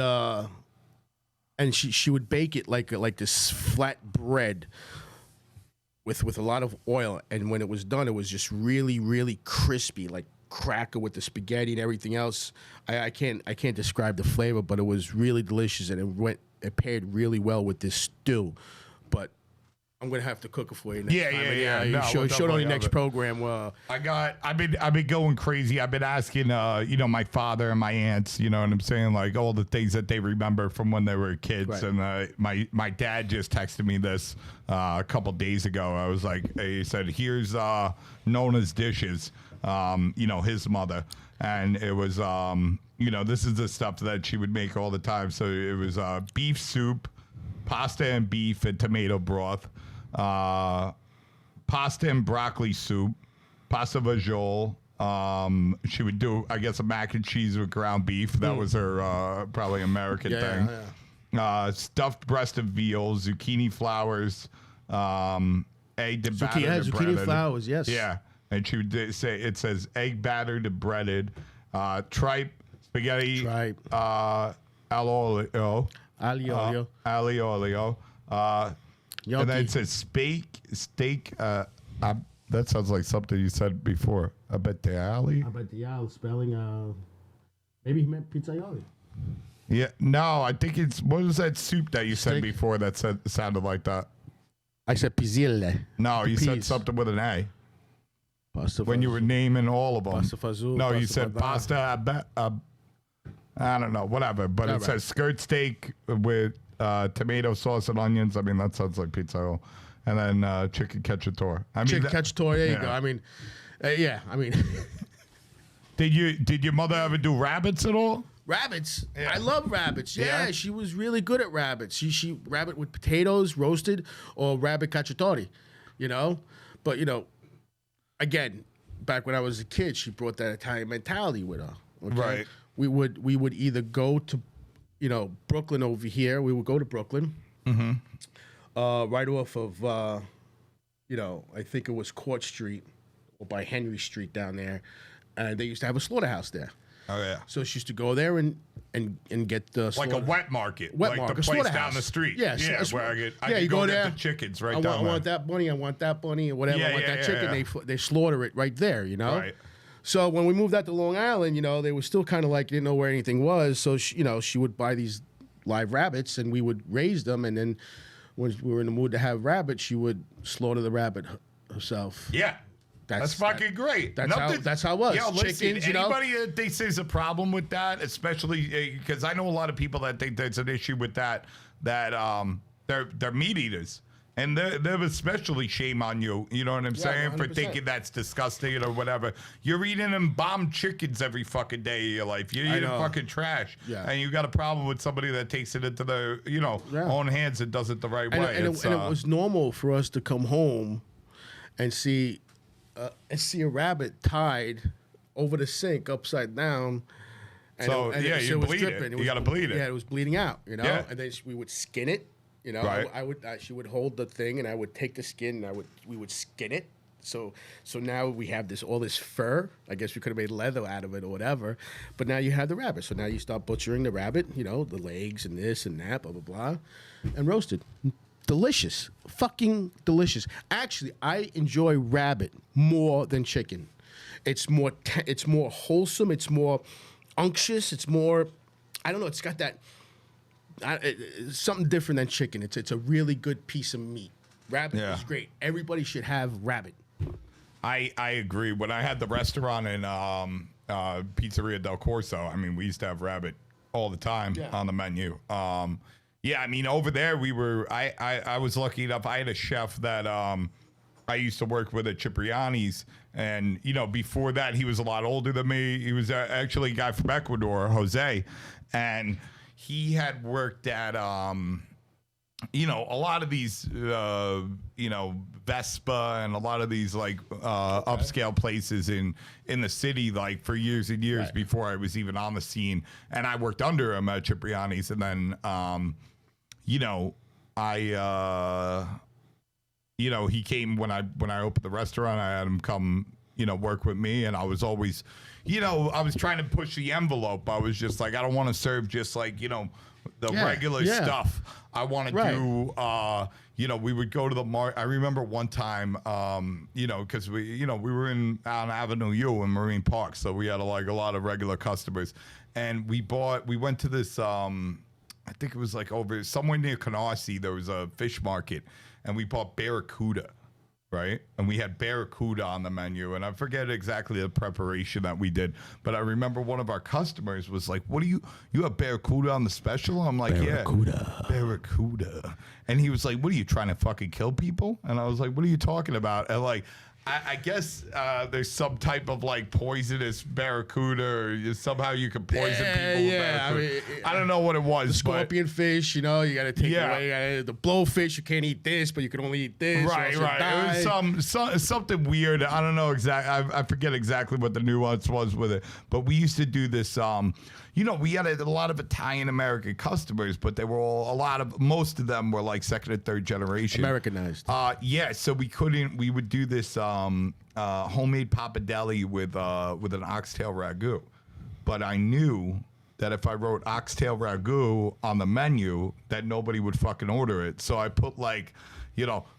she would bake it like this flat bread with a lot of oil. And when it was done, it was just really crispy, like cracker with the spaghetti and everything else. I can't describe the flavor, but it was really delicious, and it paired really well with this stew. But I'm gonna have to cook it for you next time. Yeah. No, show it on your next program. I've been going crazy. I've been asking, you know, my father and my aunts, you know what I'm saying, like all the things that they remember from when they were kids. Right. And my dad just texted me this a couple days ago. I was like, he said, "Here's Nona's dishes." You know, his mother, and it was, you know, this is the stuff that she would make all the time. So it was beef soup, pasta and beef and tomato broth, pasta and broccoli soup, pasta vajol, She would do, I guess, a mac and cheese with ground beef. That was her probably American thing. Stuffed breast of veal, zucchini flowers, egg to battered to breaded. Zucchini flowers, yes. Yeah, and she would say it says egg battered to breaded, tripe, spaghetti, aglio olio, and then it says steak. That sounds like something you said before. Abetiali spelling. Maybe he meant pizzaioli. Yeah, no, I think it's, what was that soup that you said before that sounded like that? I said pizzille. No, you said something with an A. When you were naming all of them. Pasta fazool. No, you said pasta. I don't know, whatever. But it says skirt steak with tomato sauce and onions. I mean, that sounds like pizza. And then chicken cacciatore. Chicken cacciatore. There you go. I mean, I mean. Did your mother ever do rabbits at all? Rabbits. Yeah. I love rabbits. Yeah, she was really good at rabbits. She rabbit with potatoes, roasted, or rabbit cacciatore, you know? But, you know, again, back when I was a kid, she brought that Italian mentality with her. Okay? Right. We would either go to, you know, Brooklyn over here. We would go to Brooklyn. Mm-hmm. Right off of, you know, I think it was Court Street or by Henry Street down there. And they used to have a slaughterhouse there. Oh, yeah. So she used to go there and get the like a wet market. Wet like market. the place down the street. Yeah. Where I could go there. Get the chickens right down there. I want that bunny. I want that bunny or whatever. I want that chicken. They slaughter it right there, you know? Right. So when we moved out to Long Island, you know, they were still kind of like, didn't know where anything was. So, she would buy these live rabbits and we would raise them. And then when we were in the mood to have rabbits, she would slaughter the rabbit herself. Yeah. That's fucking great. That's how it was. Yeah, listen, chickens, anybody that thinks there's a problem with that, especially because I know a lot of people that think there's an issue with that they're meat eaters. And they're especially shame on you, you know what I'm saying, 100%. For thinking that's disgusting or whatever. You're eating them bomb chickens every fucking day of your life. You're eating fucking trash. Yeah. And you got a problem with somebody that takes it into their, own hands and does it the right way. And it was normal for us to come home and see a rabbit tied over the sink upside down. And you bleed it. You got to bleed it. Yeah, it was bleeding out, you know? Yeah. And then we would skin it, you know? Right. She would hold the thing and I would take the skin and we would skin it. So now we have all this fur. I guess we could have made leather out of it or whatever. But now you have the rabbit. So now you start butchering the rabbit, the legs and this and that, blah, blah, blah, and roasted. Delicious. Fucking delicious. Actually, I enjoy rabbit more than chicken. It's more wholesome. It's more unctuous. It's more, I don't know, it's got that, it's something different than chicken. It's a really good piece of meat. Rabbit is great. Everybody should have rabbit. I agree. When I had the restaurant in Pizzeria Del Corso, I mean, we used to have rabbit all the time on the menu. Yeah, I mean, over there I was lucky enough. I had a chef that I used to work with at Cipriani's, and before that he was a lot older than me. He was actually a guy from Ecuador, Jose, and he had worked at a lot of these Vespa and a lot of these upscale places in the city for years and years before I was even on the scene, and I worked under him at Cipriani's, and then he came when I opened the restaurant. I had him come, work with me, and I was always, I was trying to push the envelope. I was just like, I don't want to serve just the regular stuff. I want to do, we would go to the market. I remember one time, because we were on Avenue U in Marine Park, so we had a lot of regular customers, and we went to this. I think it was over somewhere near Canarsie. There was a fish market, and we bought barracuda, right? And we had barracuda on the menu, and I forget exactly the preparation that we did, but I remember one of our customers was like, "What do you have barracuda on the special?" I'm like, barracuda. "Yeah, barracuda." And he was like, "What are you trying to fucking kill people?" And I was like, "What are you talking about?" And I guess there's some type of like poisonous barracuda, or somehow you can poison people. Yeah, I don't know what it was. The scorpion fish, you know, you got to take away. The blowfish, you can't eat this, but you can only eat this. Right. It was something weird. I don't know exactly. I forget exactly what the nuance was with it. But we used to do this. We had a lot of Italian American customers, but they were most of them were like second and third generation. Americanized. So we would do this homemade pappardelle with an oxtail ragu. But I knew that if I wrote oxtail ragu on the menu, that nobody would fucking order it. So I put like,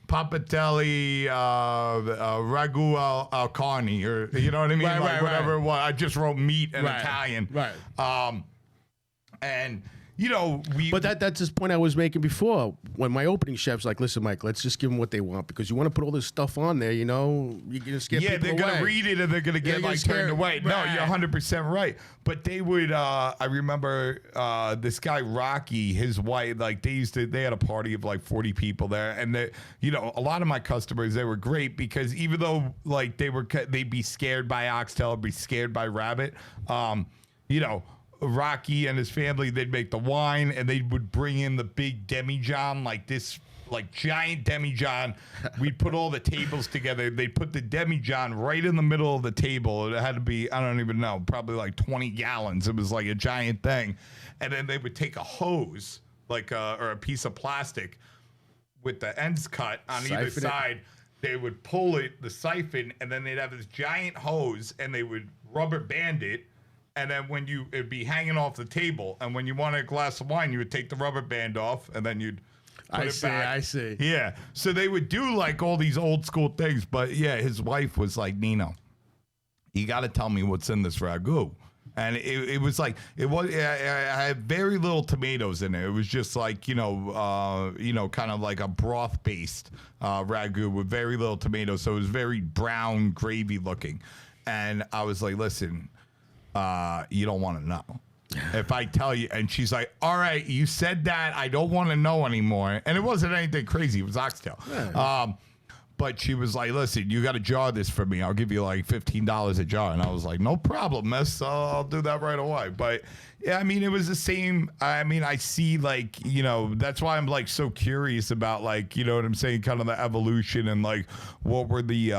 pappardelle ragu al carne, or you know what I mean? Right, whatever it was. I just wrote meat in Italian. Right. And But that's this point I was making before. When my opening chef's like, listen, Mike, let's just give them what they want, because you want to put all this stuff on there, you're gonna scare people away. They're gonna read it and they're gonna get turned away. Right. No, you're 100% right. But they would. I remember this guy Rocky, his wife. Like they had a party of like 40 people there, and a lot of my customers, they were great, because even though like they'd be scared by oxtail, be scared by rabbit. Rocky and his family, they'd make the wine, and they would bring in the big demijohn, like this giant demijohn. We'd put all the tables together. They'd put the demijohn right in the middle of the table. It had to be, I don't even know, probably like 20 gallons. It was like a giant thing. And then they would take a hose, or a piece of plastic with the ends cut on either side. They would pull the siphon, and then they'd have this giant hose, and they would rubber band it. And then it'd be hanging off the table. And when you wanted a glass of wine, you would take the rubber band off, and then you'd put it back. I see. Yeah. So they would do like all these old school things. But yeah, his wife was like, Nino, you got to tell me what's in this ragu. And it was like, I had very little tomatoes in it. It was just like, kind of like a broth based ragu with very little tomatoes. So it was very brown, gravy looking. And I was like, listen, you don't want to know if I tell you. And she's like, all right, you said that, I don't want to know anymore. And it wasn't anything crazy. It was oxtail. Yeah. But she was like, listen, you got to jar this for me. I'll give you like $15 a jar. And I was like, no problem, miss. I'll do that right away. But yeah, I mean, it was the same. I mean, I see like, that's why I'm like so curious about like, you know what I'm saying? Kind of the evolution and like what were the,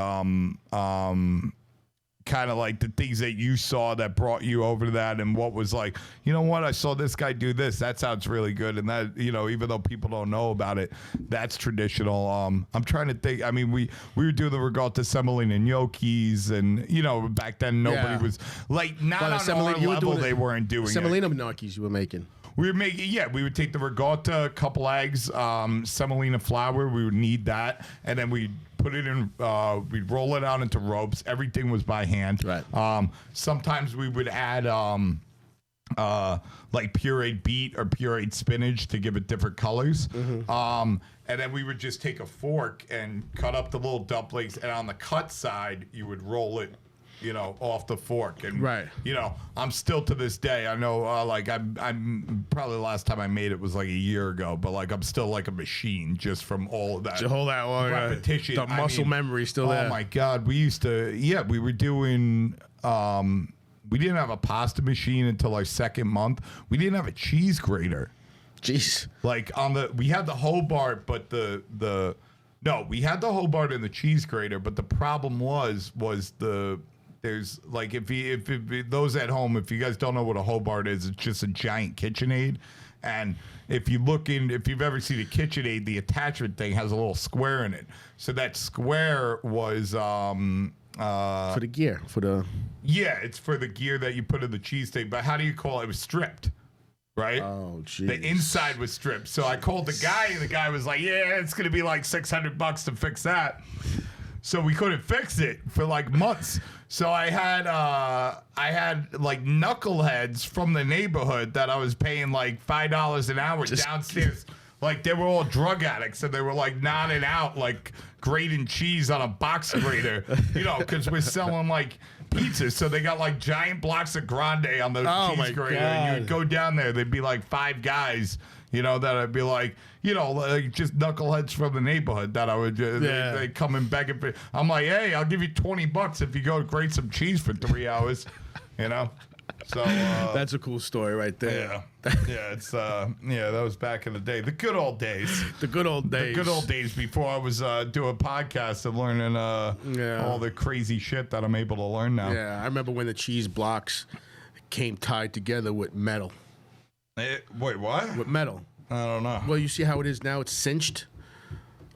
kind of like the things that you saw that brought you over to that, and what was like, I saw this guy do this, that sounds really good, and that, even though people don't know about it, that's traditional. I'm trying to think. I mean, we were doing the regatta semolina gnocchis, and back then nobody was like, not on our level, they weren't doing semolina gnocchis you were making. We were making, we would take the regatta, a couple eggs, semolina flour. We would knead that, and then we'd put it in. We'd roll it out into ropes. Everything was by hand. Right. Sometimes we would add like pureed beet or pureed spinach to give it different colors. Mm-hmm. And then we would just take a fork and cut up the little dumplings, and on the cut side, you would roll it, off the fork. And, right. I'm still to this day, I know, like I'm probably the last time I made it was like a year ago, but like I'm still like a machine just from all of that repetition. The muscle memory still there. Oh my God. We used to, we were doing, we didn't have a pasta machine until our second month. We didn't have a cheese grater. Jeez. Like we had the Hobart, but no, we had the Hobart and the cheese grater, but the problem was there's like, if those at home, if you guys don't know what a Hobart is, it's just a giant KitchenAid. And if you've ever seen a KitchenAid, the attachment thing has a little square in it. So that square was for the gear, it's for the gear that you put in the cheese thing. But how do you call it? It was stripped. Right? Oh, geez. The inside was stripped. So I called the guy, and the guy was like, yeah, it's going to be like $600 to fix that. So we couldn't fix it for like months. So I had like knuckleheads from the neighborhood that I was paying like $5 an hour downstairs, like they were all drug addicts and they were like nodding out like grating cheese on a box grater, you know, because we're selling like pizzas. So they got like giant blocks of grande on the cheese grater. God. And you'd go down there, there'd be like 5 guys, you know, that I'd be like, you know, like just knuckleheads from the neighborhood that I would, they come and begging for. I'm like, hey, I'll give you $20 if you go grate some cheese for 3 hours, you know? So that's a cool story right there. Yeah, it's that was back in the day, the good old days. The good old days. The good old days before I was doing podcasts and learning all the crazy shit that I'm able to learn now. Yeah, I remember when the cheese blocks came tied together with metal. Wait, what? With metal. I don't know. Well, you see how it is now? It's cinched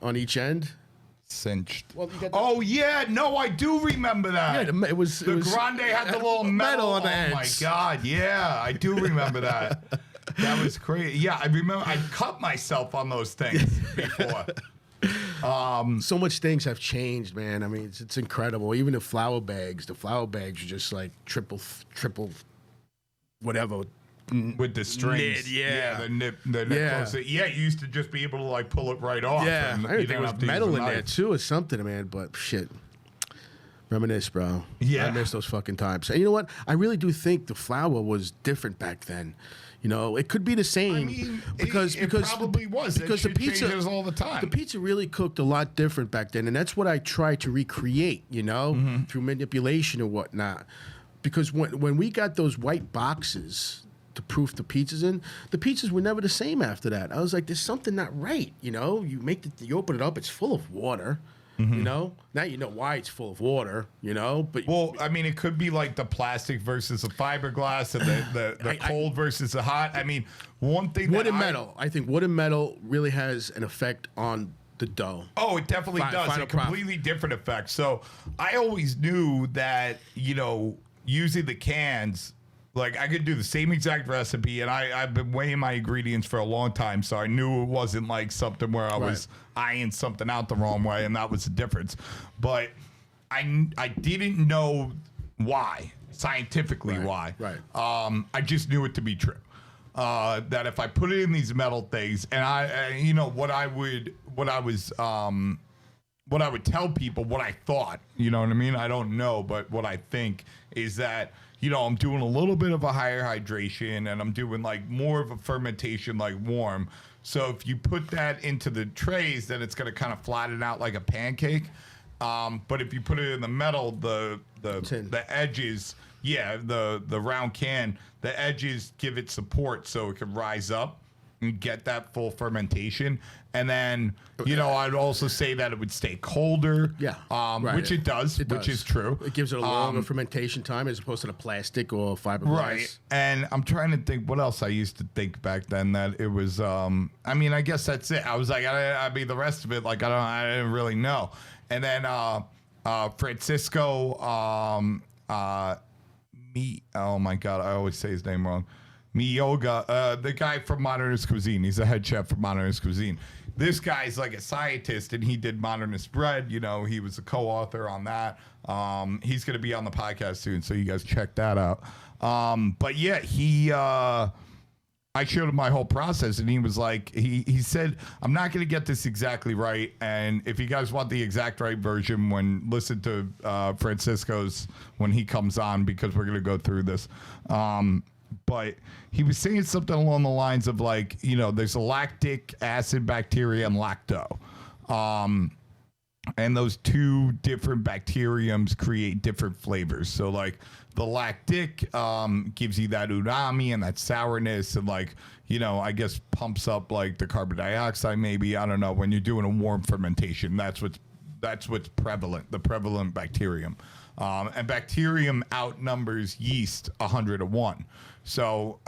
on each end. Cinched. Well, you got oh yeah, no, I do remember that. Yeah, it was grande had the little metal on the ends. Oh my god, yeah, I do remember that. That was crazy. Yeah, I remember I cut myself on those things before. So much things have changed, man. I mean, it's incredible. Even the flour bags are just like triple, whatever. With the strings, the nip close. Yeah, you used to just be able to like pull it right off. Yeah, and I think there was metal in there knife. too or something, man. But shit, reminisce, bro. Yeah, I miss those fucking times. And you know what? I really do think the flour was different back then. You know, it could be the same. I mean, because it probably was. Because the pizza changes all the time. The pizza really cooked a lot different back then, and that's what I try to recreate. You know, through manipulation and whatnot. Because when we got those white boxes to proof the pizzas in, the pizzas were never the same after that. I was like, there's something not right. You know, you open it up, it's full of water. You know, now you know why it's full of water. You know, but well, I mean, it could be like the plastic versus the fiberglass, and the cold versus the hot. I mean, one thing wood and metal. I think wood and metal really has an effect on the dough. Oh, it definitely does. A completely different effect. So I always knew that, you know, using the cans, like I could do the same exact recipe, and I've been weighing my ingredients for a long time, so I knew it wasn't like something where I was eyeing something out the wrong way, and that was the difference. But I didn't know why, scientifically why. Right. I just knew it to be true. That if I put it in these metal things, and you know what I would tell people, what I thought, you know what I mean? I don't know, but what I think is that, you know, I'm doing a little bit of a higher hydration and I'm doing like more of a fermentation, like warm. So if you put that into the trays, then it's going to kind of flatten out like a pancake. But if you put it in the metal, the edges, the round can, the edges give it support so it can rise up and get that full fermentation. And then, you know, I'd also say that it would stay colder. Yeah. Which it does, which is true. It gives it a longer fermentation time as opposed to the plastic or fiberglass. Right. And I'm trying to think what else I used to think back then that it was, I mean, I guess that's it. I was like, I mean, the rest of it, like, I didn't really know. And then Francisco, oh my God, I always say his name wrong. Miyoga, the guy from Modernist Cuisine. He's the head chef for Modernist Cuisine. This guy's like a scientist, and he did Modernist Bread. You know, he was a co-author on that. He's going to be on the podcast soon, so you guys check that out. But yeah, I showed him my whole process, and he was like, he said, I'm not going to get this exactly right, and if you guys want the exact right version, listen to Francisco's when he comes on, because we're going to go through this. But he was saying something along the lines of like, you know, there's a lactic acid bacteria and lacto. And those two different bacteriums create different flavors. So like the lactic gives you that umami and that sourness and like, you know, I guess pumps up like the carbon dioxide maybe. I don't know. When you're doing a warm fermentation, that's what's prevalent, the prevalent bacterium. And bacterium outnumbers yeast 100-1. So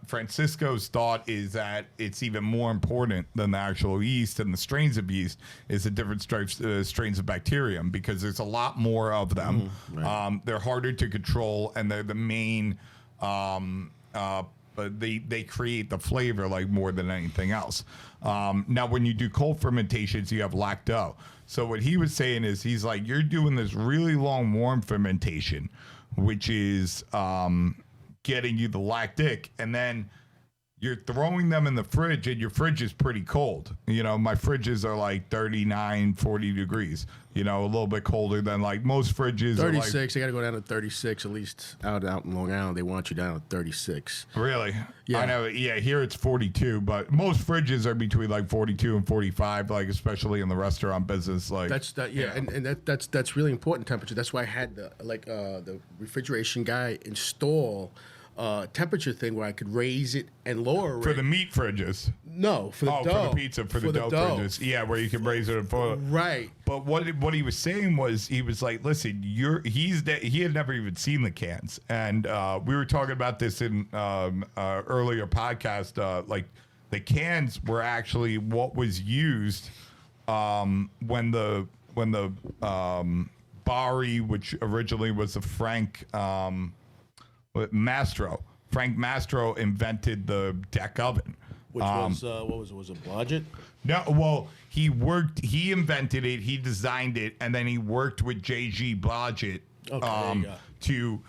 Francisco's thought is that it's even more important than the actual yeast and the strains of yeast is the different strains of bacterium, because there's a lot more of them. They're harder to control, and they're the main. But they create the flavor like more than anything else. Now, when you do cold fermentations, you have lacto. So what he was saying is, he's like, you're doing this really long warm fermentation, which is getting you the lactic, and then you're throwing them in the fridge, and your fridge is pretty cold. You know, my fridges are like 39, 40 degrees. You know, a little bit colder than like most fridges. 36. They got to go down to 36 at least out in Long Island. They want you down at 36. Really? Yeah. I know. Yeah, here it's 42, but most fridges are between like 42 and 45, like especially in the restaurant business. Like Yeah, and that's really important temperature. That's why I had the refrigeration guy install temperature thing where I could raise it and lower it. For the meat fridges. No, for the dough. For the pizza, for the dough fridges. Yeah, where you can raise it and put it. Right. But what he was saying was, he was like, listen, he had never even seen the cans. And we were talking about this in earlier podcast. Like, the cans were actually what was used when the Bari, which originally was the Frank Mastro. Frank Mastro invented the deck oven. Which was, what was it? Was it Blodgett? No, well, he invented it, he designed it, and then he worked with J.G. Blodgett to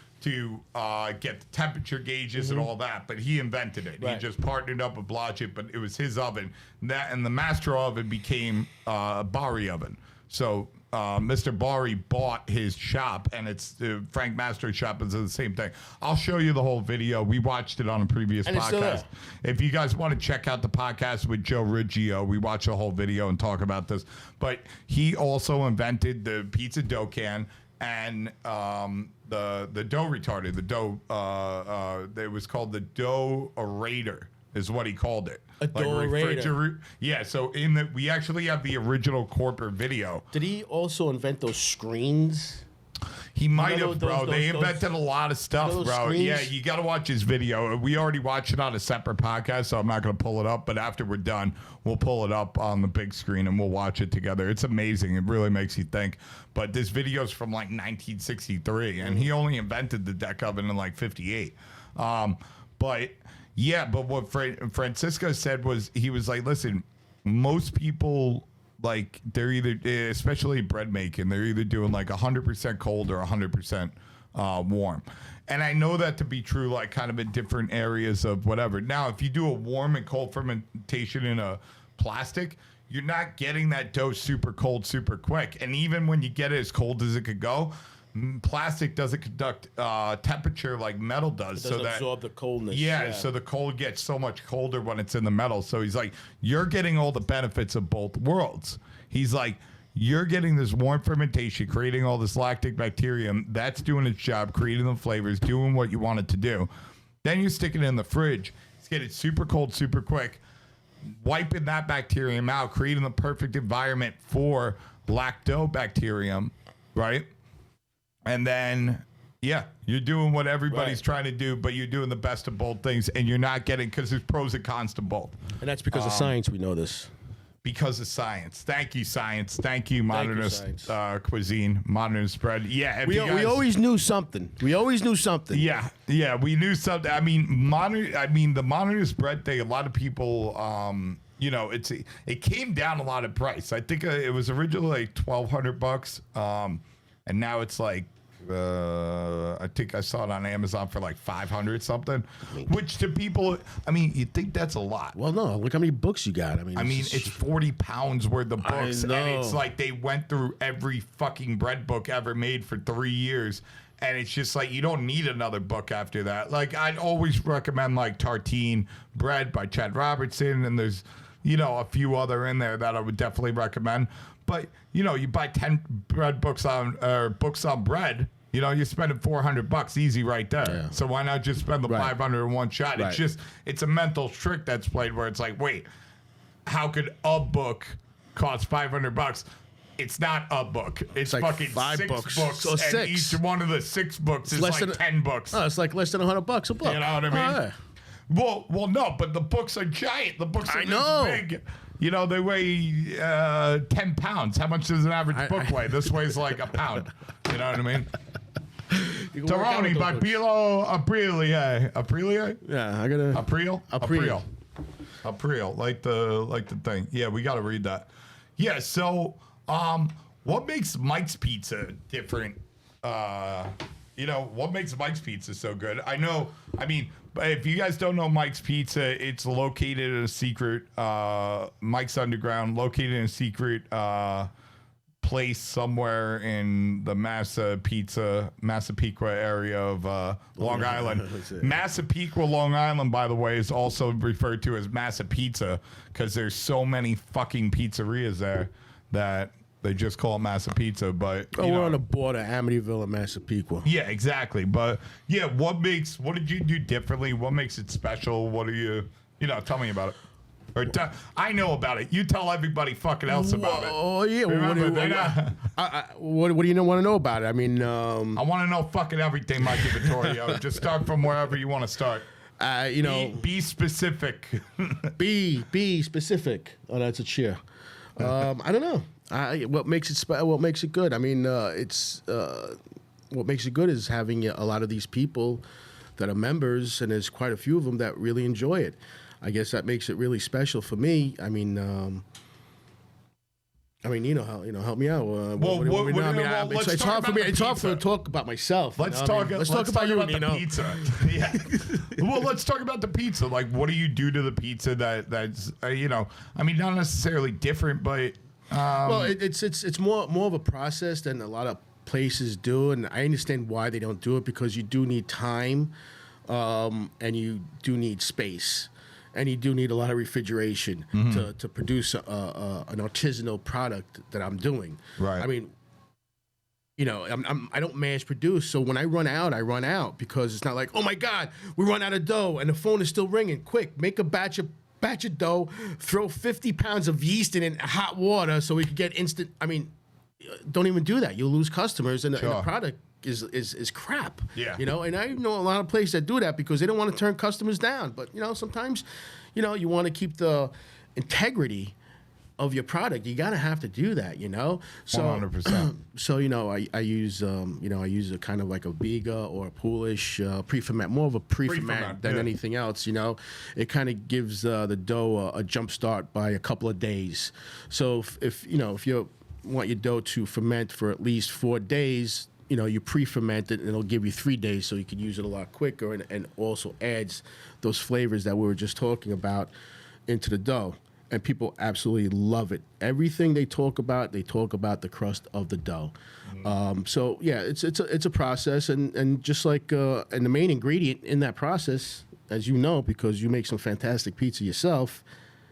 get the temperature gauges and all that, but he invented it. Right. He just partnered up with Blodgett, but it was his oven. And the Mastro oven became a Bari oven. So Mr. Bari bought his shop, and it's Frank Mastro's shop is the same thing. I'll show you the whole video. We watched it on a previous podcast. If you guys want to check out the podcast with Joe Riggio, we watch the whole video and talk about this. But he also invented the pizza dough can and the dough retarder. The dough, it was called the dough aerator, is what he called it. A dough aerator. Yeah, so we actually have the original corporate video. Did he also invent those screens? He might have, bro. They invented a lot of stuff, bro. Screens? Yeah, you got to watch his video. We already watched it on a separate podcast, so I'm not going to pull it up. But after we're done, we'll pull it up on the big screen and we'll watch it together. It's amazing. It really makes you think. But this video's from like 1963, and he only invented the deck oven in like 58. But yeah, but what Francisco said was, he was like, listen, most people, like, they're either, especially bread making, they're either doing like 100% cold or 100% warm. And I know that to be true, like, kind of in different areas of whatever. Now, if you do a warm and cold fermentation in a plastic, you're not getting that dough super cold, super quick. And even when you get it as cold as it could go, plastic doesn't conduct temperature like metal does. It doesn't absorb the coldness. Yeah, so the cold gets so much colder when it's in the metal. So he's like, you're getting all the benefits of both worlds. He's like, you're getting this warm fermentation, creating all this lactic bacterium. That's doing its job, creating the flavors, doing what you want it to do. Then you stick it in the fridge. It's getting super cold, super quick, wiping that bacterium out, creating the perfect environment for lactobacterium, right? And then, yeah, you're doing what everybody's trying to do, but you're doing the best of both things, and you're not getting, because there's pros and cons to both. And that's because of science, we know this. Because of science. Thank you, science. Thank you, modernist cuisine, modernist bread. Yeah. We always knew something. We always knew something. Yeah, we knew something. I mean, the modernist bread thing, a lot of people, you know, it came down a lot in price. I think it was originally like $1,200, and now it's like, I think I saw it on Amazon for like 500 something, which to people, I mean, you think that's a lot. Well, no, look how many books you got. I mean, it's 40 pounds worth of books, and it's like they went through every fucking bread book ever made for 3 years. And it's just like, you don't need another book after that. Like, I'd always recommend like Tartine Bread by Chad Robertson, and there's, you know, a few other in there that I would definitely recommend. But, you know, you buy 10 bread books on bread, you know, you're spending $400 easy right there. Yeah. So why not just spend the 500 in one shot? Right. It's a mental trick that's played where it's like, wait, how could a book cost $500? It's not a book. It's like fucking 6 books. So and each one of the 6 books is like 10 books. Oh, it's like less than $100 a book. You know what I mean? Oh, yeah. Well, no, but the books are giant. The books are this big. You know, they weigh 10 pounds. How much does an average book weigh? This weighs like a pound. You know what I mean? Taroni by Bilo Aprilia. Aprilia? Yeah, I gotta. April. Like the thing. Yeah, we gotta read that. Yeah, so what makes Mike's Pizza different you know, what makes Mike's Pizza so good? I know, I mean, if you guys don't know Mike's Pizza, it's located in a secret, Mike's Underground, located in a secret place somewhere in the Massapequa area of Long Island. Massapequa, Long Island, by the way, is also referred to as Massa Pizza because there's so many fucking pizzerias there that they just call it Massa Pizza. But we're on the border, Amityville and Massapequa. Yeah, exactly. But yeah, what did you do differently? What makes it special? What are you tell me about it. Or I know about it. You tell everybody fucking else about it. Oh yeah. Remember, what do you want to know about it? I mean, I want to know fucking everything, Mike Vittorio. Just start from wherever you want to start. Be specific. be specific. Oh, that's a cheer. I don't know. What makes it good? I mean, it's what makes it good is having a lot of these people that are members, and there's quite a few of them that really enjoy it. I guess that makes it really special for me. I mean, help me out. It's hard for me. It's hard to talk about myself. Let's talk about the pizza. Yeah. Well, let's talk about the pizza. Like, what do you do to the pizza that's I mean, not necessarily different, but well, it's more of a process than a lot of places do, and I understand why they don't do it because you do need time, and you do need space. And you do need a lot of refrigeration to produce an artisanal product that I'm doing. Right. I mean, I don't mass produce, so when I run out because it's not like, oh my God, we run out of dough and the phone is still ringing. Quick, make a batch of dough, throw 50 pounds of yeast in hot water so we can get instant. I mean, don't even do that. You'll lose customers, and the product is crap. Yeah. And I know a lot of places that do that because they don't want to turn customers down. But sometimes, you want to keep the integrity of your product. You gotta have to do that. So 100%. So I use a kind of like a Vega or a Polish pre-ferment, more of a pre-ferment than anything else. It kind of gives the dough a jump start by a couple of days. So if you want your dough to ferment for at least 4 days, you pre-ferment it, and it'll give you 3 days, so you can use it a lot quicker, and also adds those flavors that we were just talking about into the dough. And people absolutely love it. Everything they talk about the crust of the dough. So yeah, it's a process, and just like and the main ingredient in that process, as you know, because you make some fantastic pizza yourself,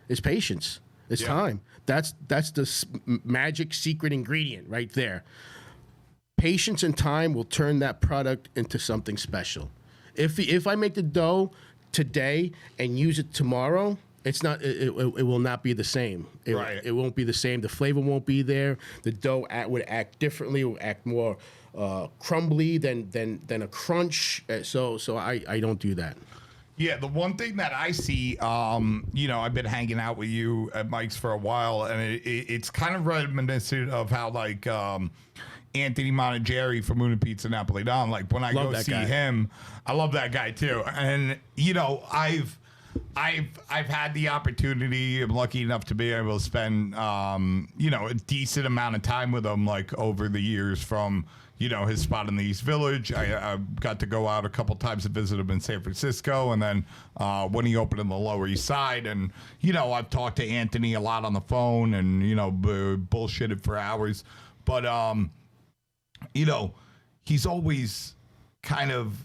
is patience. It's time. That's the magic secret ingredient right there. Patience and time will turn that product into something special. If I make the dough today and use it tomorrow, it's not. It will not be the same. It won't be the same. The flavor won't be there. The dough would act differently. It would act more crumbly than a crunch. So I don't do that. Yeah, the one thing that I see, I've been hanging out with you at Mike's for a while, and it's kind of reminiscent of how like Anthony Montegeri from Una Pizza Napoletan. Like when I go see him, I love that guy too. And I've had the opportunity. I'm lucky enough to be able to spend a decent amount of time with him, like over the years from his spot in the East Village. I got to go out a couple times to visit him in San Francisco, and then when he opened in the Lower East Side. And I've talked to Anthony a lot on the phone, and bullshitted for hours. But he's always kind of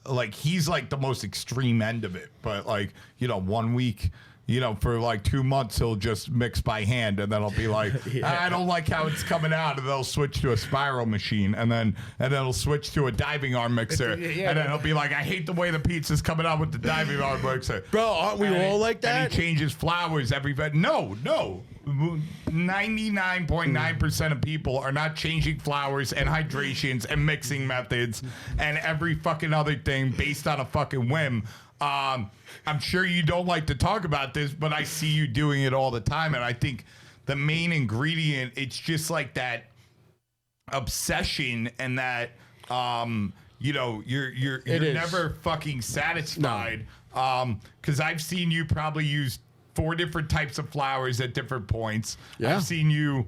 like he's like the most extreme end of it. But like 1 week, for like 2 months he'll just mix by hand, and then I'll be like, I don't like how it's coming out, and they'll switch to a spiral machine, and then it'll switch to a diving arm mixer, and then it'll be like, I hate the way the pizza's coming out with the diving arm mixer. Bro, aren't we all like that? And he changes flours every no. 99.9% of people are not changing flours and hydrations and mixing methods and every fucking other thing based on a fucking whim. I'm sure you don't like to talk about this, but I see you doing it all the time, and I think the main ingredient, it's just like that obsession, and that you're never fucking satisfied. Because I've seen you probably use 4 different types of flours at different points. Yeah. I've seen you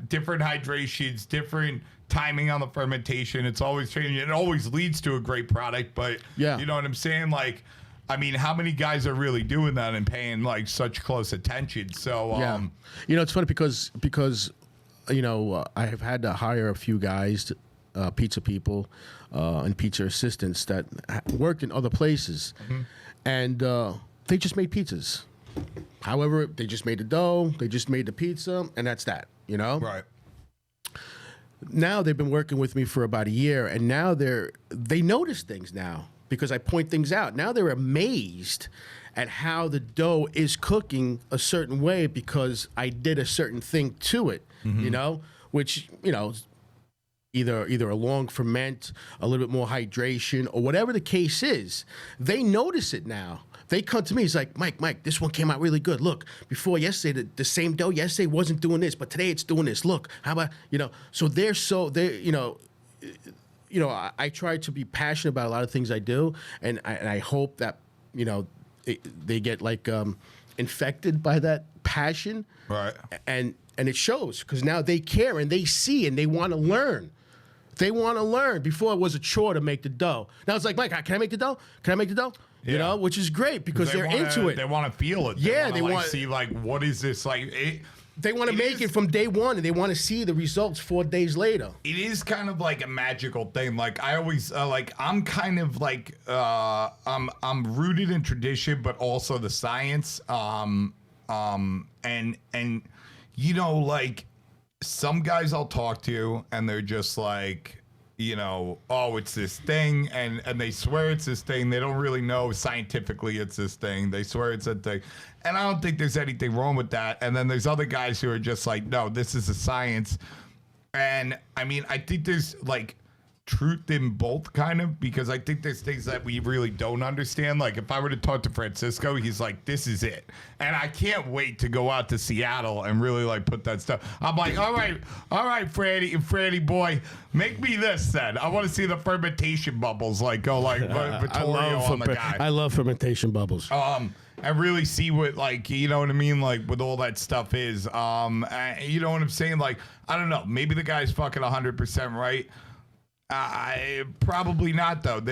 different hydrations, different timing on the fermentation. It's always changing. It always leads to a great product, but Yeah. you know what I'm saying? Like, I mean, how many guys are really doing that and paying like such close attention? So, Yeah. You know, it's funny because you know, I have had to hire a few guys, pizza people and pizza assistants that work in other places, and they just made pizzas. However, they just made the dough, they just made the pizza, and that's that. You know, right. Now they've been working with me for about a year, and now they notice things now because I point things out. Now they're amazed at how the dough is cooking a certain way because I did a certain thing to it, you know, which, you know, either a long ferment, a little bit more hydration, or whatever the case is. They notice it now. They come to me. It's like, Mike, this one came out really good. Look, before yesterday, the same dough yesterday wasn't doing this, but today it's doing this. Look, how about, you know, so you know, I try to be passionate about a lot of things I do, and I hope that, you know, they get like infected by that passion, Right. and it shows because now they care and they see and they want to learn. They want to learn. Before it was a chore to make the dough. Now it's like, Mike, can I make the dough? Can I make the dough? You Yeah. know, which is great because they're into it. They want to feel it. Yeah, they they want want- to see like what is this like. They want to make it from day one, and they want to see the results 4 days later. It is kind of like a magical thing. Like I always I'm kind of like I'm rooted in tradition, but also the science. And you know, like some guys I'll talk to, and they're just like, you know, oh, it's this thing, and they swear it's this thing. They don't really know scientifically it's this thing. They swear it's a thing. And I don't think there's anything wrong with that. And then there's other guys who are just like, no, this is a science. And I mean, I think there's like truth in both kind of, because I think there's things that we really don't understand. Like if I were to talk to Francisco, he's like, this is it. And I can't wait to go out to Seattle and really like put that stuff. I'm like, all right, Franny boy, make me this then. I want to see the fermentation bubbles like go like Vittorio on the guy. I love fermentation bubbles. And really see what, like, you know what I mean, like what all that stuff is. You know what I'm saying? Like, I don't know, maybe the guy's fucking 100% right. Probably not though.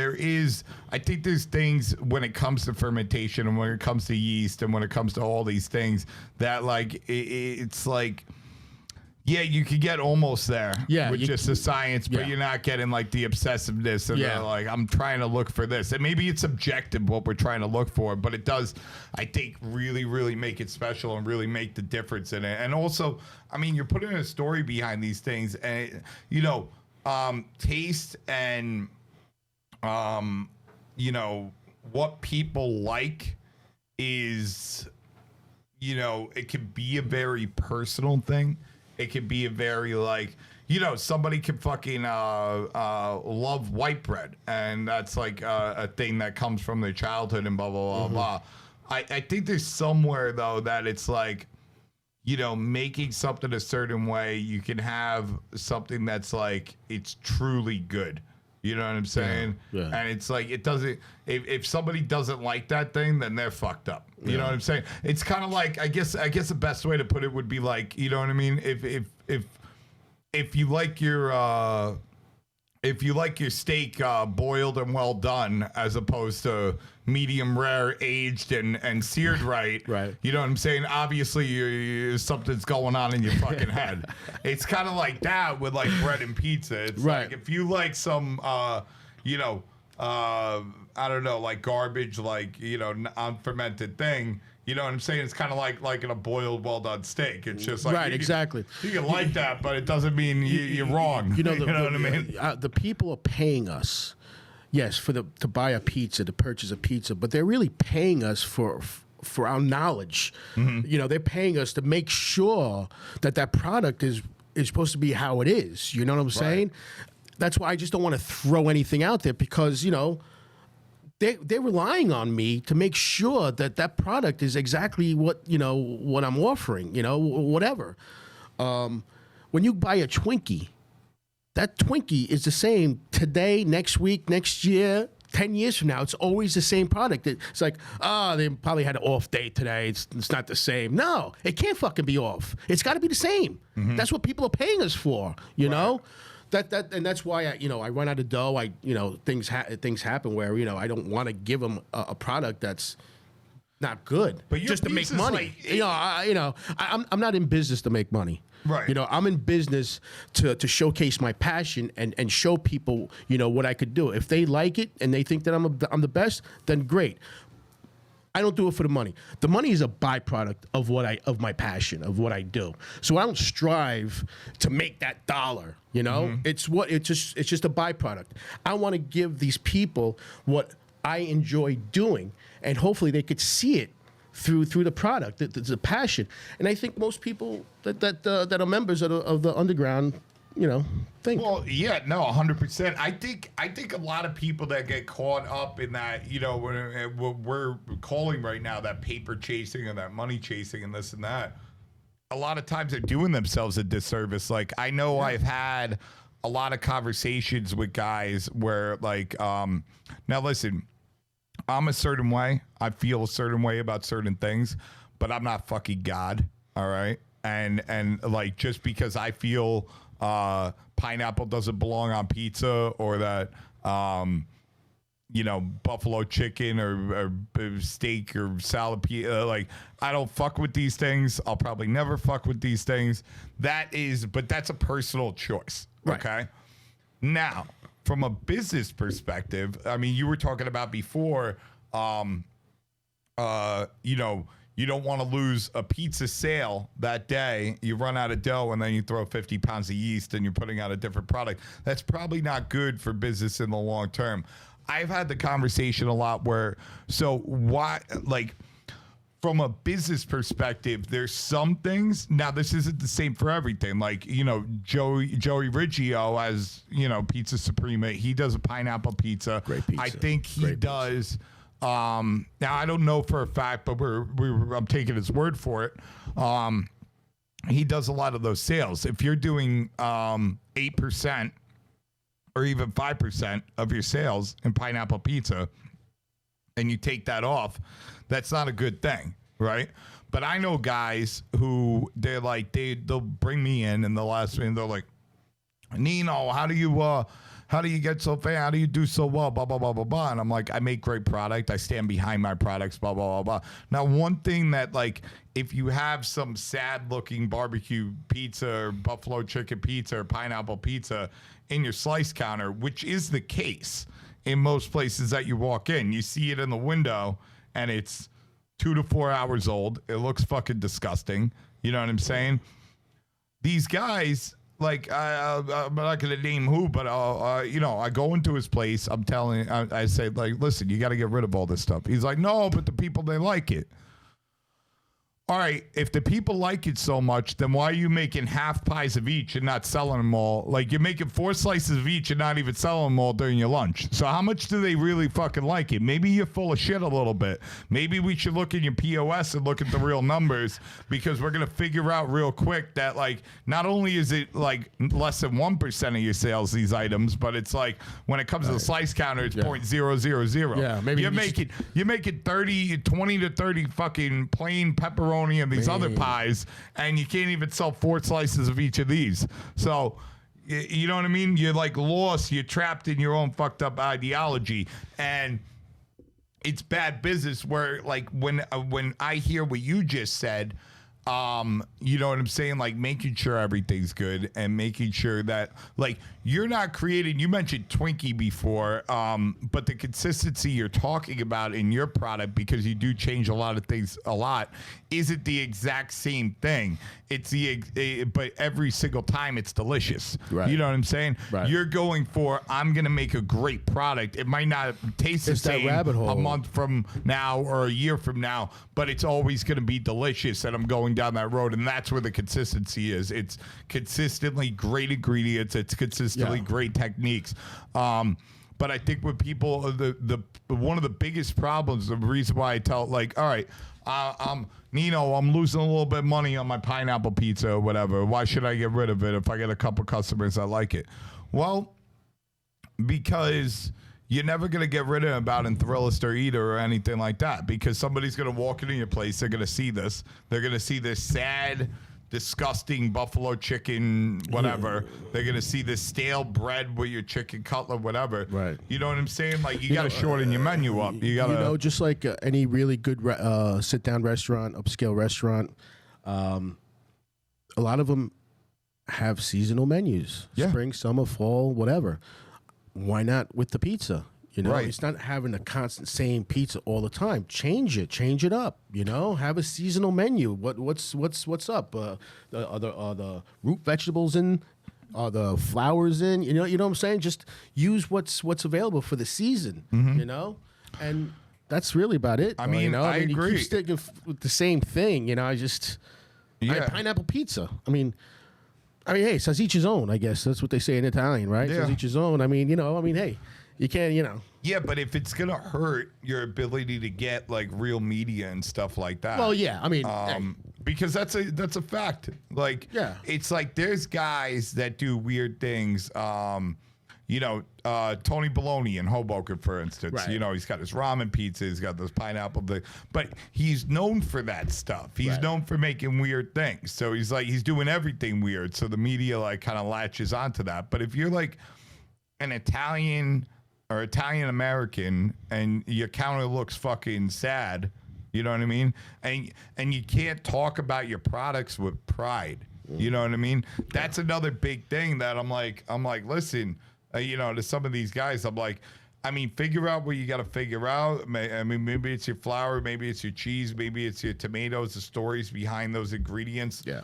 I think there's things when it comes to fermentation and when it comes to yeast and when it comes to all these things that like it's like, yeah, you could get almost there with just the science, but you're not getting like the obsessiveness and the, like, I'm trying to look for this. And maybe it's objective what we're trying to look for, but it does, I think, really, really make it special and really make the difference in it. And also, I mean, you're putting a story behind these things, and you know, taste and you know, what people like is, you know, it could be a very personal thing. It could be a very like, you know, somebody could fucking love white bread, and that's like a thing that comes from their childhood and blah blah blah blah. I think there's somewhere though that it's like, you know, making something a certain way, you can have something that's like, it's truly good. You know what I'm saying? Yeah. And it's like, it doesn't, if somebody doesn't like that thing, then they're fucked up. You know what I'm saying? It's kind of like, I guess the best way to put it would be like, you know what I mean? If you like your, steak boiled and well done, as opposed to medium rare, aged and seared right, Right. You know what I'm saying? Obviously, something's going on in your fucking head. It's kind of like that with like bread and pizza. It's Right. like if you like some, you know, I don't know, like garbage, like, you know, unfermented thing. You know what I'm saying? It's kind of like in a boiled, well-done steak. It's just like, Right, exactly. You can like that, but it doesn't mean you're wrong. You know, what I mean? The people are paying us, yes, to buy a pizza, to purchase a pizza, but they're really paying us for our knowledge. You know, they're paying us to make sure that product is supposed to be how it is. You know what I'm saying? That's why I just don't want to throw anything out there, because, you know, they're relying on me to make sure that product is exactly what I'm offering, you know, whatever. When you buy a Twinkie, that Twinkie is the same today, next week, next year, 10 years from now, it's always the same product. It's like, they probably had an off day today. It's not the same. No, it can't fucking be off. It's got to be the same. That's what people are paying us for, you know? And that's why I run out of dough. Things happen where, I don't want to give them a product that's not good, but just to make money. I'm not in business to make money. Right. I'm in business to showcase my passion and show people, what I could do. If they like it and they think that I'm the best, then great. I don't do it for the money. The money is a byproduct of my passion, of what I do. So I don't strive to make that dollar, It's just a byproduct. I want to give these people what I enjoy doing, and hopefully they could see it through the product. There's a passion, and I think most people that are members of the underground, think. Well, yeah, no, 100%. I think a lot of people that get caught up in that, what we're calling right now that paper chasing and that money chasing and this and that, a lot of times they're doing themselves a disservice. Like, I know I've had a lot of conversations with guys where, like, now listen, I'm a certain way. I feel a certain way about certain things, but I'm not fucking God. All right. And like, just because I feel pineapple doesn't belong on pizza, or that, buffalo chicken or steak or salad, like, I don't fuck with these things. I'll probably never fuck with these things. But that's a personal choice. Right. Okay. Now, from a business perspective, I mean, you were talking about before, you don't want to lose a pizza sale that day. You run out of dough and then you throw 50 pounds of yeast and you're putting out a different product. That's probably not good for business in the long term. I've had the conversation a lot from a business perspective, there's some things. Now, this isn't the same for everything. Like, Joey Riggio as, Pizza Suprema, he does a pineapple pizza. Great pizza. I think he does. Now, I don't know for a fact, but I'm taking his word for it. He does a lot of those sales. If you're doing 8% or even 5% of your sales in pineapple pizza, and you take that off, that's not a good thing, right? But I know guys who they'll bring me in and they'll ask me, and they're like, Nino, how do you get so fast? How do you do so well? Blah, blah, blah, blah, blah. And I'm like, I make great product. I stand behind my products, blah, blah, blah, blah. Now, one thing that, like, if you have some sad looking barbecue pizza or buffalo chicken pizza or pineapple pizza in your slice counter, which is the case in most places that you walk in, you see it in the window and it's 2 to 4 hours old. It looks fucking disgusting. You know what I'm saying? These guys, like, I'm not going to name who, but, I go into his place. I say, like, listen, you got to get rid of all this stuff. He's like, no, but the people, they like it. All right, if the people like it so much, then why are you making half pies of each and not selling them all? Like, you're making 4 slices of each and not even selling them all during your lunch. So how much do they really fucking like it? Maybe you're full of shit a little bit. Maybe we should look in your POS and look at the real numbers, because we're going to figure out real quick that, like, not only is it, like, less than 1% of your sales, these items, but it's like, when it comes to the slice counter, it's 0.000. Yeah, maybe you're making 20 to 30 fucking plain pepperoni and these other pies, and you can't even sell 4 slices of each of these. So, you know what I mean? You're like lost. You're trapped in your own fucked up ideology, and it's bad business. Where, like, when I hear what you just said, you know what I'm saying? Like, making sure everything's good and making sure that, like, you're not creating, you mentioned Twinkie before, but the consistency you're talking about in your product, because you do change a lot of things a lot, isn't the exact same thing. It's but every single time it's delicious. Right. You know what I'm saying? Right. You're going for, I'm going to make a great product. It might not taste the same a month from now or a year from now, but it's always going to be delicious, and I'm going down that road. And that's where the consistency is. It's consistently great ingredients. It's consistently great techniques. But I think with people, the one of the biggest problems, the reason why I tell, like, all right, Nino, I'm losing a little bit of money on my pineapple pizza or whatever. Why should I get rid of it if I get a couple customers that like it? Well, because you're never going to get rid of them about in Thrillist or Eater or anything like that, because somebody's going to walk into your place. They're going to see this. They're going to see this sad, disgusting buffalo chicken, whatever. They're going to see this stale bread with your chicken cutlet, whatever. Right. You know what I'm saying? Like, you got to shorten your menu up. You got to, just like any really good sit-down restaurant, upscale restaurant, a lot of them have seasonal menus. Yeah. Spring, summer, fall, whatever. Why not with the pizza? You know, Right. it's not having a constant same pizza all the time. Change it up. You know, have a seasonal menu. What's up? Are the root vegetables in? Are the flowers in? You know what I'm saying? Just use what's available for the season. You know, and that's really about it. I mean, I agree. You keep sticking with the same thing. You know, pineapple pizza. I mean, hey, says each his own. I guess that's what they say in Italian, right? Yeah. Says each his own. Hey. You can't, Yeah, but if it's gonna hurt your ability to get like real media and stuff like that. Well, yeah. Because that's a fact. Like, Yeah. it's like there's guys that do weird things. Tony Baloney in Hoboken, for instance. Right. You know, he's got his ramen pizza, he's got those pineapple things, but he's known for that stuff. He's known for making weird things. So he's doing everything weird. So the media like kind of latches onto that. But if you're like an Italian or Italian American and your counter looks fucking sad, you know what I mean? And you can't talk about your products with pride. You know what I mean? That's another big thing that I'm like, listen, to some of these guys, I'm like, figure out what you got to figure out. Maybe it's your flour, maybe it's your cheese, maybe it's your tomatoes, the stories behind those ingredients. Yeah.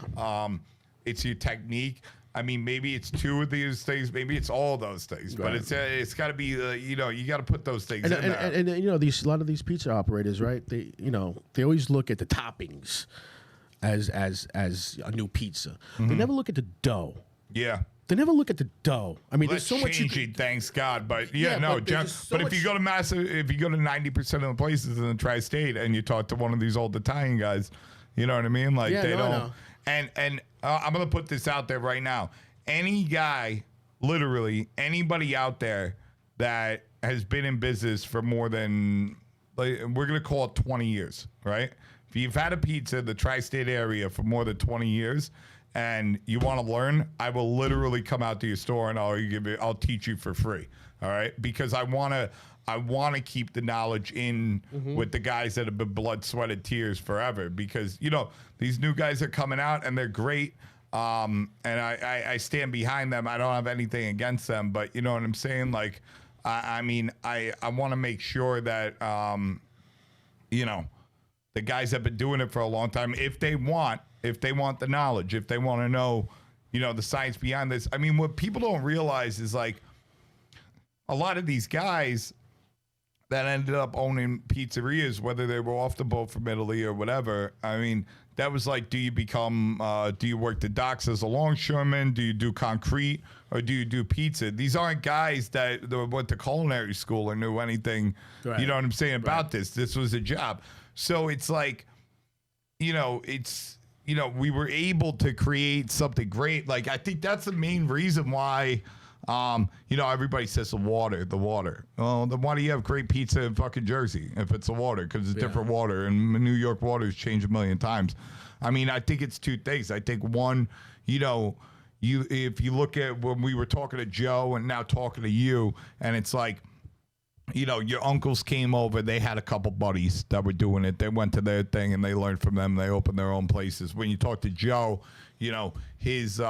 It's your technique. Maybe it's two of these things, maybe it's all those things, but it's got to be, you got to put those things in there. And a lot of these pizza operators, right? They always look at the toppings as a new pizza. They never look at the dough. Yeah. They never look at the dough. There's so much. Thanks God, but if you go to if you go to 90% of the places in the tri-state and you talk to one of these old Italian guys, you know what I mean? Like they don't. And I'm gonna put this out there right now. Any guy, literally anybody out there that has been in business for more than, like, we're gonna call it 20 years, right? If you've had a pizza in the tri-state area for more than 20 years and you want to learn, I will literally come out to your store and I'll teach you for free. All right, because I want to keep the knowledge in with the guys that have been blood, sweat, and tears forever. Because these new guys are coming out and they're great, and I stand behind them. I don't have anything against them, but you know what I'm saying. Like, I want to make sure that the guys have been doing it for a long time. If they want the knowledge, if they want to know, the science behind this. What people don't realize is like a lot of these guys that ended up owning pizzerias, whether they were off the boat from Italy or whatever. That was like, do you work the docks as a longshoreman? Do you do concrete or do you do pizza? These aren't guys that went to culinary school or knew anything, right. You know what I'm saying, about this. This was a job. So it's like, we were able to create something great. Like, I think that's the main reason why, everybody says the water. Well, then why do you have great pizza in fucking Jersey if it's the water? Because it's different water, and New York water's changed a million times. I think it's two things. I think one, if you look at when we were talking to Joe and now talking to you, and it's like, your uncles came over. They had a couple buddies that were doing it. They went to their thing and they learned from them. They opened their own places. When you talk to Joe, his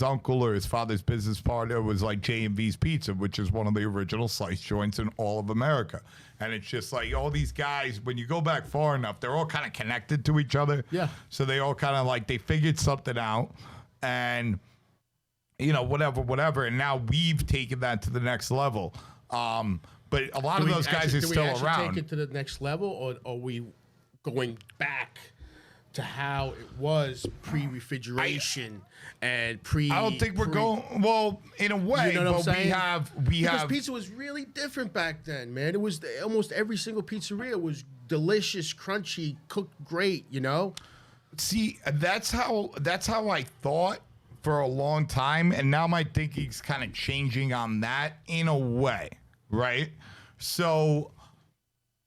uncle or his father's business partner was like J&V's Pizza, which is one of the original slice joints in all of America. And it's just like all these guys, when you go back far enough, they're all kind of connected to each other. Yeah. So they all kind of like, they figured something out and, whatever. And now we've taken that to the next level. But a lot of those guys are still around. Take it to the next level, or are we going back to how it was pre-refrigeration and pre? I don't think we're going. Well, in a way, you know what I'm saying? Because pizza was really different back then, man. It was almost every single pizzeria was delicious, crunchy, cooked great. See, that's how I thought for a long time, and now my thinking's kind of changing on that in a way, right? So,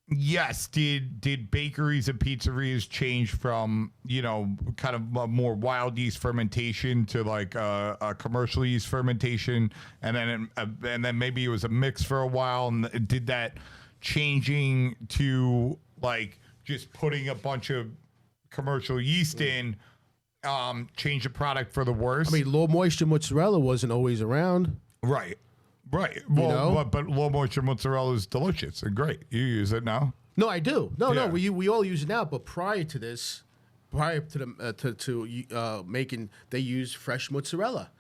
yes, did bakeries and pizzerias change from, you know, kind of a more wild yeast fermentation to like a commercial yeast fermentation, and then maybe it was a mix for a while, and did that changing to like just putting a bunch of commercial yeast in change the product for the worse? I mean, low moisture mozzarella wasn't always around. Right. Well, know? but low moisture mozzarella is delicious and great. You use it now? No, I do. No, Yeah. we all use it now. But prior to this, prior to the making, they used fresh mozzarella,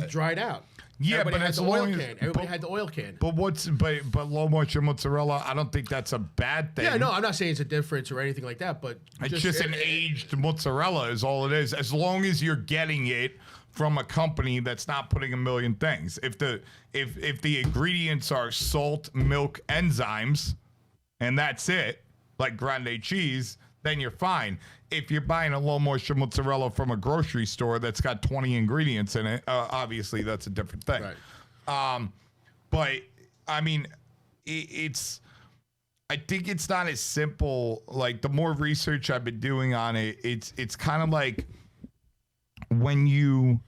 dried out. Yeah, Everybody but had as the oil long as- can. Everybody had the oil can. But low moisture mozzarella, I don't think that's a bad thing. Yeah, no, I'm not saying it's a difference or anything like that. But It's just an aged mozzarella is all it is. As long as you're getting it from a company that's not putting a million things. If the ingredients are salt, milk, enzymes, and that's it, like grande cheese, then you're fine. If you're buying a low moisture mozzarella from a grocery store that's got 20 ingredients in it, obviously that's a different thing. Right. But I mean, I think it's not as simple. Like the more research I've been doing on it, it's kind of like when you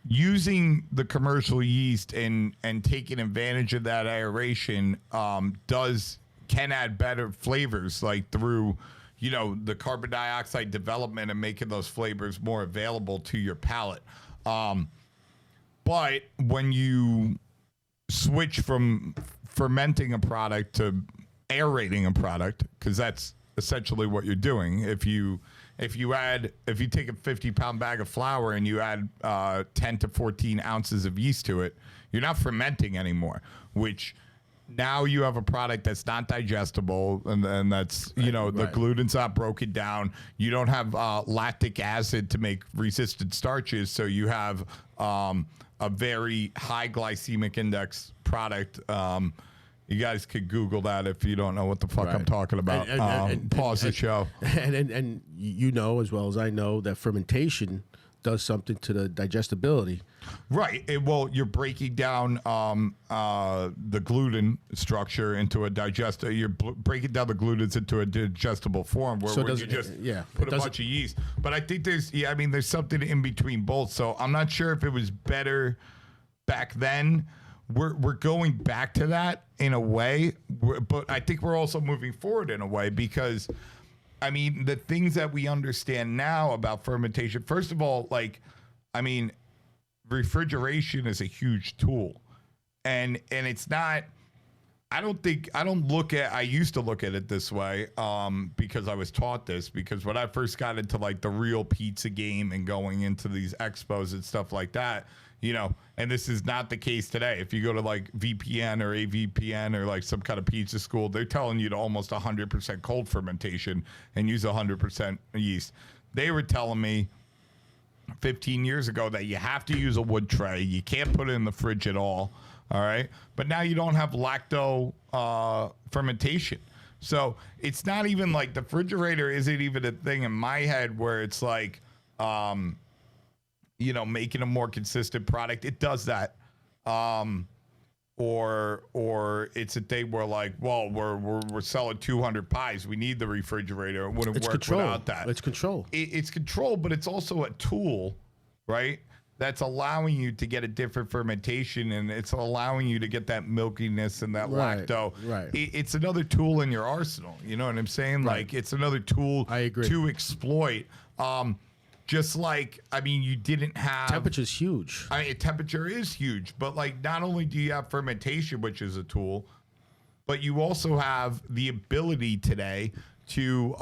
using the commercial yeast and taking advantage of that aeration can add better flavors, like through, you know, the carbon dioxide development and making those flavors more available to your palate. But when you switch from fermenting a product to aerating a product, because that's essentially what you're doing. If you take a 50-pound bag of flour and you add 10 to 14 ounces of yeast to it, you're not fermenting anymore, which now you have a product that's not digestible, and that's, you know, the gluten's not broken down. You don't have lactic acid to make resistant starches, so you have a very high glycemic index product. You guys could Google that if you don't know what the fuck I'm talking about. Pause the show. And you know as well as I know that fermentation does something to the digestibility. Right. You're breaking down the gluten structure into a digestible. You're breaking down the glutens into a digestible form where you just put a bunch of yeast. But I think there's something in between both. So I'm not sure if it was better back then. We're going back to that in a way, but I think we're also moving forward in a way because, I mean, the things that we understand now about fermentation, first of all, refrigeration is a huge tool, and it's not. I used to look at it this way because I was taught this, because when I first got into like the real pizza game and going into these expos and stuff like that, you know, and this is not the case today. If you go to like VPN or AVPN or like some kind of pizza school, they're telling you to almost 100% cold fermentation and use 100% yeast. They were telling me 15 years ago that you have to use a wood tray. You can't put it in the fridge at all. All right. But now you don't have lacto fermentation. So it's not even like the refrigerator isn't even a thing in my head where it's like, you know, making a more consistent product. It does that. Or it's a thing where like, well, we're selling 200 pies. We need the refrigerator. It wouldn't work without that. It's control. It's control, but it's also a tool, right? That's allowing you to get a different fermentation, and it's allowing you to get that milkiness and that lacto. Right. It's another tool in your arsenal. You know what I'm saying? Right. Like it's another tool I agree. to exploit. Just like, I mean, you didn't have... Temperature's huge. I mean, temperature is huge, but like not only do you have fermentation, which is a tool, but you also have the ability today to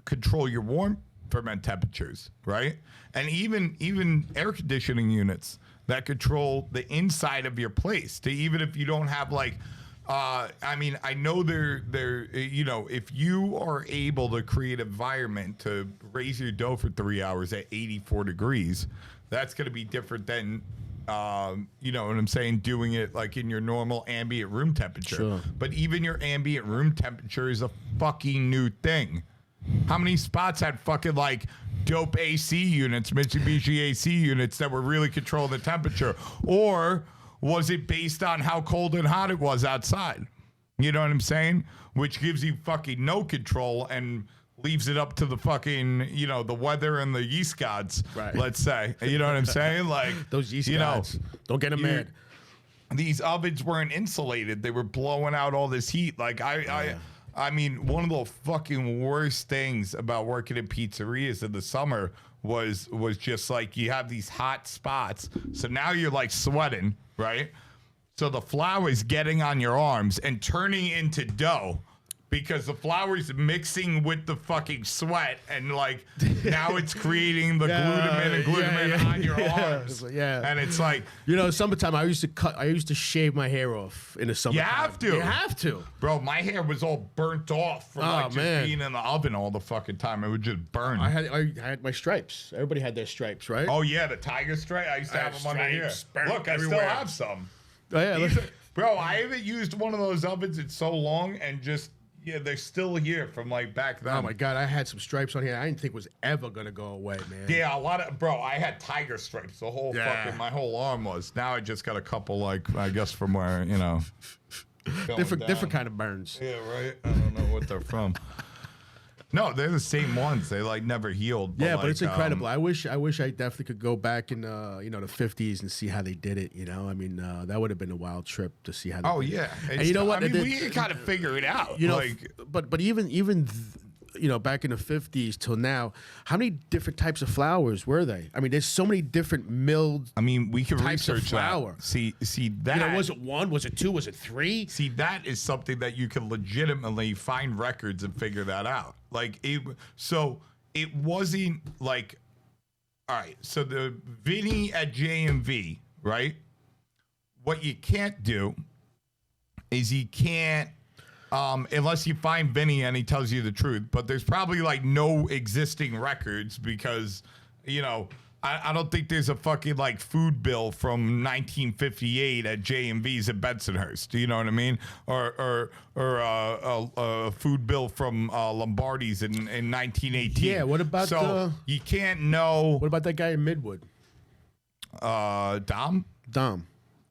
control your warm ferment temperatures, right? And even air conditioning units that control the inside of your place, to even if you don't have like... I mean, I know they're, you know, if you are able to create an environment to raise your dough for 3 hours at 84 degrees, that's going to be different than, you know what I'm saying, doing it like in your normal ambient room temperature. Sure. But even your ambient room temperature is a fucking new thing. How many spots had fucking like dope AC units, Mitsubishi AC units that were really controlling the temperature? Or was it based on how cold and hot it was outside? You know what I'm saying? Which gives you fucking no control and leaves it up to the fucking, the weather and the yeast gods, right. Let's say. You know what I'm saying? Like those yeast gods. Don't get them mad. These ovens weren't insulated. They were blowing out all this heat. Like I mean, one of the fucking worst things about working in pizzerias in the summer was just like you have these hot spots. So now you're like sweating, right? So the flour is getting on your arms and turning into dough because the flour is mixing with the fucking sweat, and like now it's creating the glutamate on your arms. Yeah, and it's like, summertime. I used to shave my hair off in the summertime. You have to, bro. My hair was all burnt off from just being in the oven all the fucking time. It would just burn. I had my stripes. Everybody had their stripes, right? Oh yeah, the tiger stripe. I used to have them under here. Look, everywhere. I still have some. Oh yeah, bro. I haven't used one of those ovens in so long, and just. Yeah, they're still here from like back then. Oh my God, I had some stripes on here I didn't think was ever gonna go away, man. Yeah, a lot of I had tiger stripes. The whole my whole arm was. Now I just got a couple, like I guess from where different kind of burns. Yeah, right. I don't know what they're from. No, they're the same ones. They like never healed. But but it's incredible. I wish I definitely could go back in the 50s and see how they did it. I mean, that would have been a wild trip to see how. They did it. And you know what? I mean, we can kind of figure it out. But even back in the 50s till now, how many different types of flours were they? I mean, there's so many different milled. I mean, we can types research of flour. That. See that. Was it 1? Was it 2? Was it 3? See, that is something that you can legitimately find records and figure that out. Like it wasn't like, all right. So the Vinny at JMV, right? What you can't do is you can't. Unless you find Vinny and he tells you the truth, but there's probably like no existing records because, I don't think there's a fucking like food bill from 1958 at JMV's at Bensonhurst. You know what I mean? Or a food bill from Lombardi's in 1918. Yeah. What about you can't know. What about that guy in Midwood? Dom.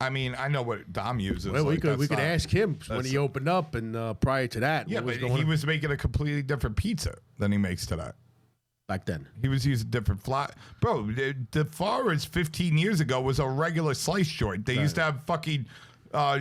I mean, I know what Dom uses. Well, we could ask him when he opened up and prior to that. Yeah, but he was making a completely different pizza than he makes today. Back then, he was using different flour. Bro, the Farah's 15 years ago was a regular slice joint. They used to have fucking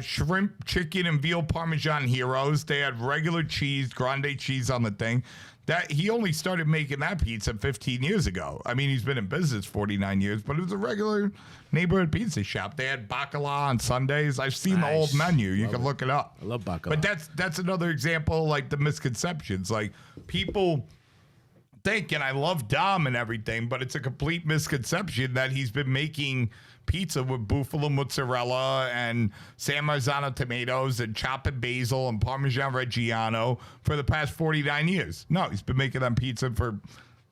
shrimp, chicken, and veal Parmesan heroes. They had regular cheese, grande cheese on the thing. That he only started making that pizza 15 years ago. I mean, he's been in business 49 years, but it was a regular neighborhood pizza shop. They had bacala on Sundays. I've seen the old menu. You can look it up. I love bacala. But that's another example, like the misconceptions. Like people think, and I love Dom and everything, but it's a complete misconception that he's been making pizza with buffalo mozzarella and San Marzano tomatoes and chopped basil and Parmesan Reggiano for the past 49 years. No, he's been making that pizza for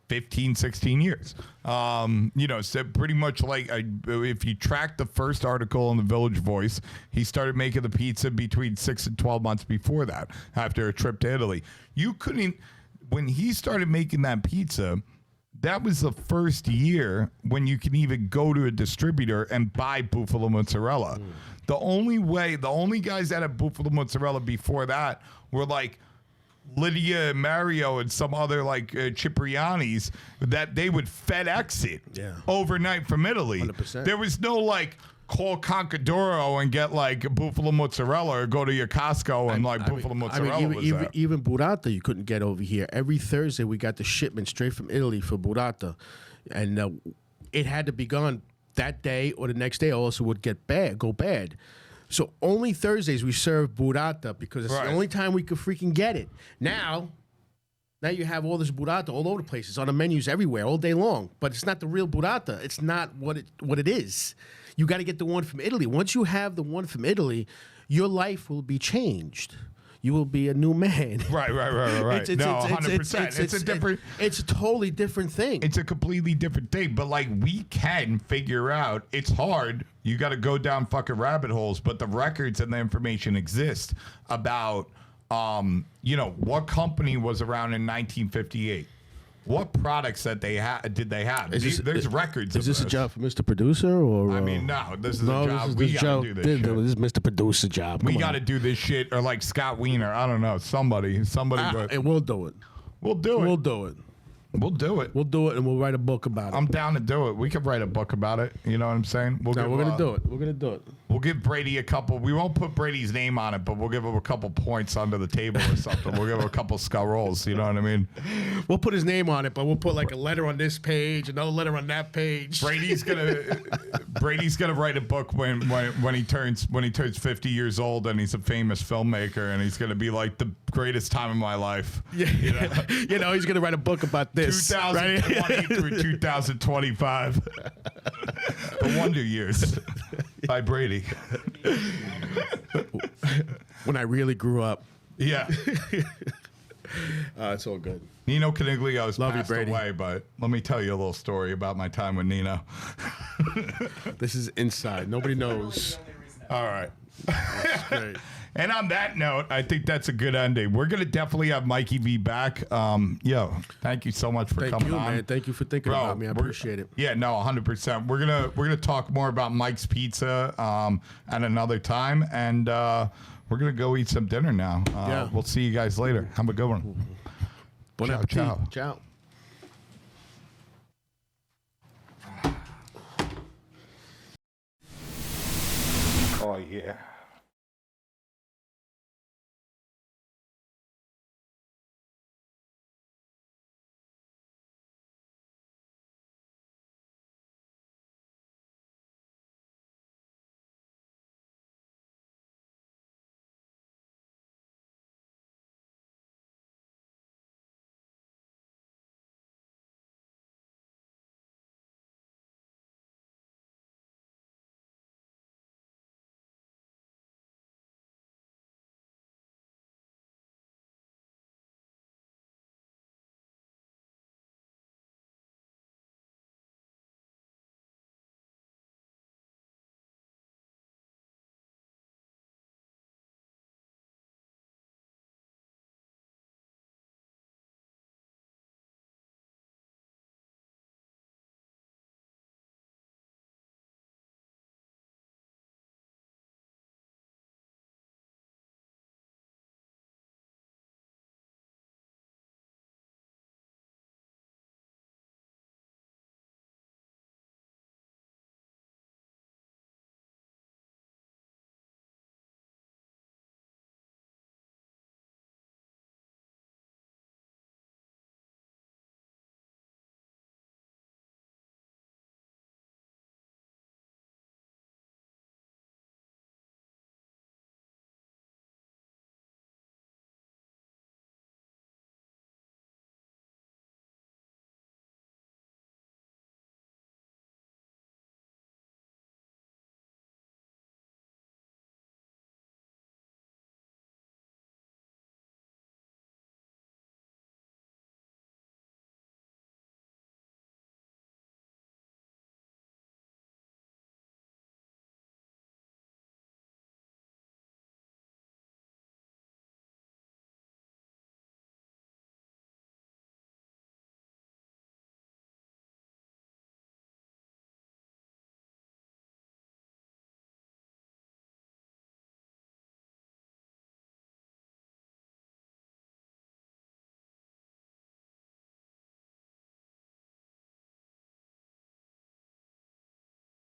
15, 16 years. So pretty much like if you track the first article in the Village Voice, he started making the pizza between 6 and 12 months before that, after a trip to Italy. When he started making that pizza, that was the first year when you can even go to a distributor and buy buffalo mozzarella. The only guys that had buffalo mozzarella before that were like Lydia and Mario and some other like Cipriani's that they would FedEx it overnight from Italy. 100%. There was no like call Concadoro and get like buffalo mozzarella or go to your Costco and buffalo mozzarella was there. Even burrata you couldn't get over here. Every Thursday we got the shipment straight from Italy for burrata, and it had to be gone that day or the next day, or else it would go bad. So only Thursdays we serve burrata because it's the only time we could freaking get it. Now you have all this burrata all over the place. It's on the menus everywhere all day long, but it's not the real burrata. It's not what it is. You got to get the one from Italy. Once you have the one from Italy, your life will be changed. You will be a new man. Right. 100%. It's a totally different thing. It's a completely different thing. But like we can figure out. It's hard. You got to go down fucking rabbit holes. But the records and the information exist about, what company was around in 1958. what products that did they have? There's records. Is this a job for Mr. Producer or? I mean, no. This is a job. We gotta do this shit. This is Mr. Producer job. We gotta do this shit, or like Scott Wiener. I don't know. Somebody. And we'll do it. We'll do it. We'll do it. We'll do it. We'll do it, and we'll write a book about it. I'm down to do it. We could write a book about it. You know what I'm saying? We're gonna do it. We're gonna do it. We'll give Brady a couple. We won't put Brady's name on it, but we'll give him a couple points under the table or something. We'll give him a couple skull rolls. You know what I memean? We'll put his name on it, but we'll put like a letter on this page, another letter on that page. Brady's gonna write a book when he turns 50 years old and he's a famous filmmaker, and he's gonna be like the greatest time of my life. Yeah, he's gonna write a book about this. 2020 through 2025. The Wonder Years by Brady. When I really grew up. Yeah. It's all good. Nino Coniglio's passed Brady. away, but let me tell you a little story about my time with Nino. This is inside. Nobody knows. All right. That's great. And on that note, I think that's a good ending. We're gonna definitely have Mikey V back. Thank you so much for coming on. Man. Thank you for thinking about me. I appreciate it. Yeah, no, 100%. We're gonna talk more about Mike's Pizza at another time, and we're gonna go eat some dinner now. We'll see you guys later. Have a good one. Bon appetit. Ciao. Ciao. Oh yeah.